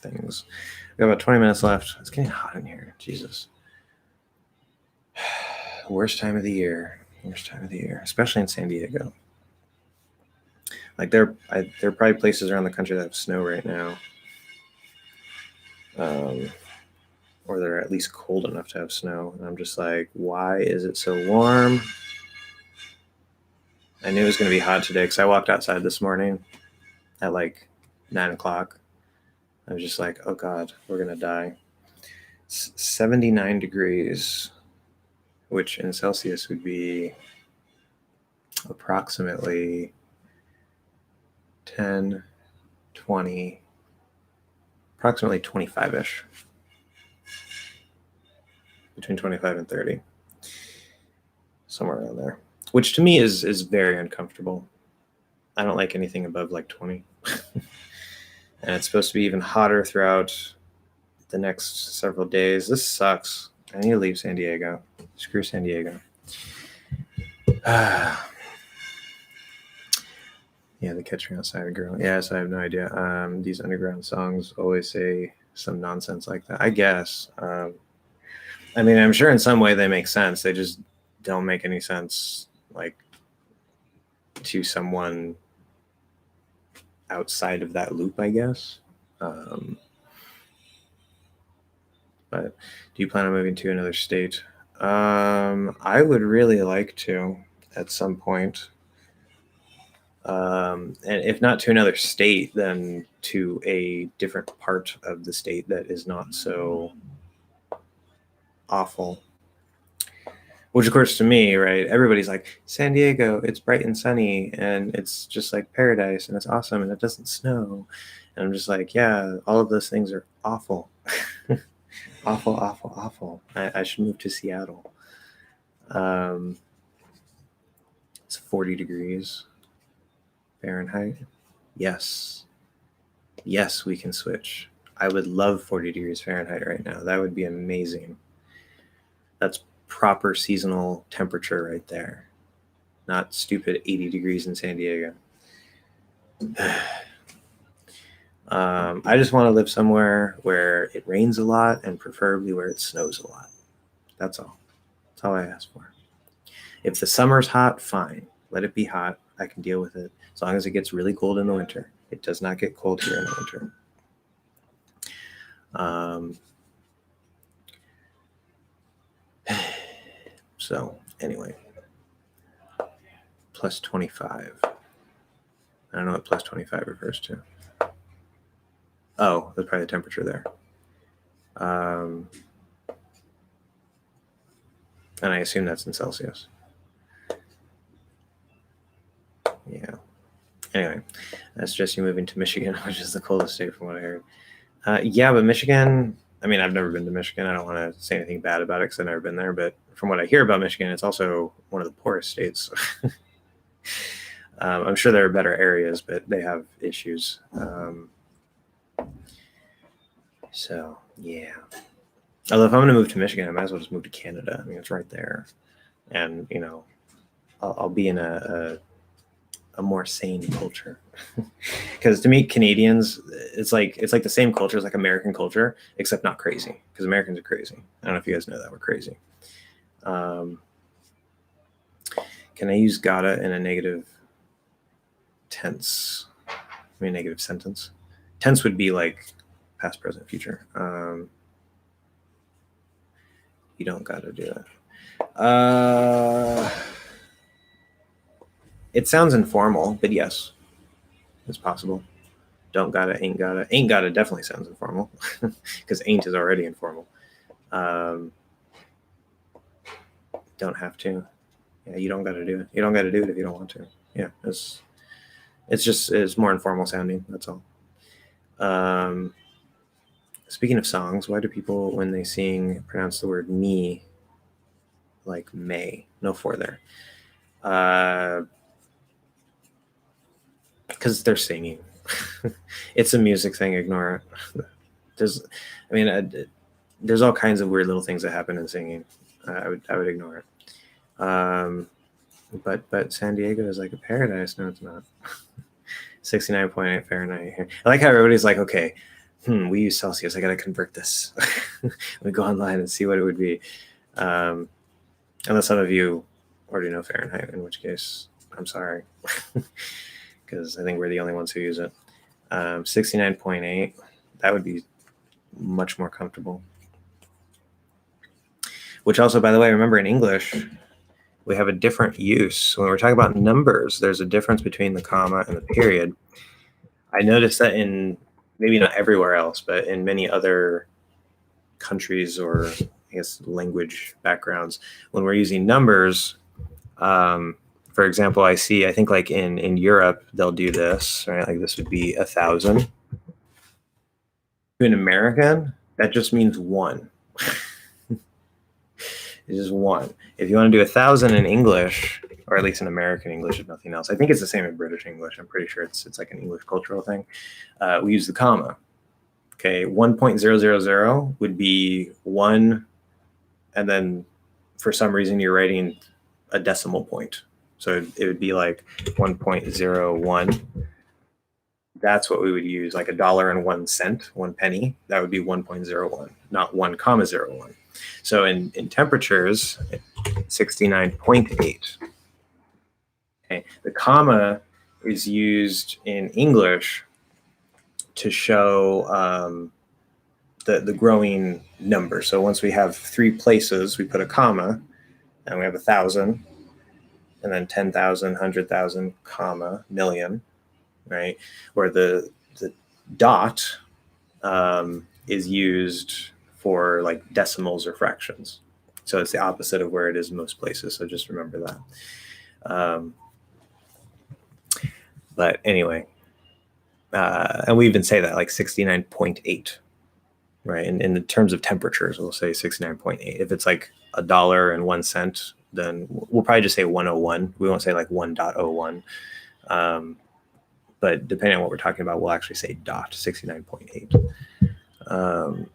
Things. We got about 20 minutes left. It's getting hot in here. Jesus. Worst time of the year, especially in San Diego. Like there are probably places around the country that have snow right now, or they're at least cold enough to have snow. And I'm just like, why is it so warm? I knew it was going to be hot today because I walked outside this morning at like 9 o'clock. I was just like, oh God, we're going to die. It's 79 degrees, which in Celsius would be approximately 10, 20, approximately 25-ish. Between 25 and 30. Somewhere around there. Which to me is very uncomfortable. I don't like anything above like 20. And it's supposed to be even hotter throughout the next several days. This sucks. I need to leave San Diego. Screw San Diego. Yeah, the catching outside a girl. Yes, I have no idea. These underground songs always say some nonsense like that. I guess. I mean, I'm sure in some way they make sense. They just don't make any sense, like, to someone outside of that loop, I guess. But do you plan on moving to another state? I would really like to at some point. And if not to another state, then to a different part of the state that is not so awful. Which, of course, to me, right, everybody's like, San Diego, it's bright and sunny, and it's just like paradise, and it's awesome, and it doesn't snow. And I'm just like, yeah, all of those things are awful. Awful, awful, awful. I should move to Seattle. It's 40 degrees Fahrenheit. Yes. Yes, we can switch. I would love 40 degrees Fahrenheit right now. That would be amazing. That's proper seasonal temperature right there. Not stupid 80 degrees in San Diego. I just want to live somewhere where it rains a lot and preferably where it snows a lot. That's all. That's all I ask for. If the summer's hot, fine. Let it be hot. I can deal with it as long as it gets really cold in the winter. It does not get cold here in the winter. So anyway, plus 25. I don't know what plus 25 refers to. Oh, that's probably the temperature there. And I assume that's in Celsius. Yeah. Anyway, that's just you moving to Michigan, which is the coldest state from what I heard. Yeah, but Michigan, I mean, I've never been to Michigan. I don't want to say anything bad about it because I've never been there. But from what I hear about Michigan, it's also one of the poorest states. I'm sure there are better areas, but they have issues. So yeah. Although if I'm going to move to Michigan, I might as well just move to Canada. I mean, it's right there, and I'll be in a more sane culture. Because to me, Canadians, it's like the same culture as like American culture, except not crazy. Because Americans are crazy. I don't know if you guys know that we're crazy. Can I use gotta in a negative tense? I mean, negative sentence. Tense would be like past, present, future. You don't gotta do it. It sounds informal, but yes, it's possible. Don't gotta, ain't gotta. Ain't gotta definitely sounds informal because ain't is already informal. Don't have to. Yeah, you don't gotta do it. You don't gotta do it if you don't want to. Yeah, it's more informal sounding. That's all. Speaking of songs, why do people, when they sing, pronounce the word me like may? No for there. Because they're singing. It's a music thing. Ignore it. There's all kinds of weird little things that happen in singing. I would ignore it. But San Diego is like a paradise. No, it's not. 69.8 Fahrenheit here. I like how everybody's like, okay, we use Celsius. I got to convert this. Let me go online and see what it would be. Unless some of you already know Fahrenheit, in which case, I'm sorry. Because I think we're the only ones who use it. 69.8, that would be much more comfortable. Which also, by the way, remember in English, we have a different use. When we're talking about numbers, there's a difference between the comma and the period. I noticed that in, maybe not everywhere else, but in many other countries or I guess language backgrounds, when we're using numbers, for example, I think like in Europe, they'll do this, right? Like this would be 1,000. To an American, that just means one. It's just one. If you want to do 1,000 in English, or at least in American English, if nothing else, I think it's the same in British English. I'm pretty sure it's like an English cultural thing. We use the comma. Okay, 1.000 would be one, and then for some reason you're writing a decimal point. So it would be like 1.01. That's what we would use, like $1.01, 1 penny. That would be 1.01, not 1.01. So in temperatures, 69.8. Okay, the comma is used in English to show the growing number. So once we have 3 places, we put a comma, and we have 1,000, and then 10,000, 100,000, comma, million, right? Where the dot is used for like decimals or fractions. So it's the opposite of where it is in most places. So just remember that. But anyway, and we even say that like 69.8, right? In the terms of temperatures, we'll say 69.8. If it's like $1.01, then we'll probably just say 101. We won't say like 1.01. But depending on what we're talking about, we'll actually say dot 69.8.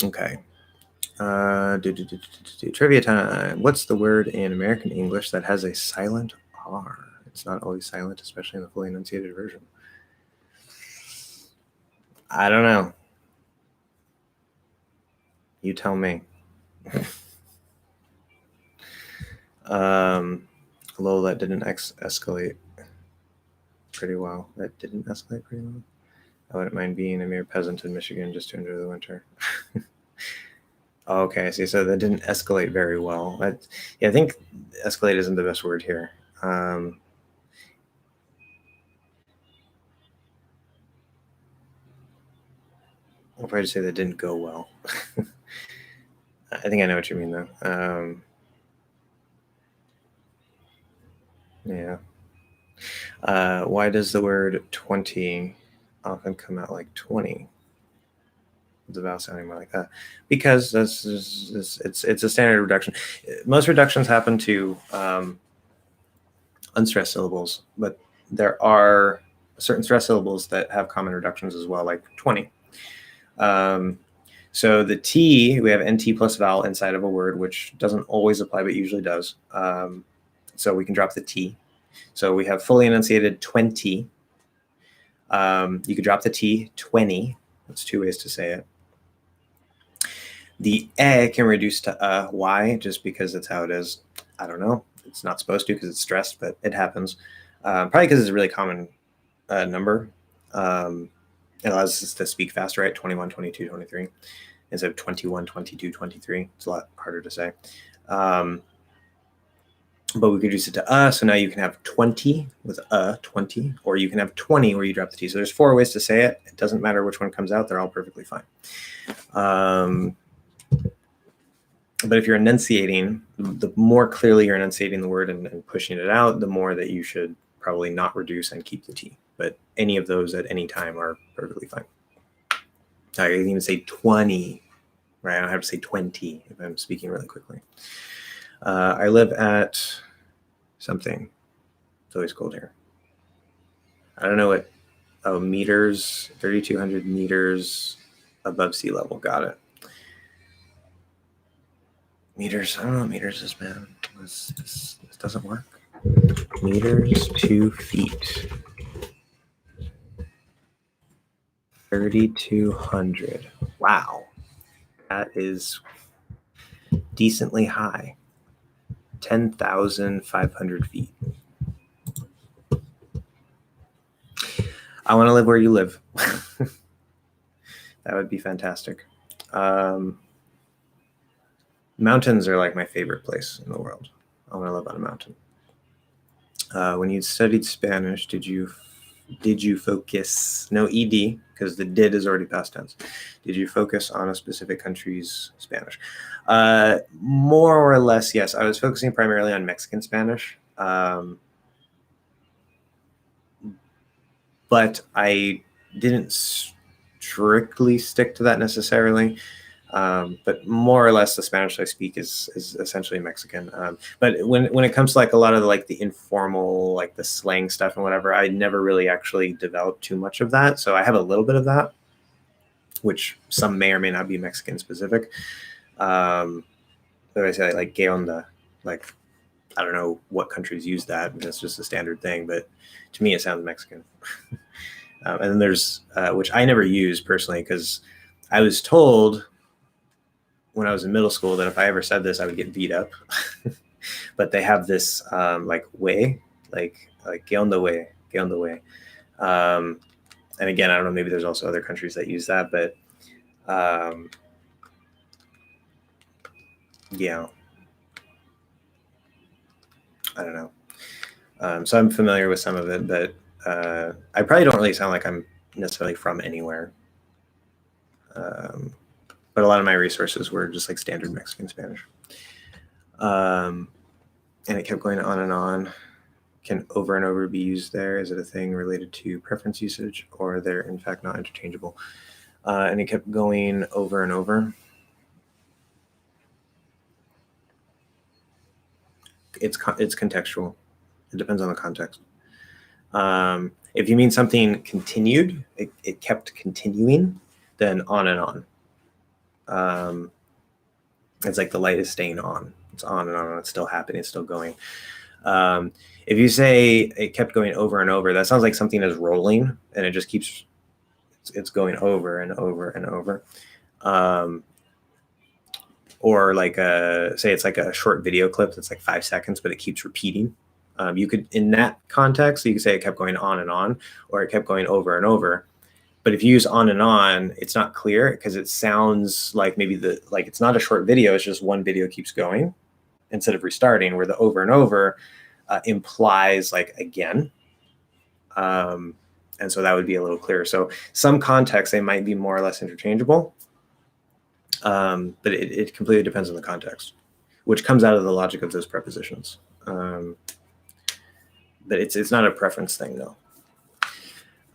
Okay. Trivia time. What's the word in American English that has a silent R? It's not always silent, especially in the fully enunciated version. I don't know. You tell me. Lol, that didn't escalate pretty well. That didn't escalate pretty well. I wouldn't mind being a mere peasant in Michigan just to enjoy the winter. Okay, I see. So that didn't escalate very well. Yeah, I think escalate isn't the best word here. I'll probably say that didn't go well. I think I know what you mean, though. Yeah. Why does the word 20 often come out like 20? the vowel sounding more like that, because it's a standard reduction. Most reductions happen to unstressed syllables, but there are certain stressed syllables that have common reductions as well, like 20. So the T, we have NT plus vowel inside of a word, which doesn't always apply, but usually does. So we can drop the T. So we have fully enunciated 20. You could drop the T, 20. That's two ways to say it. The E can reduce to why? Just because it's how it is. I don't know. It's not supposed to because it's stressed, but it happens. Probably because it's a really common number. It allows us to speak faster, right? 21, 22, 23, instead of 21, 22, 23. It's a lot harder to say. But we could reduce it to so now you can have 20 with 20, or you can have 20 where you drop the T. So there's 4 ways to say it. It doesn't matter which one comes out. They're all perfectly fine. But if you're enunciating, the more clearly you're enunciating the word and pushing it out, the more that you should probably not reduce and keep the T. But any of those at any time are perfectly fine. I can even say 20, right? I don't have to say 20 if I'm speaking really quickly. I live at something. It's always cold here. I don't know what, meters, 3,200 meters above sea level. Got it. Meters, I don't know what meters is, man. This doesn't work. Meters to feet. 3,200. Wow. That is decently high. 10,500 feet. I want to live where you live. That would be fantastic. Mountains are like my favorite place in the world. I want to live on a mountain. When you studied Spanish, did you focus, no ed, because the did is already past tense. Did you focus on a specific country's Spanish? More or less, yes. I was focusing primarily on Mexican Spanish. But I didn't strictly stick to that necessarily. But more or less the Spanish I speak is essentially Mexican. But when it comes to like a lot of the informal, like the slang stuff and whatever, I never really actually developed too much of that. So I have a little bit of that, which some may or may not be Mexican specific. But I say like "que onda," like I don't know what countries use that. That's just a standard thing, but to me it sounds Mexican. And then there's which I never use personally because I was told when I was in middle school that if I ever said this, I would get beat up. But they have this like way, like "que onda way," "que onda way." And again, I don't know, maybe there's also other countries that use that, but yeah, I don't know. So I'm familiar with some of it, but I probably don't really sound like I'm necessarily from anywhere. But a lot of my resources were just like standard Mexican Spanish. And it kept going on and on. Can over and over be used there? Is it a thing related to preference usage, or they're in fact not interchangeable? And it kept going over and over. It's contextual. It depends on the context. If you mean something continued, it kept continuing, then on and on. It's like the light is staying on. It's on and on. It's still happening. It's still going. If you say it kept going over and over, that sounds like something is rolling and it just keeps, it's going over and over and over. Or like say it's like a short video clip that's like 5 seconds, but it keeps repeating. You could, in that context, you could say it kept going on, or it kept going over and over. But if you use on and on, it's not clear because it sounds like maybe it's not a short video. It's just one video keeps going instead of restarting, where the over and over implies like again. And so that would be a little clearer. So some contexts, they might be more or less interchangeable. But it completely depends on the context, which comes out of the logic of those prepositions. But it's not a preference thing, though.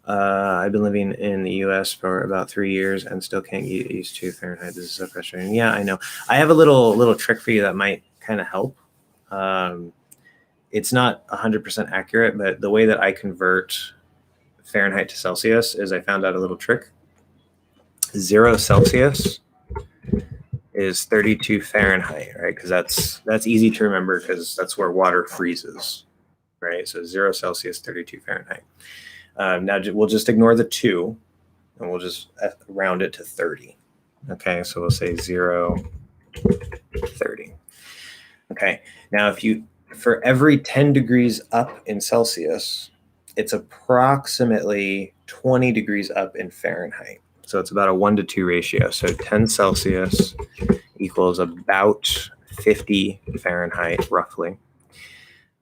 I've been living in the U.S. for about 3 years and still can't get used to Fahrenheit. This is so frustrating. Yeah, I know. I have a little trick for you that might kind of help. It's not 100% accurate, but the way that I convert Fahrenheit to Celsius is I found out a little trick. 0 Celsius is 32 Fahrenheit, right? Because that's easy to remember because that's where water freezes, right? So 0 Celsius, 32 Fahrenheit. Now we'll just ignore the 2 and we'll just round it to 30. Okay, so we'll say 0, 30. Okay, now for every 10 degrees up in Celsius, it's approximately 20 degrees up in Fahrenheit. So it's about a 1-to-2 ratio. So 10 Celsius equals about 50 Fahrenheit, roughly.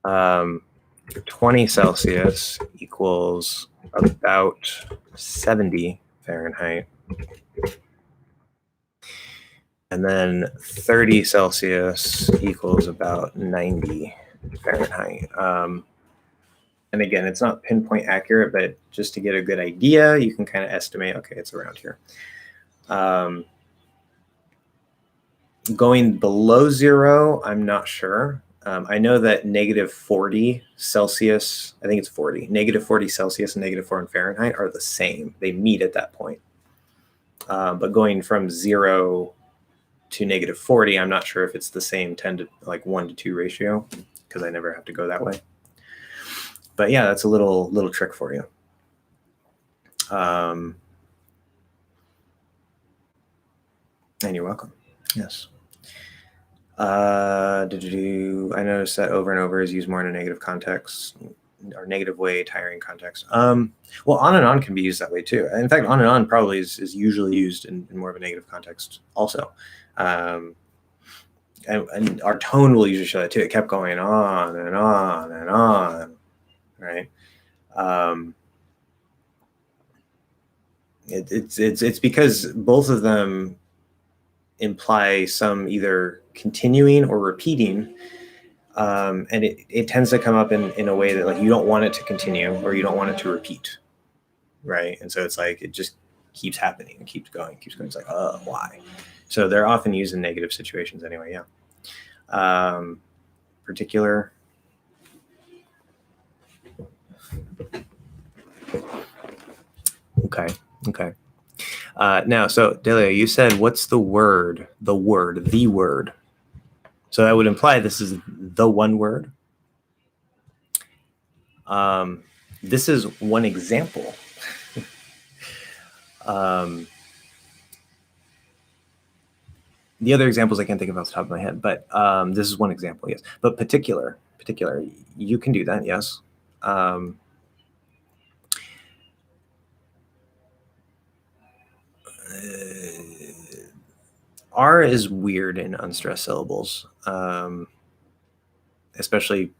20 Celsius equals about 70 Fahrenheit. And then 30 Celsius equals about 90 Fahrenheit. And again, it's not pinpoint accurate, but just to get a good idea, you can kind of estimate, okay, it's around here. Going below 0, I'm not sure. I know that negative 40 Celsius, I think it's 40, negative 40 Celsius and negative 4 in Fahrenheit are the same. They meet at that point. But going from 0 to negative 40, I'm not sure if it's the same 1-to-2 ratio because I never have to go that way. But yeah, that's a little trick for you. And you're welcome. Yes. I noticed that over and over is used more in a negative context or negative way, tiring context. Well, on and on can be used that way too. In fact, on and on probably is usually used in more of a negative context also. And our tone will usually show that too. It kept going on and on and on, right? It's because both of them imply some either continuing or repeating, and it tends to come up in a way that like you don't want it to continue or you don't want it to repeat, right? And so it's like it just keeps happening and keeps going. It's like, oh, why? So they're often used in negative situations anyway. Yeah. Particular. Okay. Now, so Delia, you said what's the word? The word. So that would imply this is the one word. This is one example. The other examples I can't think of off the top of my head, but this is one example, yes. But particular, you can do that, yes. R is weird in unstressed syllables, especially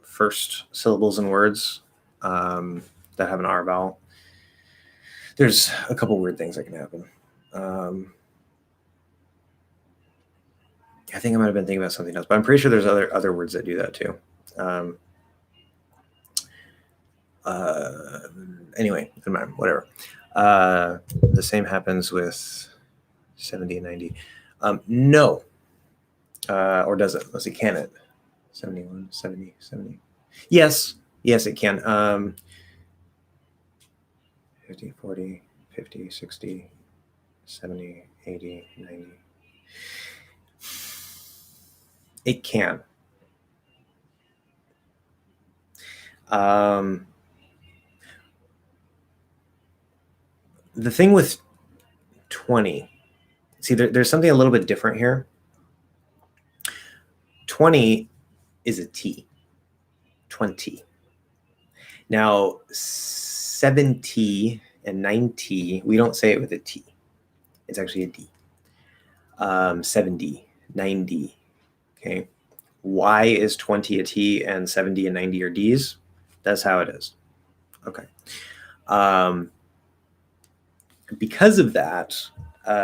first syllables in words that have an R vowel. There's a couple weird things that can happen. I think I might have been thinking about something else, but I'm pretty sure there's other words that do that too. Anyway, whatever. The same happens with 70 and 90. No. Or does it? Let's see, can it? 71, 70, 70. Yes, it can. 50, 40, 50, 60, 70, 80, 90. It can. The thing with 20, see, there's something a little bit different here. 20 is a T. 20. Now, 70 and 90, we don't say it with a T. It's actually a D. 70, 90. Okay. Why is 20 a T and 70 and 90 are Ds? That's how it is. Okay. Because of that,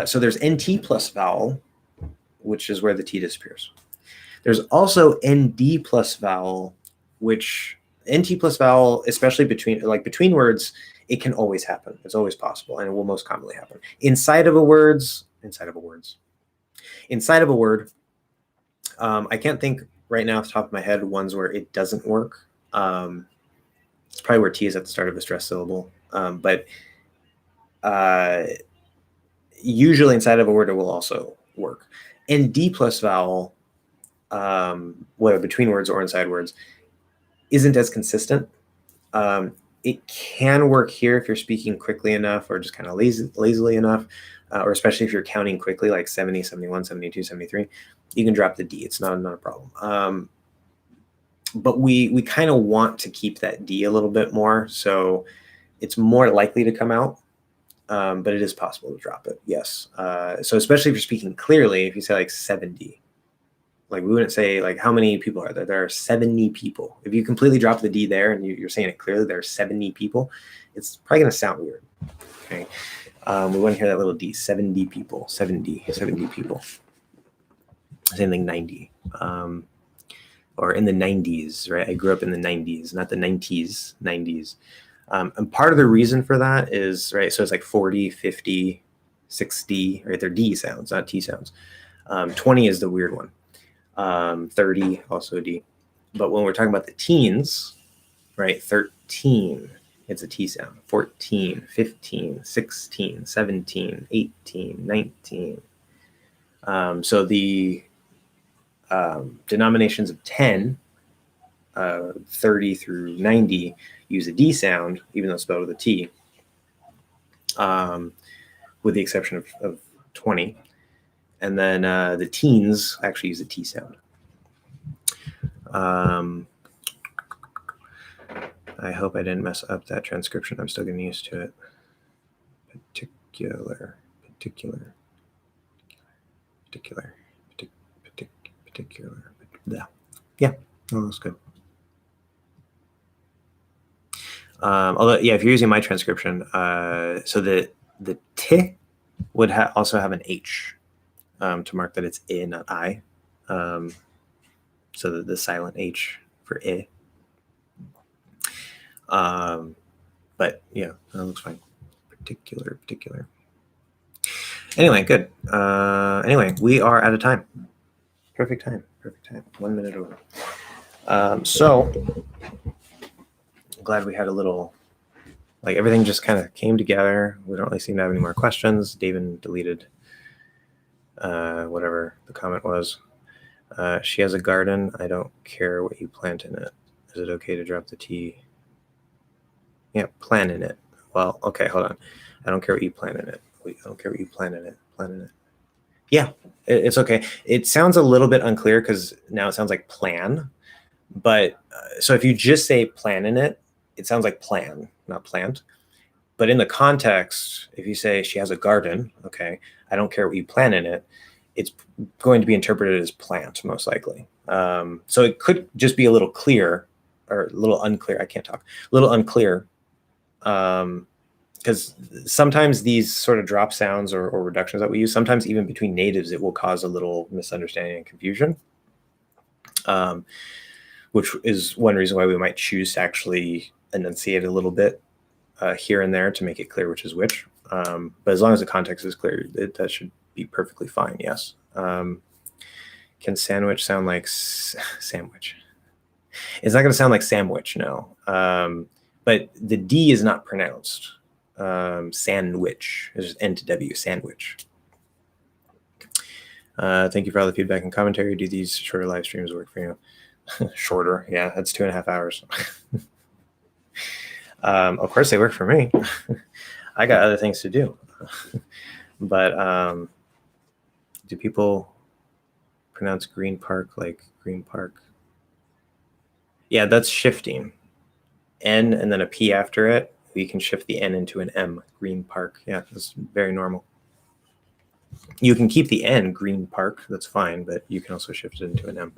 so there's NT plus vowel, which is where the T disappears. There's also ND plus vowel, which NT plus vowel, especially between words, it can always happen. It's always possible, and it will most commonly happen. Inside of a word, I can't think right now off the top of my head ones where it doesn't work. It's probably where T is at the start of a stressed syllable. But usually inside of a word, it will also work. ND plus vowel, whether between words or inside words, isn't as consistent. It can work here if you're speaking quickly enough or just kind of lazily enough, or especially if you're counting quickly, like 70, 71, 72, 73, you can drop the D. It's not a problem. But we kind of want to keep that D a little bit more, so it's more likely to come out, but it is possible to drop it, yes. So especially if you're speaking clearly, if you say like 70, like we wouldn't say like how many people are there? There are 70 people. If you completely drop the D there and you're saying it clearly, there are 70 people, it's probably going to sound weird. Okay, we want to hear that little D. 70 people. 70 people. Same thing. 90. Or in the 90s, right? I grew up in the 90s, not the 90s. 90s. And part of the reason for that is, right, so it's like 40, 50, 60, right? They're D sounds, not T sounds. 20 is the weird one. 30, also D. But when we're talking about the teens, right, 13, it's a T sound. 14, 15, 16, 17, 18, 19. So the denominations of 10, 30 through 90 use a D sound, even though it's spelled with a T, with the exception of 20. And then the teens actually use a T sound. I hope I didn't mess up that transcription. I'm still getting used to it. Particular. Yeah, oh, that's good. Although, yeah, if you're using my transcription, so the T would also have an H to mark that it's I, not I. So the silent H for I. But yeah, that looks fine. Particular. Anyway, good. Anyway, we are out of time. Perfect time. 1 minute over. So I'm glad we had a little, like everything just kind of came together. We don't really seem to have any more questions. David deleted whatever the comment was. She has a garden. I don't care what you plant in it. Is it okay to drop the T? Yeah, plant in it. Well, okay, hold on. I don't care what you plant in it. I don't care what you plant in it. Yeah, it's okay. It sounds a little bit unclear because now it sounds like plan. But so if you just say plan in it, it sounds like plan, not plant. But in the context, if you say she has a garden, okay, I don't care what you plant in it, it's going to be interpreted as plant, most likely. So it could just be a little clear or a little unclear. I can't talk. A little unclear. Because sometimes these sort of drop sounds or reductions that we use, sometimes even between natives, it will cause a little misunderstanding and confusion, which is one reason why we might choose to actually enunciate a little bit here and there to make it clear which is which. But as long as the context is clear, that should be perfectly fine, yes. Can sandwich sound like sandwich? It's not going to sound like sandwich, no. But the D is not pronounced. Sandwich. There's N to W, sandwich. Thank you for all the feedback and commentary. Do these shorter live streams work for you? Shorter, yeah, that's 2.5 hours. Of course they work for me. I got other things to do. But do people pronounce Green Park like Green Park? Yeah, that's shifting. N and then a P after it. We can shift the N into an M, Green Park. Yeah, that's very normal. You can keep the N, Green Park. That's fine, but you can also shift it into an M.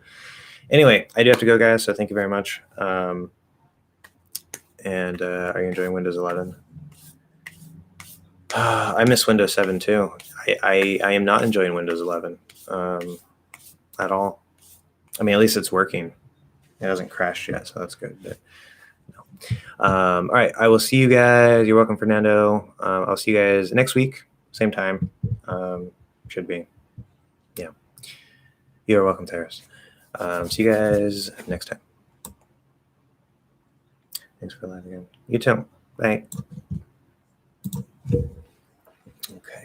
Anyway, I do have to go, guys, so thank you very much. And are you enjoying Windows 11? I miss Windows 7, too. I am not enjoying Windows 11 at all. I mean, at least it's working. It hasn't crashed yet, so that's good. But All right. I will see you guys. You're welcome, Fernando. I'll see you guys next week, same time. Should be. Yeah. You're welcome, Terrace. See you guys next time. Thanks for live again. You too. Bye. Okay.